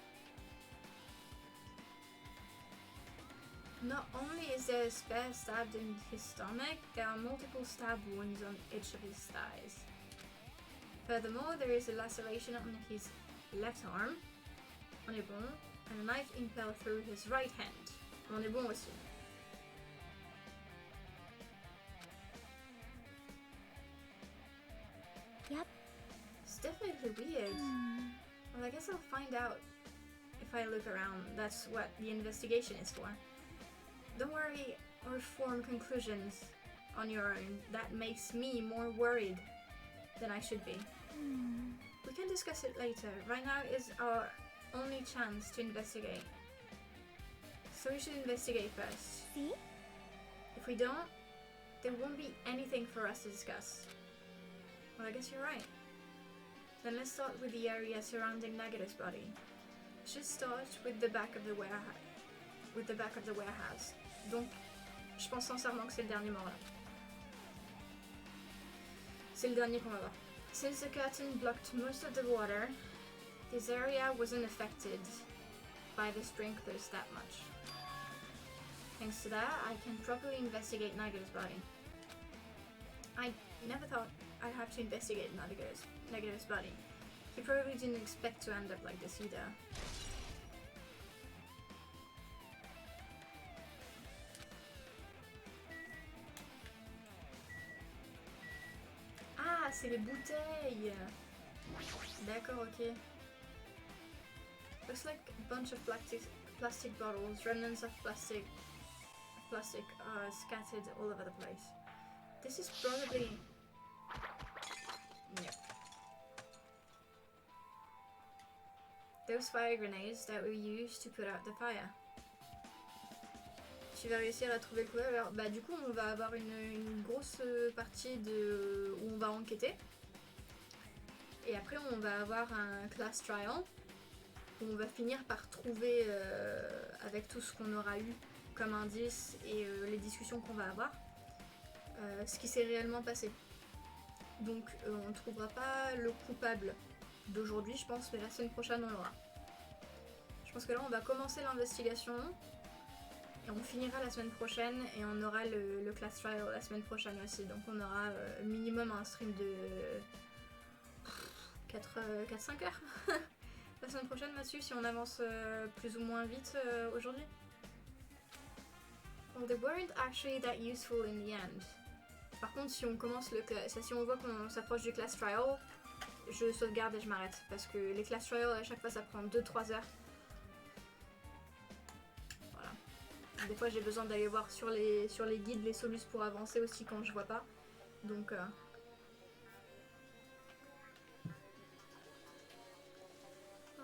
Not only is there a spear stabbed in his stomach, there are multiple stab wounds on each of his thighs. Furthermore, there is a laceration on his left arm. On est bon. And a knife impaled through his right hand. On est bon aussi. Yep. It's definitely weird. Well, I guess I'll find out if I look around. That's what the investigation is for. Don't worry or form conclusions on your own. That makes me more worried than I should be. We can discuss it later. Right now is our only chance to investigate. So we should investigate first. See? If we don't, there won't be anything for us to discuss. Well, I guess you're right. Then let's start with the area surrounding Nagato's body. We should start with the back of the warehouse. Donc, je pense sincèrement que c'est le dernier mort là. C'est le dernier qu'on va voir. Since the curtain blocked most of the water, this area wasn't affected by the sprinklers that much. Thanks to that, I can properly investigate Nagato's body. I never thought I'd have to investigate Nagato's body. He probably didn't expect to end up like this either. Ah, c'est les bouteilles! D'accord, ok. Looks like a bunch of plastic bottles, remnants of plastic scattered all over the place. This is probably... Yep. those fire grenades that we used to put out the fire. Tu vas réussir à trouver le coupable. Alors, bah, du coup, on va avoir une grosse partie où on va enquêter. Et après, on va avoir un class trial où on va finir par trouver, avec tout ce qu'on aura eu comme indice et les discussions qu'on va avoir, ce qui s'est réellement passé. Donc, on ne trouvera pas le coupable d'aujourd'hui, je pense, mais la semaine prochaine, on l'aura. Je pense que là, on va commencer l'investigation. Et on finira la semaine prochaine et on aura le class trial la semaine prochaine aussi. Donc on aura minimum un stream de 4-5 heures la semaine prochaine là-dessus si on avance plus ou moins vite aujourd'hui. Well, they weren't actually that useful in the end. Par contre, si on commence si on voit qu'on s'approche du class trial, je sauvegarde et je m'arrête. Parce que les class trials, à chaque fois, ça prend 2-3 heures. Des fois j'ai besoin d'aller voir sur les guides les solutions pour avancer aussi quand je vois pas. Donc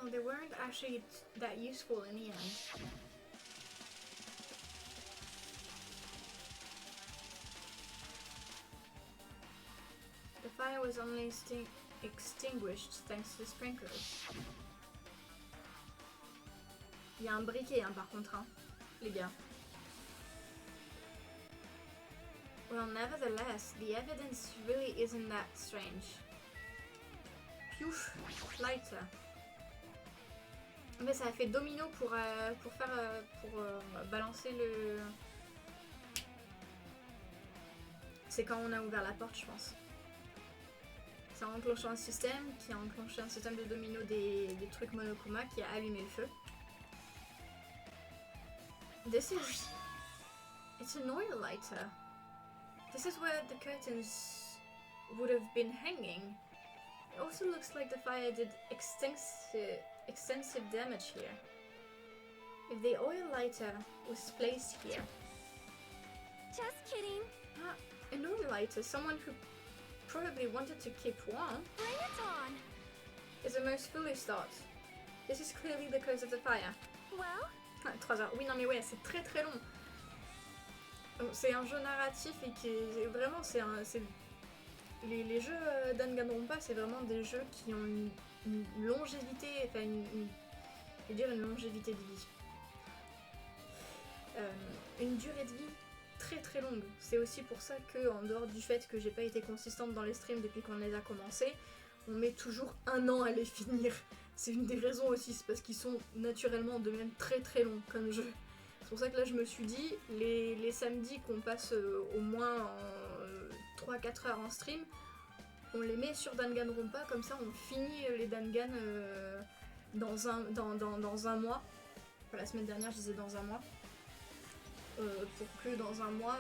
well, they weren't actually that useful in the end. The fire was only extinguished thanks to the sprinklers. Il y a un briquet par contre les gars. Well, nevertheless, the evidence really isn't that strange. Piouf, lighter. Mais ça a fait domino pour balancer le... C'est quand on a ouvert la porte, je pense. Ça a enclenché un système qui a enclenché un système de domino des trucs Monokuma qui a allumé le feu. It's an oil lighter. This is where the curtains would have been hanging. It also looks like the fire did extensive damage here. If the oil lighter was placed here... Just kidding. An oil lighter, someone who probably wanted to keep warm, Bring it on. is a most foolish thought. This is clearly the cause of the fire. Well? 3 heures. Oui, non mais ouais, c'est très très long. C'est un jeu narratif et qui est vraiment, les jeux Danganronpa, c'est vraiment des jeux qui ont une longévité, enfin je veux dire une longévité de vie. Une durée de vie très très longue. C'est aussi pour ça que, en dehors du fait que j'ai pas été consistante dans les streams depuis qu'on les a commencés, on met toujours 1 an à les finir. C'est une des raisons aussi, c'est parce qu'ils sont naturellement de même très très longs comme jeu. C'est pour ça que là je me suis dit, les samedis qu'on passe au moins 3-4 heures en stream, on les met sur Danganronpa, comme ça on finit les Dangan dans un mois. Enfin, la semaine dernière je disais dans un mois. Pour que dans un mois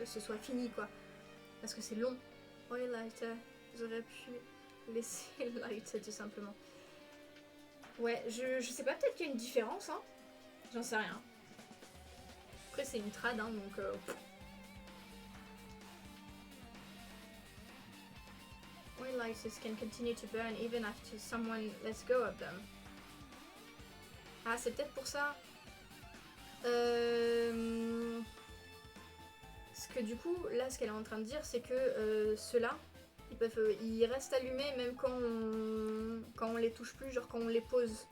ce soit fini quoi. Parce que c'est long. Oil lighter, j'aurais pu laisser lighter tout simplement. Ouais, je sais pas, peut-être qu'il y a une différence, hein. J'en sais rien. Après c'est une trad, hein, donc... Oil lighters can continue to burn even after someone lets go of them. Ah, c'est peut-être pour ça. Parce que du coup, là, ce qu'elle est en train de dire, c'est que ceux-là, ils restent allumés même quand on les touche plus, genre quand on les pose.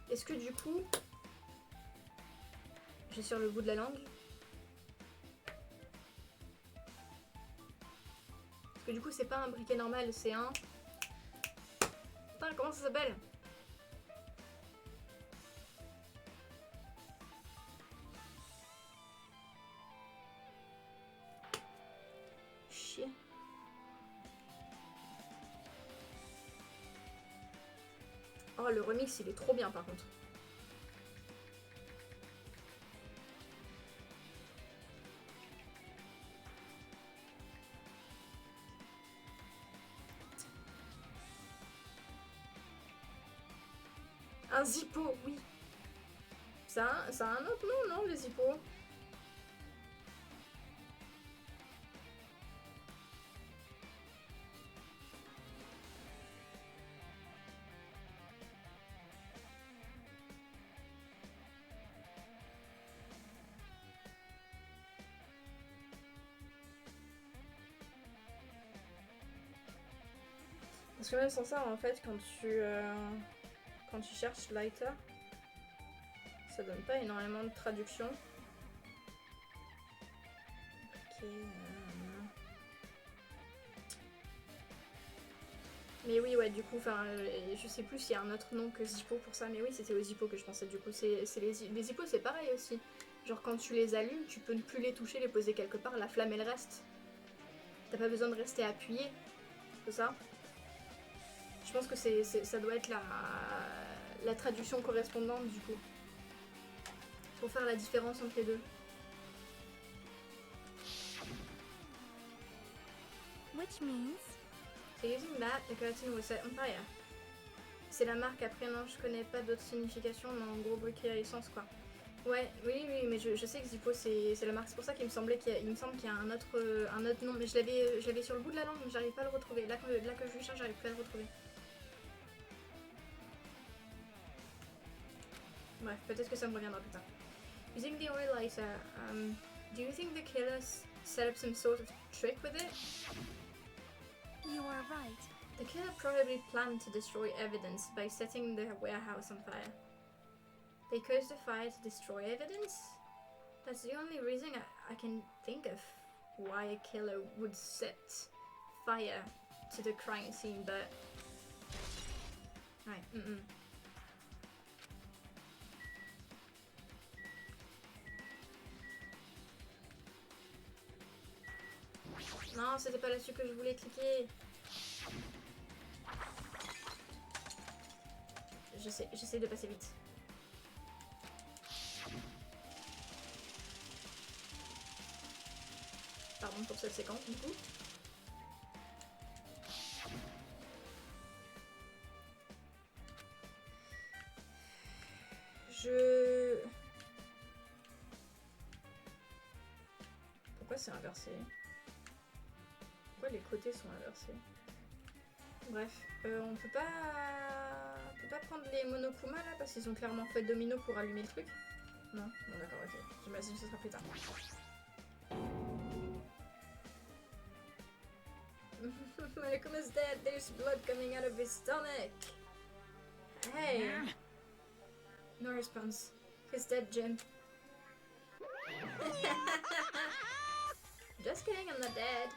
Est-ce que du coup, j'ai sur le bout de la langue. Parce que du coup, c'est pas un briquet normal, c'est un... Putain, comment ça s'appelle ? Chier. Oh, le remix, il est trop bien par contre. Un zippo, oui. Ça a un autre nom, non, le zippo? Parce que même sans ça, en fait, quand tu cherches lighter, ça donne pas énormément de traduction. Ok. Mais oui, ouais, du coup, je sais plus s'il y a un autre nom que Zippo pour ça, mais oui, c'était aux Zippo que je pensais, du coup, les Zippo, c'est pareil aussi. Genre, quand tu les allumes, tu peux ne plus les toucher, les poser quelque part, la flamme, elle reste. T'as pas besoin de rester appuyé, c'est ça? Je pense que ça doit être la traduction correspondante, du coup. Pour faire la différence entre les deux. Which means... So using that, the curtain was set on fire. C'est la marque, après non, je connais pas d'autres significations, mais en gros briquet à essence quoi. Ouais, oui, mais je sais que Zippo c'est la marque, c'est pour ça qu'il me semble qu'il y a un autre nom, mais je l'avais sur le bout de la langue, mais j'arrive pas à le retrouver. Là que je lui cherche, j'arrive plus à le retrouver. Bref, peut-être que ça me reviendra plus tard. Using the oil lighter, do you think the killer set up some sort of trick with it? You are right. The killer probably planned to destroy evidence by setting the warehouse on fire. They caused the fire to destroy evidence? That's the only reason I can think of why a killer would set fire to the crime scene, but... Ouais, Non, c'était pas là-dessus que je voulais cliquer. J'essaie de passer vite. Pardon pour cette séquence du coup. Pourquoi c'est inversé? Pourquoi les côtés sont inversés? Bref, on peut pas prendre les monokumas là parce qu'ils ont clairement fait domino pour allumer le truc. Non, bon d'accord, ok. J'imagine que ce sera plus tard. Monokuma's dead. There's blood coming out of his stomach. Hey. No response. He's dead, Jim. Just kidding, I'm not dead.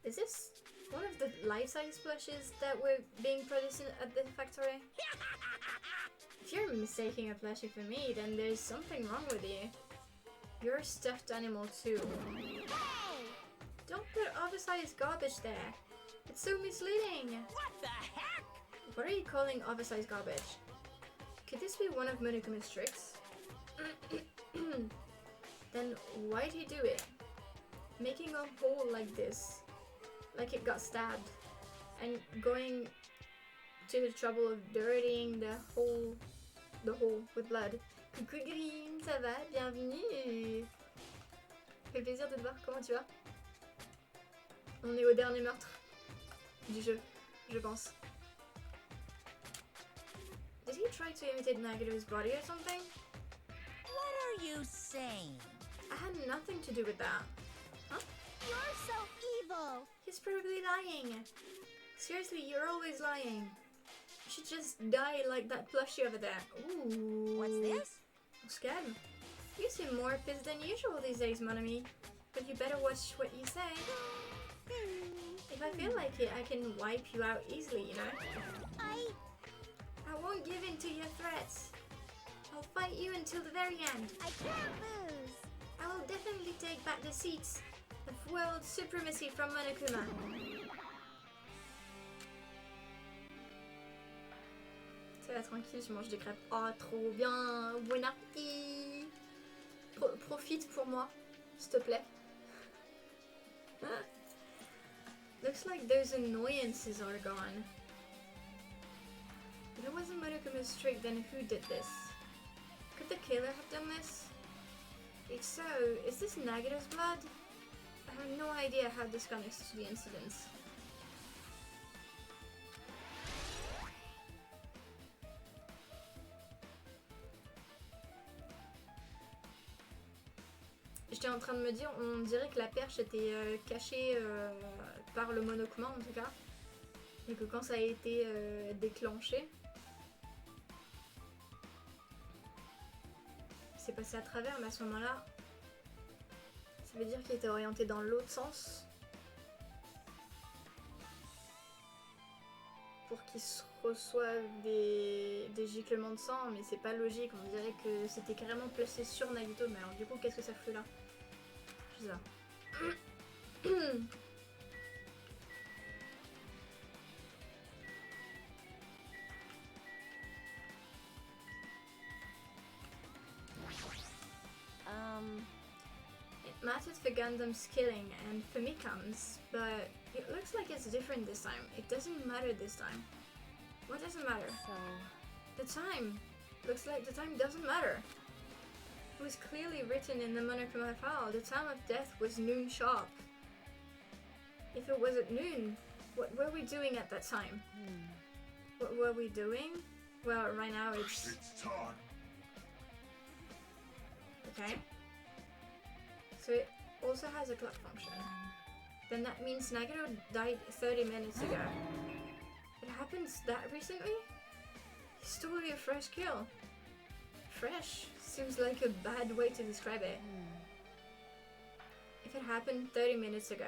Is this one of the life-size plushes that were being produced at the factory? If you're mistaking a plushie for me, then there's something wrong with you. You're a stuffed animal too. Don't put oversized garbage there. It's so misleading. What the heck? What are you calling oversized garbage? Could this be one of Monokuma's tricks? Then why'd he do it? Making a hole like this, like it got stabbed, and going to the trouble of dirtying the hole with blood. Coucou Green, ça va? Bienvenue! Fait plaisir de te voir, comment tu vas? On est au dernier meurtre du jeu, je pense. Did he try to imitate Nagato's body or something? What are you saying? I had nothing to do with that. Huh? You're so evil! He's probably lying. Seriously, you're always lying. You should just die like that plushie over there. Ooh. What's this? I'm scared. You seem more pissed than usual these days, mon ami. But you better watch what you say. If I feel like it, I can wipe you out easily, you know? I won't give in to your threats. I'll fight you until the very end. I can't lose! I will definitely take back the seats of world supremacy from Monokuma. Ça va tranquille, je mange des crêpes. Oh, trop bien! Bon appétit! Profite pour moi, s'il te plaît. Looks like those annoyances are gone. If it wasn't Monokuma's trick, then who did this? Could the killer have done this? If so, is this Nagato's blood? I have no idea how this connects to the incidents. J'étais en train de me dire, on dirait que la perche était cachée par le Monokuma en tout cas. Et que quand ça a été déclenché, c'est passé à travers, mais à ce moment-là, ça veut dire qu'il était orienté dans l'autre sens pour qu'il se reçoive des giclements de sang, mais c'est pas logique, on dirait que c'était carrément placé sur Nagito, mais alors du coup qu'est-ce que ça fait là? Je sais pas. It mattered for Gundam's killing and for Mikan's, but it looks like it's different this time. It doesn't matter this time. What doesn't matter? So, The time. Looks like the time doesn't matter. It was clearly written in the Monokuma file. The time of death was noon sharp. If it was at noon, what were we doing at that time? What were we doing? Well, right now it's... It's time. Okay. So it also has a clock function. Then that means Nagito died 30 minutes ago. It happens that recently? He's totally a fresh kill. Fresh seems like a bad way to describe it. If it happened 30 minutes ago,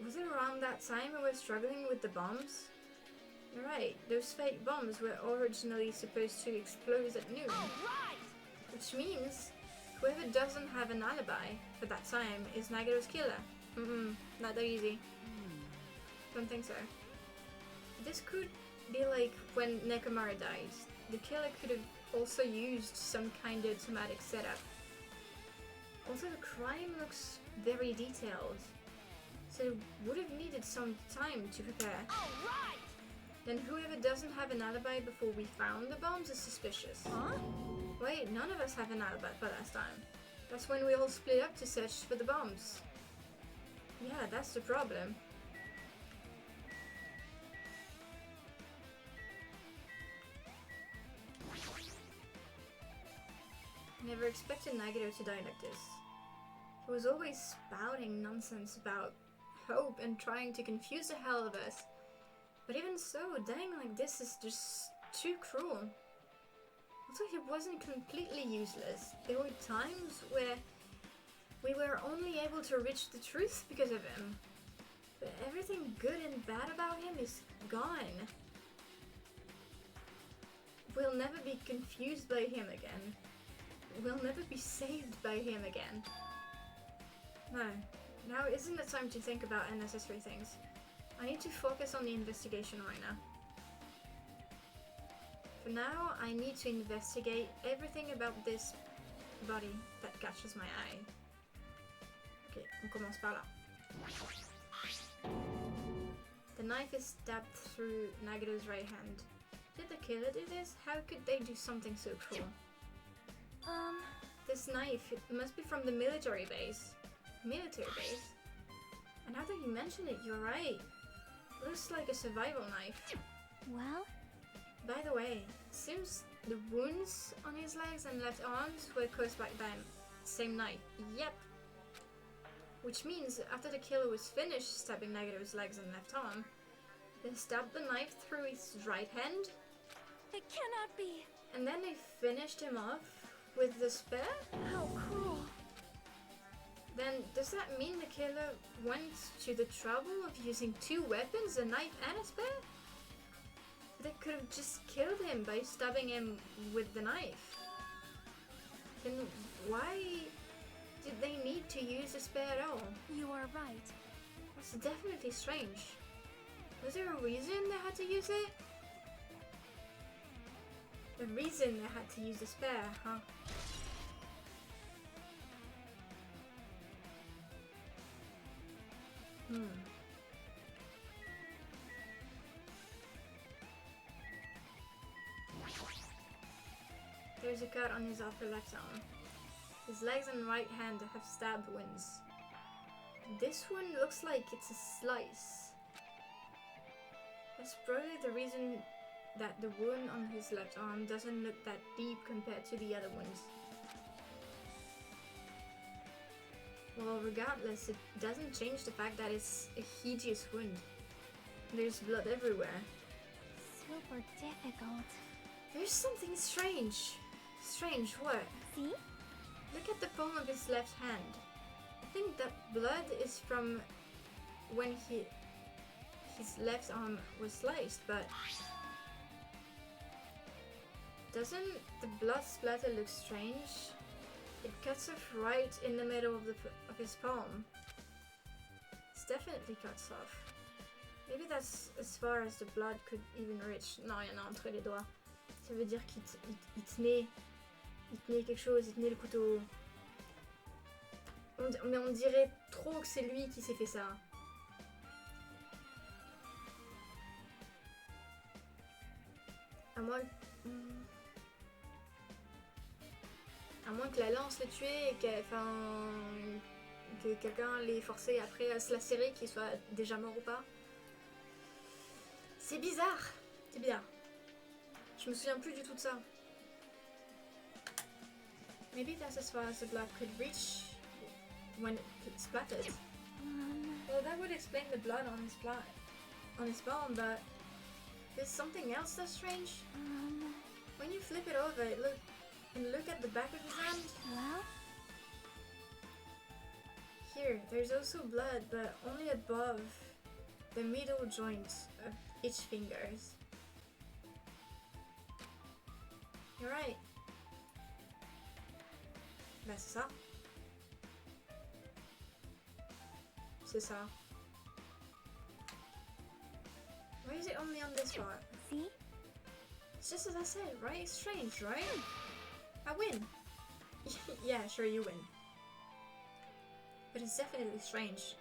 was it around that time we were struggling with the bombs? You're right, those fake bombs were originally supposed to explode at noon. alright! Which means whoever doesn't have an alibi for that time is Nagito's killer. Not that easy. Don't think so. This could be like when Nekomara died. The killer could have also used some kind of thematic setup. Also, the crime looks very detailed, so it would have needed some time to prepare. Alright! Then whoever doesn't have an alibi before we found the bombs is suspicious. Huh? Wait, none of us have an alibi for last time. That's when we all split up to search for the bombs. Yeah, that's the problem. Never expected Nagito to die like this. He was always spouting nonsense about hope and trying to confuse the hell of us. But even so, dying like this is just too cruel. Also, he wasn't completely useless. There were times where we were only able to reach the truth because of him. But everything good and bad about him is gone. We'll never be confused by him again. We'll never be saved by him again. No, now isn't the time to think about unnecessary things. I need to focus on the investigation right now. For now, I need to investigate everything about this body that catches my eye. Ok, on commence par là. The knife is stabbed through Nagito's right hand. Did the killer do this? How could they do something so cruel? This knife, it must be from the military base. Military base? And now that you mention it, you're right. Looks like a survival knife. Well, By the way, seems the wounds on his legs and left arms were caused by that same knife. Yep. Which means after the killer was finished stabbing Nagito's legs and left arm, they stabbed the knife through his right hand, It cannot be! and then they finished him off with the spear? How cruel! Then does that mean the killer went to the trouble of using two weapons, a knife and a spear? They could have just killed him by stabbing him with the knife. Then why did they need to use a spear at all? You are right. That's definitely strange. Was there a reason they had to use it? The reason they had to use the spear, huh? There's a cut on his upper left arm. His legs and right hand have stab wounds. This one looks like it's a slice. That's probably the reason that the wound on his left arm doesn't look that deep compared to the other ones. Well, regardless, it doesn't change the fact that it's a hideous wound. There's blood everywhere. Super difficult. There's something strange. Strange what? See? Look at the palm of his left hand. I think that blood is from when his left arm was sliced, but doesn't the blood splatter look strange? It cuts off right in the middle of his palm. It's definitely cuts off. Maybe that's as far as the blood could even reach. Non, il y en a entre les doigts. Ça veut dire qu'il tenait quelque chose, il tenait le couteau. Mais on dirait trop que c'est lui qui s'est fait ça. À moins que la lance l'ait tué et que quelqu'un l'ait forcé après à se lacérer, qu'il soit déjà mort ou pas. C'est bizarre. C'est bizarre. Je me souviens plus du tout de ça. Maybe that's as far as the blood could reach when it splattered. Well, that would explain the blood on his palm, but there's something else that's strange. When you flip it over, look at the back of his hand. Well? Here, there's also blood, but only above the middle joint of each fingers. You're right. Bah c'est ça. C'est ça. Why is it only on this part? See? It's just as I said, right? It's strange, right? I win. Yeah, sure you win. But it's definitely strange.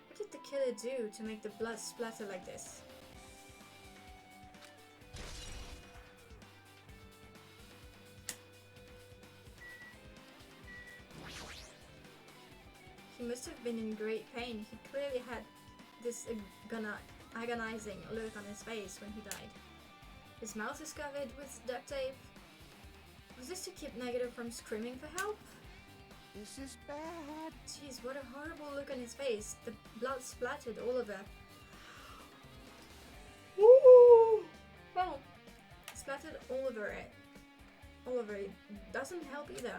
What did the killer do to make the blood splatter like this? He must have been in great pain. He clearly had this agonizing look on his face when he died. His mouth is covered with duct tape. Was this to keep Negative from screaming for help? This is bad. Jeez, what a horrible look on his face. The blood splattered all over. Ooh! Well, splattered all over it. All over it. Doesn't help either.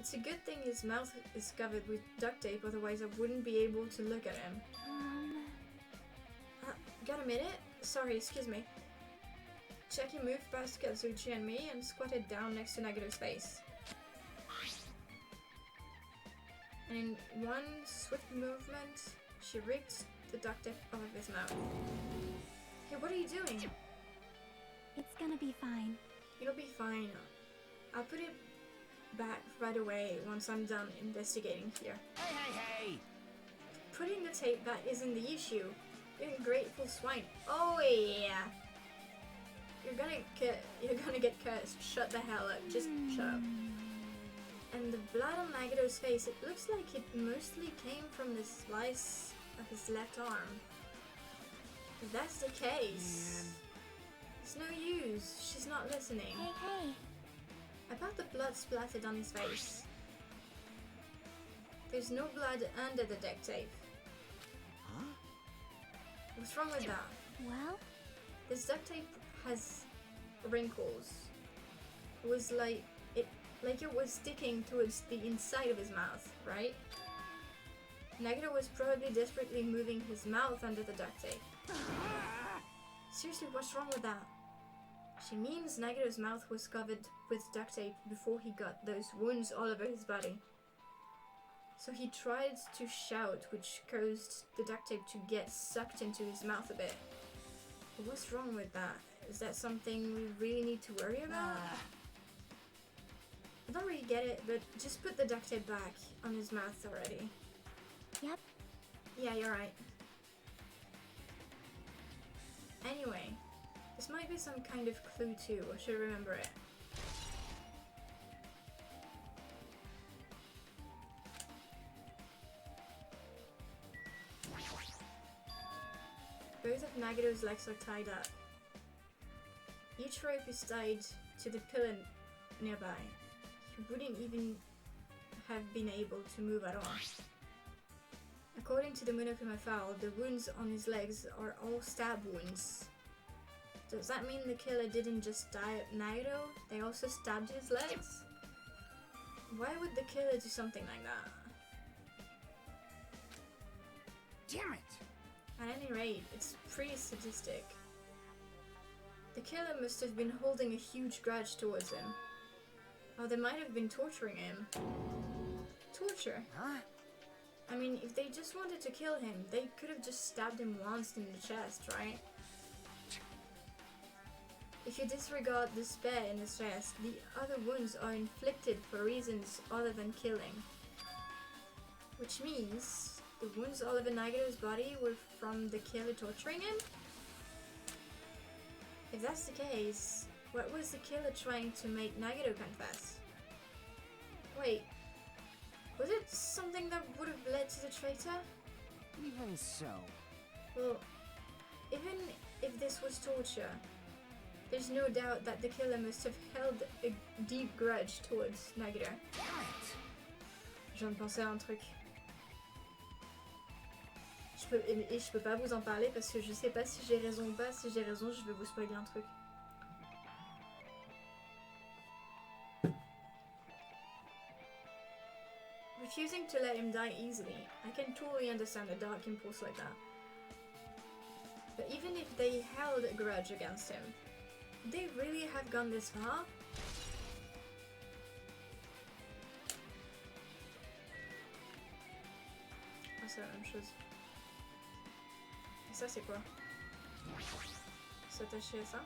It's a good thing his mouth is covered with duct tape, otherwise I wouldn't be able to look at him. Got a minute? Sorry, excuse me. Jackie moved past Kazuchi and me and squatted down next to Negative's face. And in one swift movement, she ripped the duct tape off of his mouth. Hey, what are you doing? It's gonna be fine. It'll be fine. I'll put it back right away once I'm done investigating here. Hey, hey, hey! Putting the tape back isn't the issue. You ungrateful swine. Oh yeah! You're gonna get cursed. Shut the hell up. Just shut up. And the blood on Magato's face, it looks like it mostly came from the slice of his left arm. If that's the case, it's no use. She's not listening. Hey, hey. About the blood splattered on his face. There's no blood under the duct tape. Huh? What's wrong with that? Well? This duct tape has wrinkles. It was like it was sticking towards the inside of his mouth, right? Nagito was probably desperately moving his mouth under the duct tape. Seriously, what's wrong with that? She means Nagito's mouth was covered with duct tape before he got those wounds all over his body. So he tried to shout, which caused the duct tape to get sucked into his mouth a bit. But what's wrong with that? Is that something we really need to worry about? I don't really get it, but just put the duct tape back on his mouth already. Yep. Yeah, you're right. Anyway, this might be some kind of clue too. I should remember it. Both of Nagito's legs are tied up. Each rope is tied to the pillar nearby. He wouldn't even have been able to move at all. According to the Monokuma file, the wounds on his legs are all stab wounds. Does that mean the killer didn't just die at Naito? They also stabbed his legs? Why would the killer do something like that? Damn it! At any rate, it's pretty sadistic. The killer must have been holding a huge grudge towards him. Or they might have been torturing him. Torture? Huh? I mean, if they just wanted to kill him, they could have just stabbed him once in the chest, right? If you disregard the spear in his chest, the other wounds are inflicted for reasons other than killing. Which means the wounds all over Nagato's body were from the killer torturing him? If that's the case, what was the killer trying to make Nagato confess? Wait, was it something that would have led to the traitor? Even so. Well, even if this was torture, there's no doubt that the killer must have held a deep grudge towards Nagato. Je viens de penser à un truc. Je peux pas vous en parler parce que je sais pas si j'ai raison ou pas. Si j'ai raison, je vais vous spoiler un truc. Refusing to let him die easily, I can totally understand a dark impulse like that. But even if they held a grudge against him, would they really have gone this far? Ah, c'est la même chose. Et ça, c'est quoi? S'attacher à ça?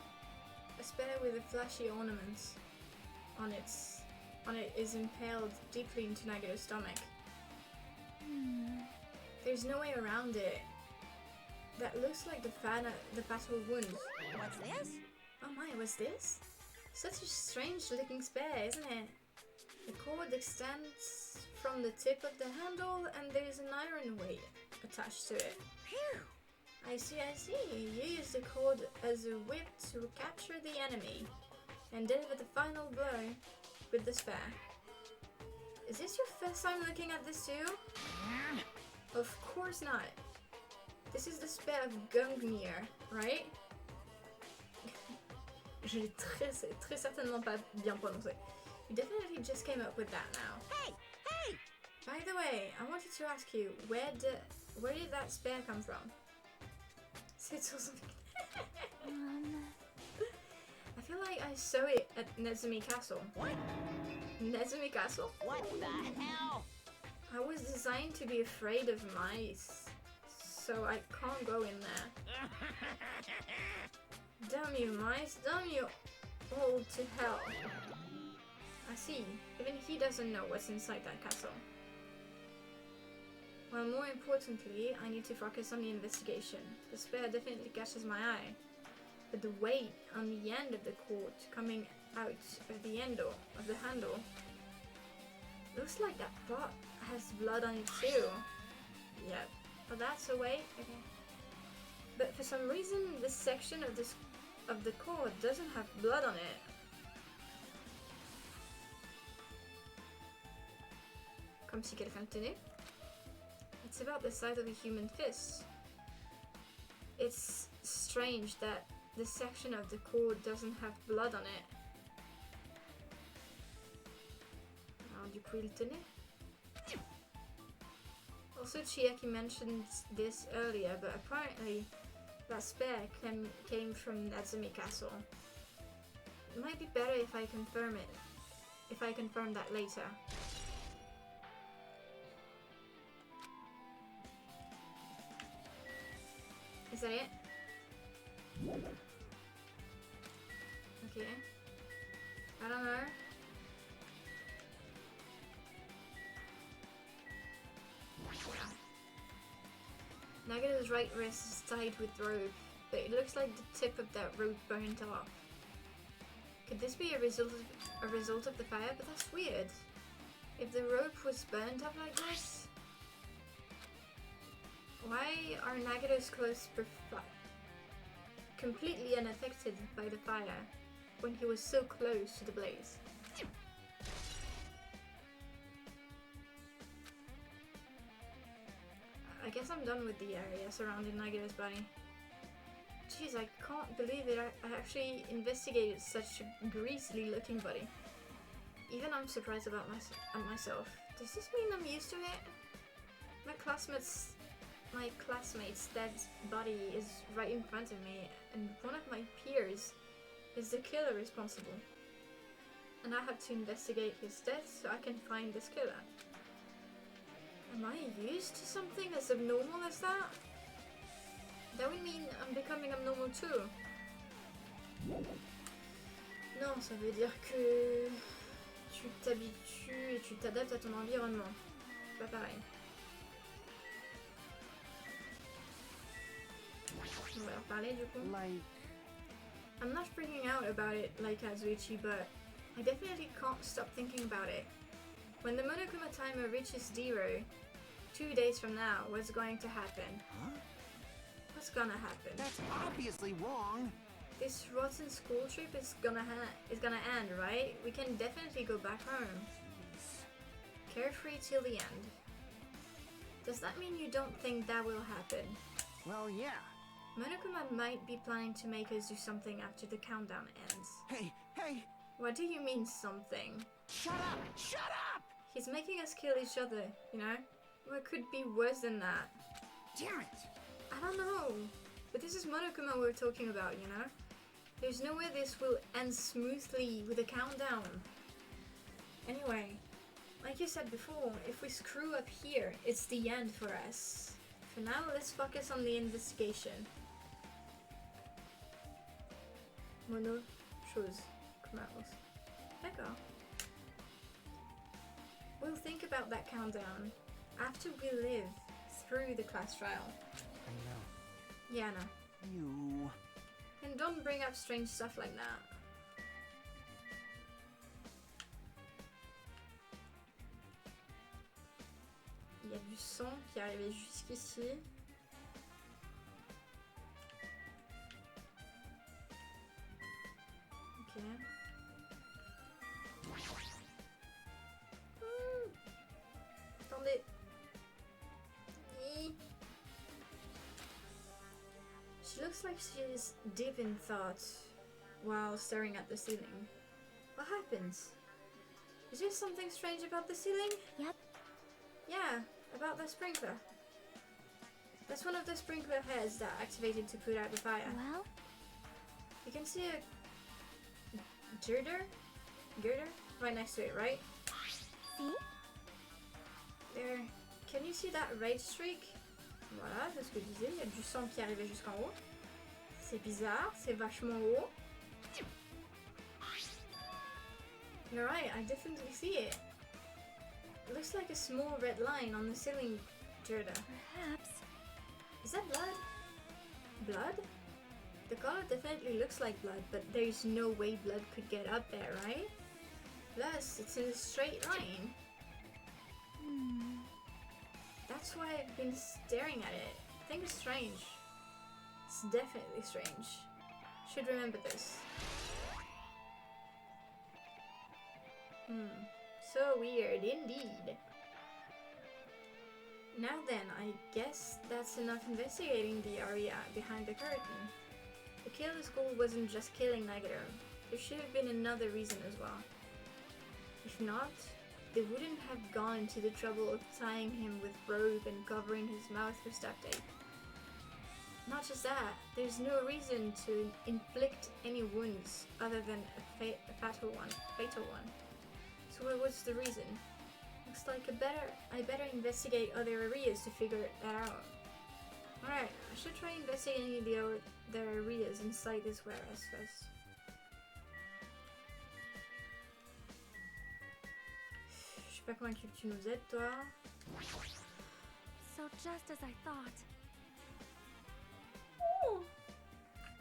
A spear with a flashy ornament on it is impaled deeply into Nagato's stomach. There's no way around it. That looks like the fatal wound. What's this? Oh my, what's this? Such a strange looking spear, isn't it? The cord extends from the tip of the handle and there's an iron weight attached to it. Phew! I see. You use the cord as a whip to capture the enemy and deliver the final blow with the spear. Is this your first time looking at this too? Of course not. This is the spear of Gungnir, right? Je l'ai très certainement pas bien prononcé. You definitely just came up with that now. Hey! Hey! By the way, I wanted to ask you, where did that spear come from? C'est sur son... I feel like I saw it at Nezumi Castle. What? Nezumi Castle? What the hell? I was designed to be afraid of mice, so I can't go in there. Damn you mice, damn you all to hell. I see, even he doesn't know what's inside that castle. Well, more importantly, I need to focus on the investigation. The spear definitely catches my eye, but the weight on the end of the cord coming out of the handle looks like that part has blood on it too. Yeah, but that's a weight. Okay. But for some reason, this section of the cord doesn't have blood on it. Comme si quelqu'un le tenait. It's about the size of a human fist. It's strange that this section of the cord doesn't have blood on it. Alors, du coup, il tenait. Also, Chiaki mentioned this earlier, but apparently that spear came from Nezumi Castle. It might be better if I confirm that later. Is that it? Okay. I don't know. Nagato's right wrist is tied with rope, but it looks like the tip of that rope burnt off. Could this be a result of the fire? But that's weird. If the rope was burnt off like this, why are Nagato's clothes completely unaffected by the fire when he was so close to the blaze? I guess I'm done with the area surrounding Nagira's body. Jeez, I can't believe it. I actually investigated such a greasy looking body. Even I'm surprised about myself. Does this mean I'm used to it? My classmate's dad's body is right in front of me, and one of my peers is the killer responsible. And I have to investigate his death so I can find this killer. Am I used to something as abnormal as that? That would mean I'm becoming abnormal too. Non, ça veut dire que tu t'habitues et tu t'adaptes à ton environnement. C'est pas pareil. On va leur parler du coup. Like... I'm not freaking out about it like Azuichi, but I definitely can't stop thinking about it. When the Monokuma timer reaches 0, 2 days from now, what's going to happen? Huh? What's gonna happen? That's obviously wrong. This rotten school trip is gonna end, right? We can definitely go back home. Carefree till the end. Does that mean you don't think that will happen? Well, yeah. Monokuma might be planning to make us do something after the countdown ends. Hey! What do you mean something? Shut up! Shut up! He's making us kill each other, you know? What could be worse than that? Damn it! I don't know. But this is Monokuma we're talking about, you know? There's no way this will end smoothly with a countdown. Anyway, like you said before, if we screw up here, it's the end for us. For now, let's focus on the investigation. Mono, chose, commerce. D'accord. We'll think about that countdown after we live through the class trial. I know. Yeah, no. You... And don't bring up strange stuff like that. Il y a du son qui est arrivé jusqu'ici. Ok. Attendez. She looks like she's deep in thought while staring at the ceiling. What happens? Is there something strange about the ceiling? Yep. Yeah, about the sprinkler. That's one of the sprinkler heads that activated to put out the fire. Well, You can see a girder right next to it, right? see? There. Can you see that red streak? Voilà, c'est ce que je disais. Il y a du sang qui arrivait jusqu'en haut. C'est bizarre, c'est vachement haut. You're right, I definitely see it. It looks like a small red line on the ceiling, Gerda. Perhaps. Is that blood? Blood? The color definitely looks like blood, but there's no way blood could get up there, right? Plus, it's in a straight line. That's why I've been staring at it. I think it's strange. It's definitely strange. Should remember this. So weird indeed. Now then, I guess that's enough investigating the area behind the curtain. The killer school wasn't just killing Nagaro. There should have been another reason as well. If not, they wouldn't have gone to the trouble of tying him with rope and covering his mouth with duct tape. Not just that, there's no reason to inflict any wounds other than a fatal one. So what's the reason? Looks like I better investigate other areas to figure that out. Alright, I should try investigating the other areas inside this warehouse first. Je suis pas convaincue que tu nous aides, toi. So just as I thought. Ooh.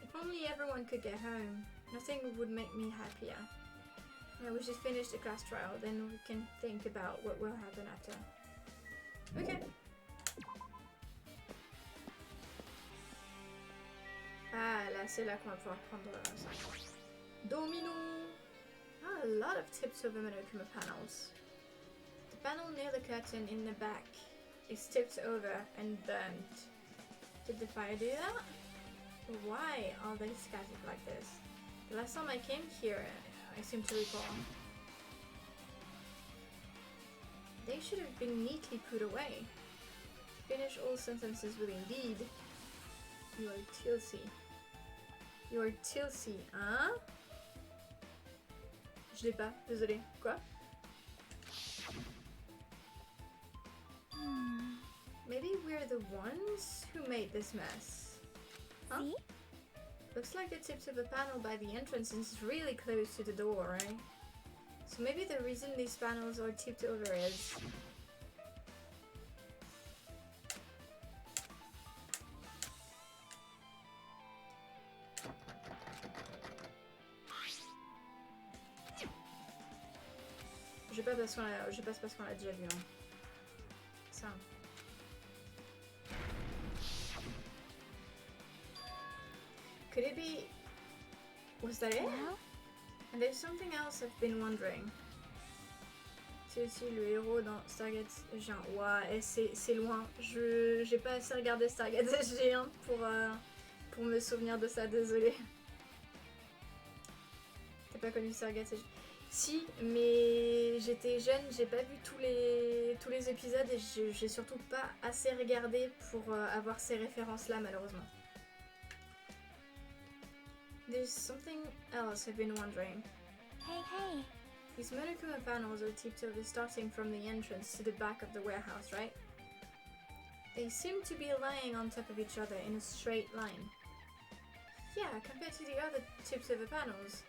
If only everyone could get home. Nothing would make me happier. Yeah, we should finish the class trial, then we can think about what will happen after. Okay. Ah, là, c'est là qu'on va pouvoir prendre ça. Domino! Ah, a lot of tips over Monokuma panels. The panel near the curtain in the back is tipped over and burnt. Did the fire do that? Why are they scattered like this? The last time I came here, I seem to recall. They should have been neatly put away. Finish all sentences with indeed. You are tilsy. You are tilsy, hein? Je l'ai pas, désolé. Quoi? Maybe we're the ones who made this mess. Huh? See? Looks like the tips of a panel by the entrance is really close to the door, right? So maybe the reason these panels are tipped over is... Je passe parce qu'on l'a déjà vu. Hein. Ça. Could it be... Was that it? Well, And there's something else I've been wondering. C'est aussi le héros dans Stargate G1. Ouais, c'est loin. J'ai pas assez regardé Stargate G1 pour me souvenir de ça, désolé. T'as pas connu Stargate G1? Si, mais j'étais jeune, j'ai pas vu tous les épisodes et j'ai surtout pas assez regardé pour avoir ces références-là, malheureusement. There's something else I've been wondering. hey. These Monokuma panels are tipped over starting from the entrance to the back of the warehouse, right? They seem to be lying on top of each other in a straight line. Yeah, compared to the other tips over panels.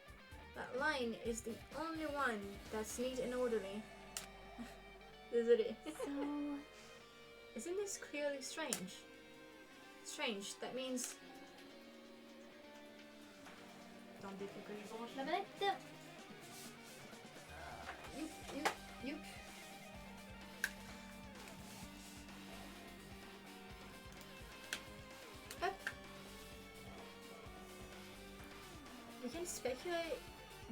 That line is the only one that's neat and orderly. Désolé. So, Isn't this clearly strange? Strange, that means... Attendez, faut que je branche la manette. Youp. Hop. We can speculate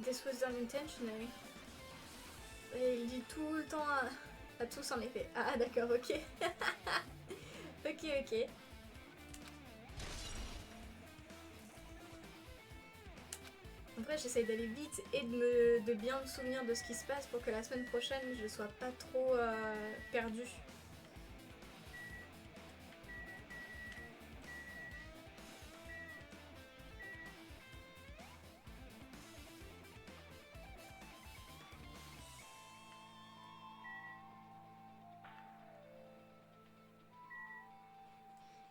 this was done intentionally. Et il dit tout le temps à tous en effet. Ah d'accord, ok. ok. Après j'essaye d'aller vite et de bien me souvenir de ce qui se passe pour que la semaine prochaine je sois pas trop perdue.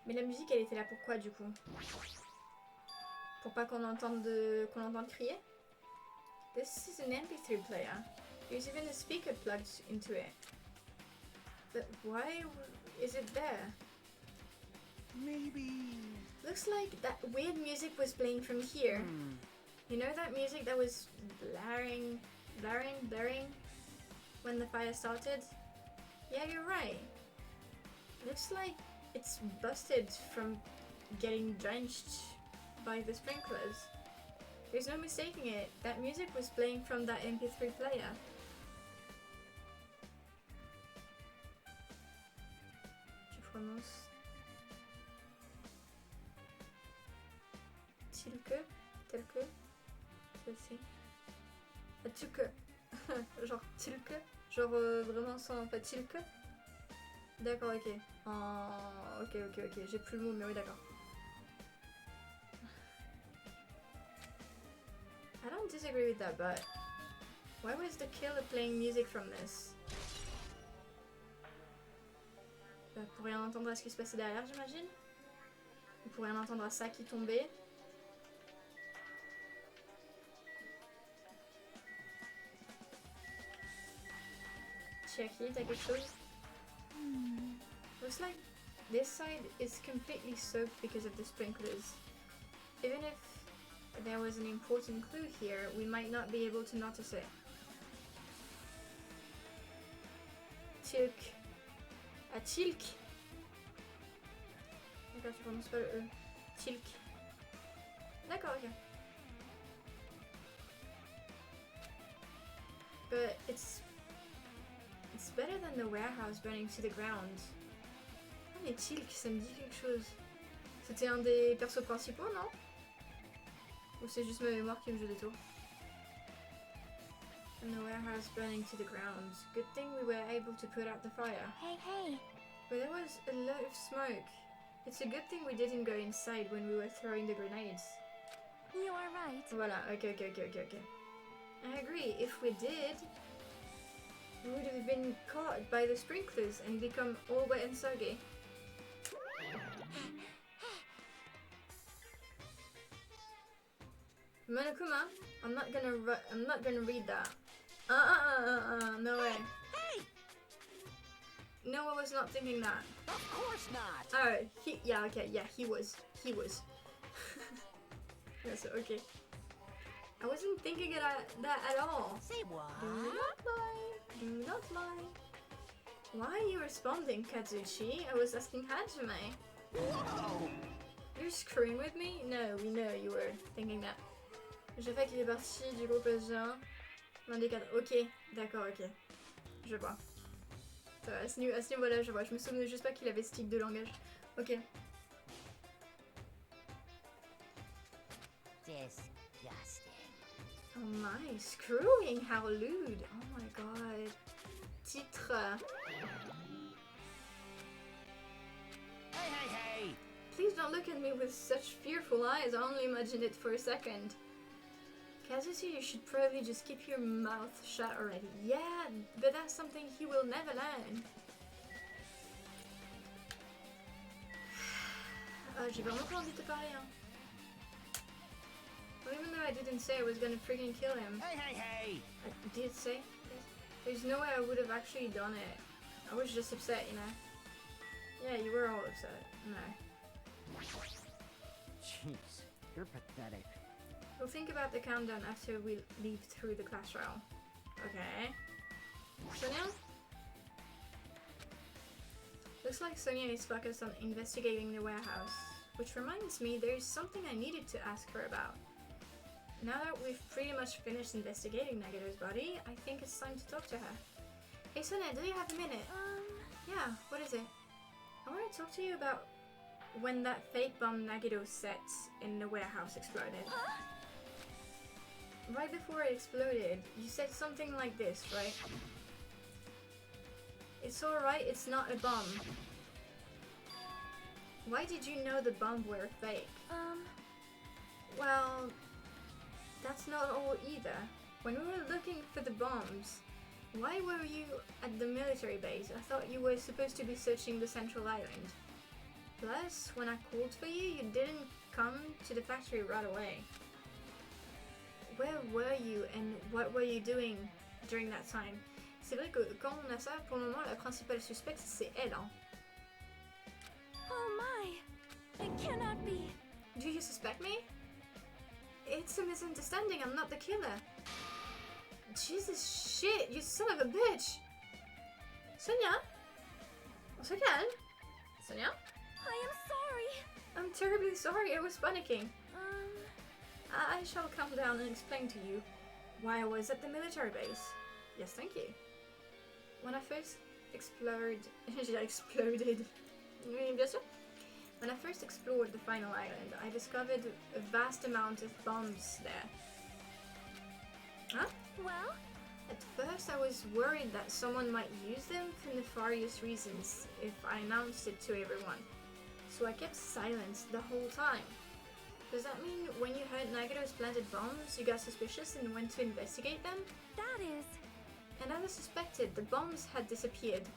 Mais la musique elle était là pourquoi du coup? Pour pas qu'on entende crier? This is an MP3 player. There's even a speaker plugged into it. But why is it there? Maybe... Looks like that weird music was playing from here. You know that music that was blaring when the fire started? Yeah, you're right. Looks like it's busted from getting drenched by the sprinklers. There's no mistaking it. That music was playing from that MP3 player. Tu prononces tel que, celle-ci. Tilke. Genre tilke. Genre vraiment sans en fait tilke. D'accord, ok. Ok. J'ai plus le mot, mais oui, d'accord. I don't disagree with that, but why was the killer playing music from this? Pour rien entendre à ce qui se passait derrière, j'imagine? Ou pour rien entendre à ça qui tombait? Chiaki, t'as quelque chose? Looks like this side is completely soaked because of the sprinklers. Even if there was an important clue here, we might not be able to notice it. Tilk. Ah, Tilk. D'accord, tu prononces pas le E. Tilk. D'accord, ok. But it's better than the warehouse burning to the ground. est-il que ça me dit quelque chose? C'était un des persos principaux, non? Ou c'est juste ma mémoire qui me joue des tours? And the warehouse burning to the ground. Good thing we were able to put out the fire. Hey. But there was a lot of smoke. It's a good thing we didn't go inside when we were throwing the grenades. You are right. Voilà, ok. I agree, if we did, we would have been caught by the sprinklers and become all wet and soggy. Monokuma, I'm not gonna read that. No way. Hey! No, I was not thinking that. Of course not! Oh, he was. Yes, okay. I wasn't thinking of that at all. Say what? Do not lie. Why are you responding, Kazuchi? I was asking Hajime. Whoa! You're screwing with me? No, we know you were thinking that. Je fais qu'il est parti du groupe S1. L'un des cadres. Ok, d'accord, ok. Je vois. Ça va, à ce niveau-là, je vois. Je me souvenais juste pas qu'il avait ce type de langage. Ok. Disgusting. Oh my, screwing, how lewd. Oh my god. Titre. Hey! Please don't look at me with such fearful eyes. I only imagined it for a second. Kazuki, you should probably just keep your mouth shut already. Yeah, but that's something he will never learn. J'ai vraiment pas envie de te parler, hein. Well, even though I didn't say I was gonna freaking kill him. Hey! I did say this. There's no way I would have actually done it. I was just upset, you know. Yeah, you were all upset. No. Jeez, you're pathetic. We'll think about the countdown after we leave through the class row. Okay. Sonia? Looks like Sonia is focused on investigating the warehouse. Which reminds me, there's something I needed to ask her about. Now that we've pretty much finished investigating Nagato's body, I think it's time to talk to her. Hey Sonia, do you have a minute? Yeah, what is it? I want to talk to you about when that fake bomb Nagato set in the warehouse exploded. Right before it exploded, you said something like this, right? It's alright, it's not a bomb. Why did you know the bomb were fake? Well, that's not all either. When we were looking for the bombs, why were you at the military base? I thought you were supposed to be searching the central island. Plus, when I called for you, you didn't come to the factory right away. Where were you and what were you doing during that time? C'est vrai que quand on a ça, pour le moment, la principale suspecte, c'est elle, hein. Oh my! It cannot be! Do you suspect me? It's a misunderstanding, I'm not the killer. Jesus shit, you son of a bitch! Sonia? On se calme? Sonia? I am sorry! I'm terribly sorry, I was panicking. I shall calm down and explain to you why I was at the military base. Yes, thank you. When I first exploded... Oui, bien sûr. When I first explored the final island, I discovered a vast amount of bombs there. Huh? Well? At first I was worried that someone might use them for nefarious reasons if I announced it to everyone. So I kept silent the whole time. Does that mean when you heard Nagato's planted bombs, you got suspicious and went to investigate them? That is... And as I suspected, the bombs had disappeared.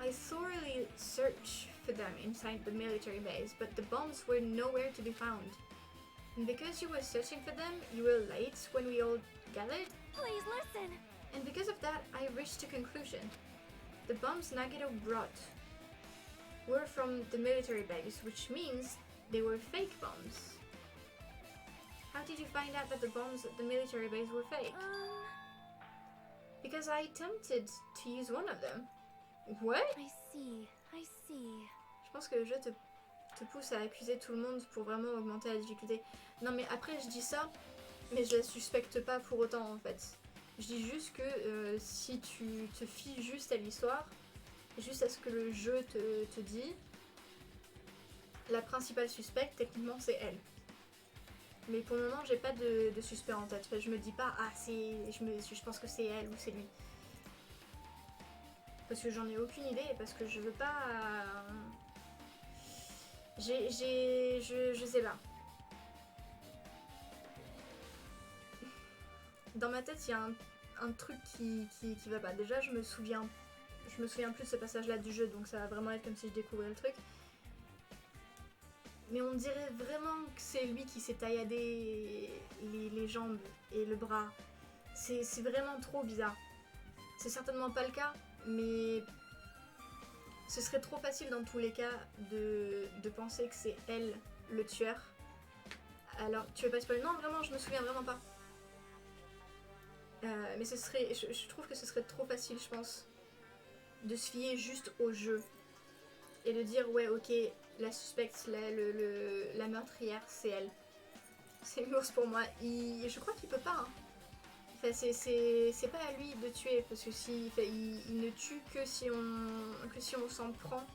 I thoroughly searched for them inside the military base, but the bombs were nowhere to be found. And because you were searching for them, you were late when we all gathered. Please listen! And because of that, I reached a conclusion. The bombs Nagato brought were from the military base, which means they were fake bombs. How did you find out that the bombs at the military base were fake? Because I attempted to use one of them. What? I see. Je pense que le jeu te pousse à accuser tout le monde pour vraiment augmenter la difficulté. Non mais après je dis ça, mais je la suspecte pas pour autant en fait. Je dis juste que si tu te fies juste à l'histoire, juste à ce que le jeu te dit, la principale suspecte, techniquement, c'est elle. Mais pour le moment, j'ai pas de suspect en tête. Enfin, je me dis pas, ah, je pense que c'est elle ou c'est lui. Parce que j'en ai aucune idée et parce que je veux pas... Je sais pas. Dans ma tête, il y a un truc qui va pas. Déjà, je me souviens plus de ce passage-là du jeu, donc ça va vraiment être comme si je découvrais le truc. Mais on dirait vraiment que c'est lui qui s'est tailladé les jambes et le bras. C'est vraiment trop bizarre. C'est certainement pas le cas, mais ce serait trop facile dans tous les cas de penser que c'est elle le tueur. Alors, tu veux pas spoiler? Non, vraiment, je me souviens vraiment pas. Mais ce serait, je trouve que ce serait trop facile, je pense, de se fier juste au jeu et de dire ouais, ok, la suspecte, la meurtrière, c'est elle. C'est une ours pour moi. Je crois qu'il peut pas. Hein. Enfin, c'est pas à lui de tuer parce que il ne tue que si on s'en prend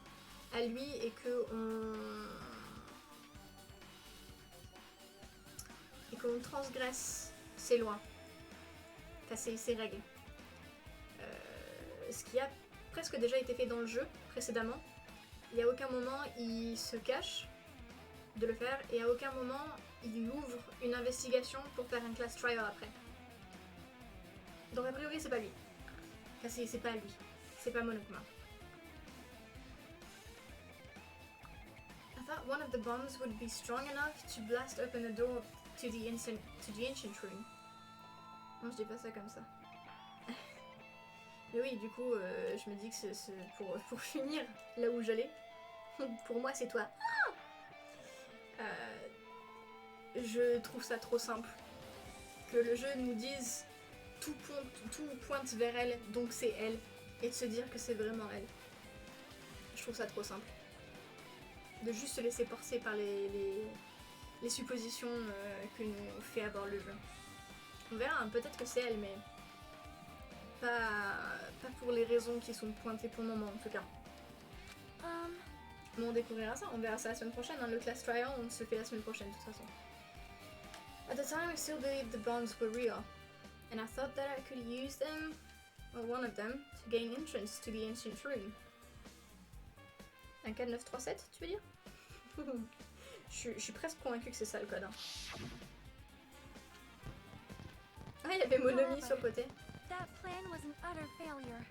à lui et qu'on transgresse ses lois. Enfin, ses règles. Ce qui a presque déjà été fait dans le jeu précédemment. Il n'y a aucun moment il se cache de le faire et à aucun moment il ouvre une investigation pour faire un class trial après. Donc a priori c'est pas lui. Enfin c'est pas lui. C'est pas Monokuma. I thought one of the bombs would be strong enough to blast open the door to the ancient room. Non, je dis pas ça comme ça. Mais oui, du coup, je me dis que c'est pour finir là où j'allais. Pour moi, c'est toi. Je trouve ça trop simple. Que le jeu nous dise tout pointe vers elle, donc c'est elle. Et de se dire que c'est vraiment elle. Je trouve ça trop simple. De juste se laisser porter par les suppositions que nous fait avoir le jeu. On verra, hein, peut-être que c'est elle, mais pas pour les raisons qui sont pointées pour le moment en tout cas. Mais on découvrira ça, on verra ça la semaine prochaine. Hein. Le class trial, on se fait la semaine prochaine de toute façon. At the time, I still believed the bombs were real, and I thought that I could use them, or one of them, to gain entrance to the ancient room. Un code 937, tu veux dire? Je suis presque convaincue que c'est ça le code. Hein. Ah, il y avait Monomi sur le côté. That plan was an utter failure.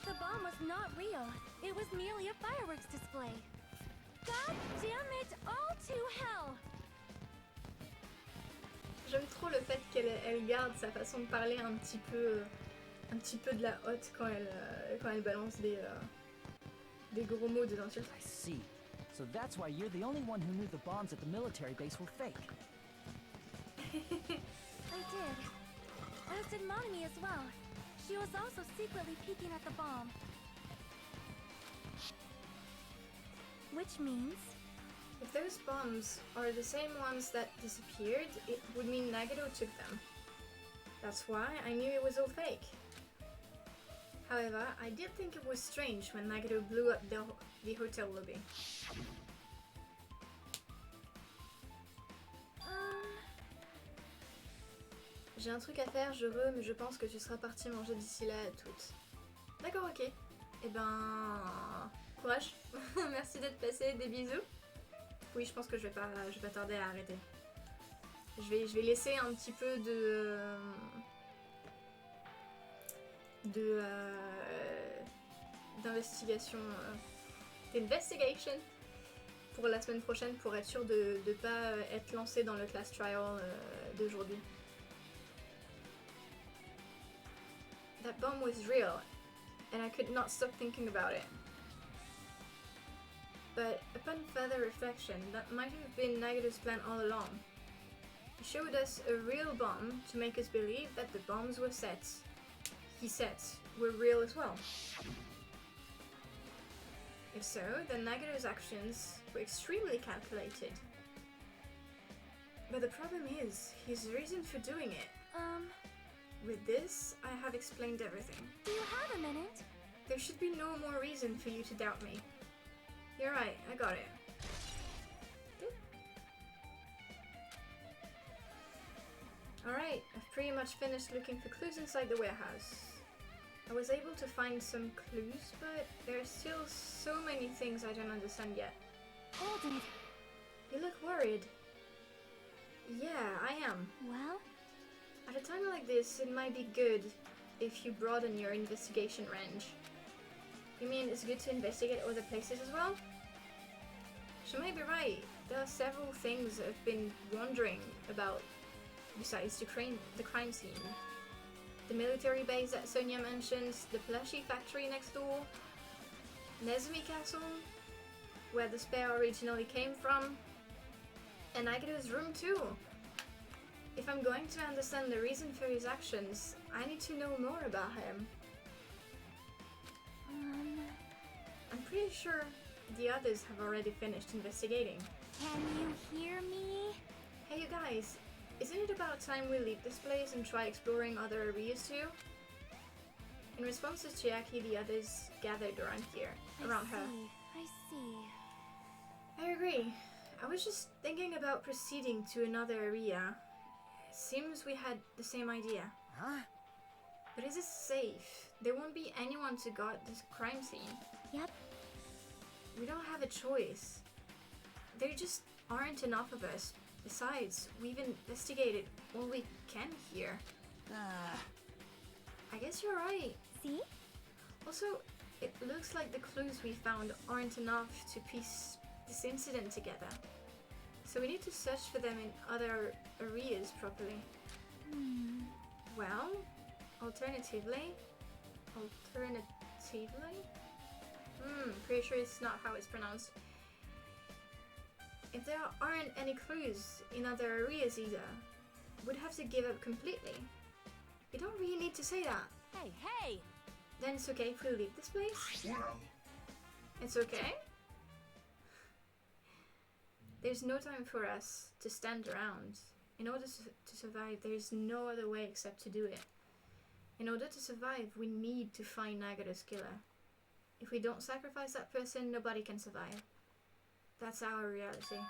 The bomb was not real. It was merely a fireworks display. God damn it all to hell! J'aime trop le fait qu'elle garde sa façon de parler un petit peu de la hotte quand elle balance des gros mots, des insultes. I see. So that's why you're the only one who knew the bombs at the military base were fake. I did. As did Monomi as well. She was also secretly peeking at the bomb. Which means... If those bombs are the same ones that disappeared, it would mean Nagito took them. That's why I knew it was all fake. However, I did think it was strange when Nagito blew up the hotel lobby. J'ai un truc à faire, mais je pense que tu seras parti manger d'ici là à toutes. D'accord, ok. Eh ben... courage. Merci d'être passé, des bisous. Oui, je pense que je vais pas tarder à arrêter. Je vais laisser un petit peu d'investigation, d'investigation pour la semaine prochaine pour être sûr de ne pas être lancé dans le class trial d'aujourd'hui. That bomb was real, and I could not stop thinking about it. But upon further reflection, that might have been Nagito's plan all along. He showed us a real bomb to make us believe that the bombs were he said, were real as well. If so, then Nagito's actions were extremely calculated. But the problem is, his reason for doing it. With this, I have explained everything. Do you have a minute? There should be no more reason for you to doubt me. You're right, I got it. Alright, I've pretty much finished looking for clues inside the warehouse. I was able to find some clues, but there are still so many things I don't understand yet. Hold it. You look worried. Yeah, I am. Well? At a time like this, it might be good if you broaden your investigation range. You mean it's good to investigate other places as well? She might be right. There are several things I've been wondering about besides the crime scene. The military base that Sonia mentions, the plushie factory next door, Nezumi Castle, where the spare originally came from, and Agato's room too. If I'm going to understand the reason for his actions, I need to know more about him. I'm pretty sure the others have already finished investigating. Can you hear me? Hey you guys, isn't it about time we leave this place and try exploring other areas too? In response to Chiaki, the others gathered around her. I see. I agree. I was just thinking about proceeding to another area. Seems we had the same idea. Huh? But is it safe? There won't be anyone to guard this crime scene. Yep. We don't have a choice. There just aren't enough of us. Besides, we've investigated all we can here. I guess you're right. See? Also, it looks like the clues we found aren't enough to piece this incident together. So we need to search for them in other areas properly. Well, alternatively? Pretty sure it's not how it's pronounced. If there aren't any clues in other areas either, we'd have to give up completely. You don't really need to say that. Hey, hey! Then it's okay if we leave this place? Well, It's okay? There's no time for us to stand around. In order to survive, there's no other way except to do it. In order to survive, we need to find Nagato's killer. If we don't sacrifice that person, nobody can survive. That's our reality.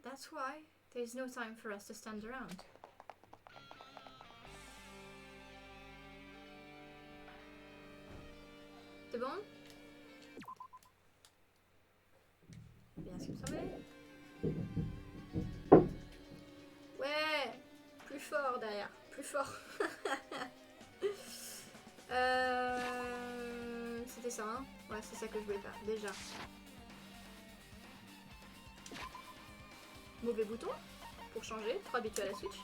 That's why there's no time for us to stand around. C'est bon? Bien sûr, ça va. Ouais! Plus fort derrière. Plus fort. C'était ça, hein? Ouais, c'est ça que je voulais faire, déjà. Mauvais bouton pour changer, trop habitué à la Switch.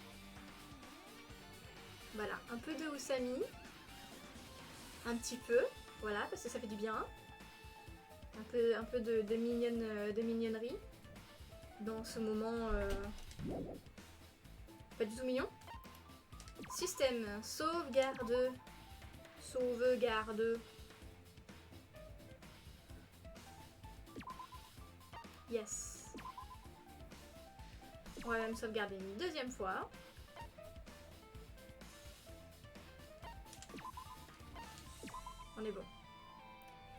Voilà, un peu de Usami. Un petit peu, voilà, parce que ça fait du bien. Un peu de mignonnerie. Dans ce moment... pas du tout mignon. Système, sauvegarde. Sauvegarde. Yes. On va même sauvegarder une deuxième fois. On est bon.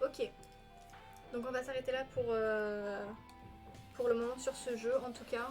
Ok. Donc on va s'arrêter là pour le moment sur ce jeu en tout cas.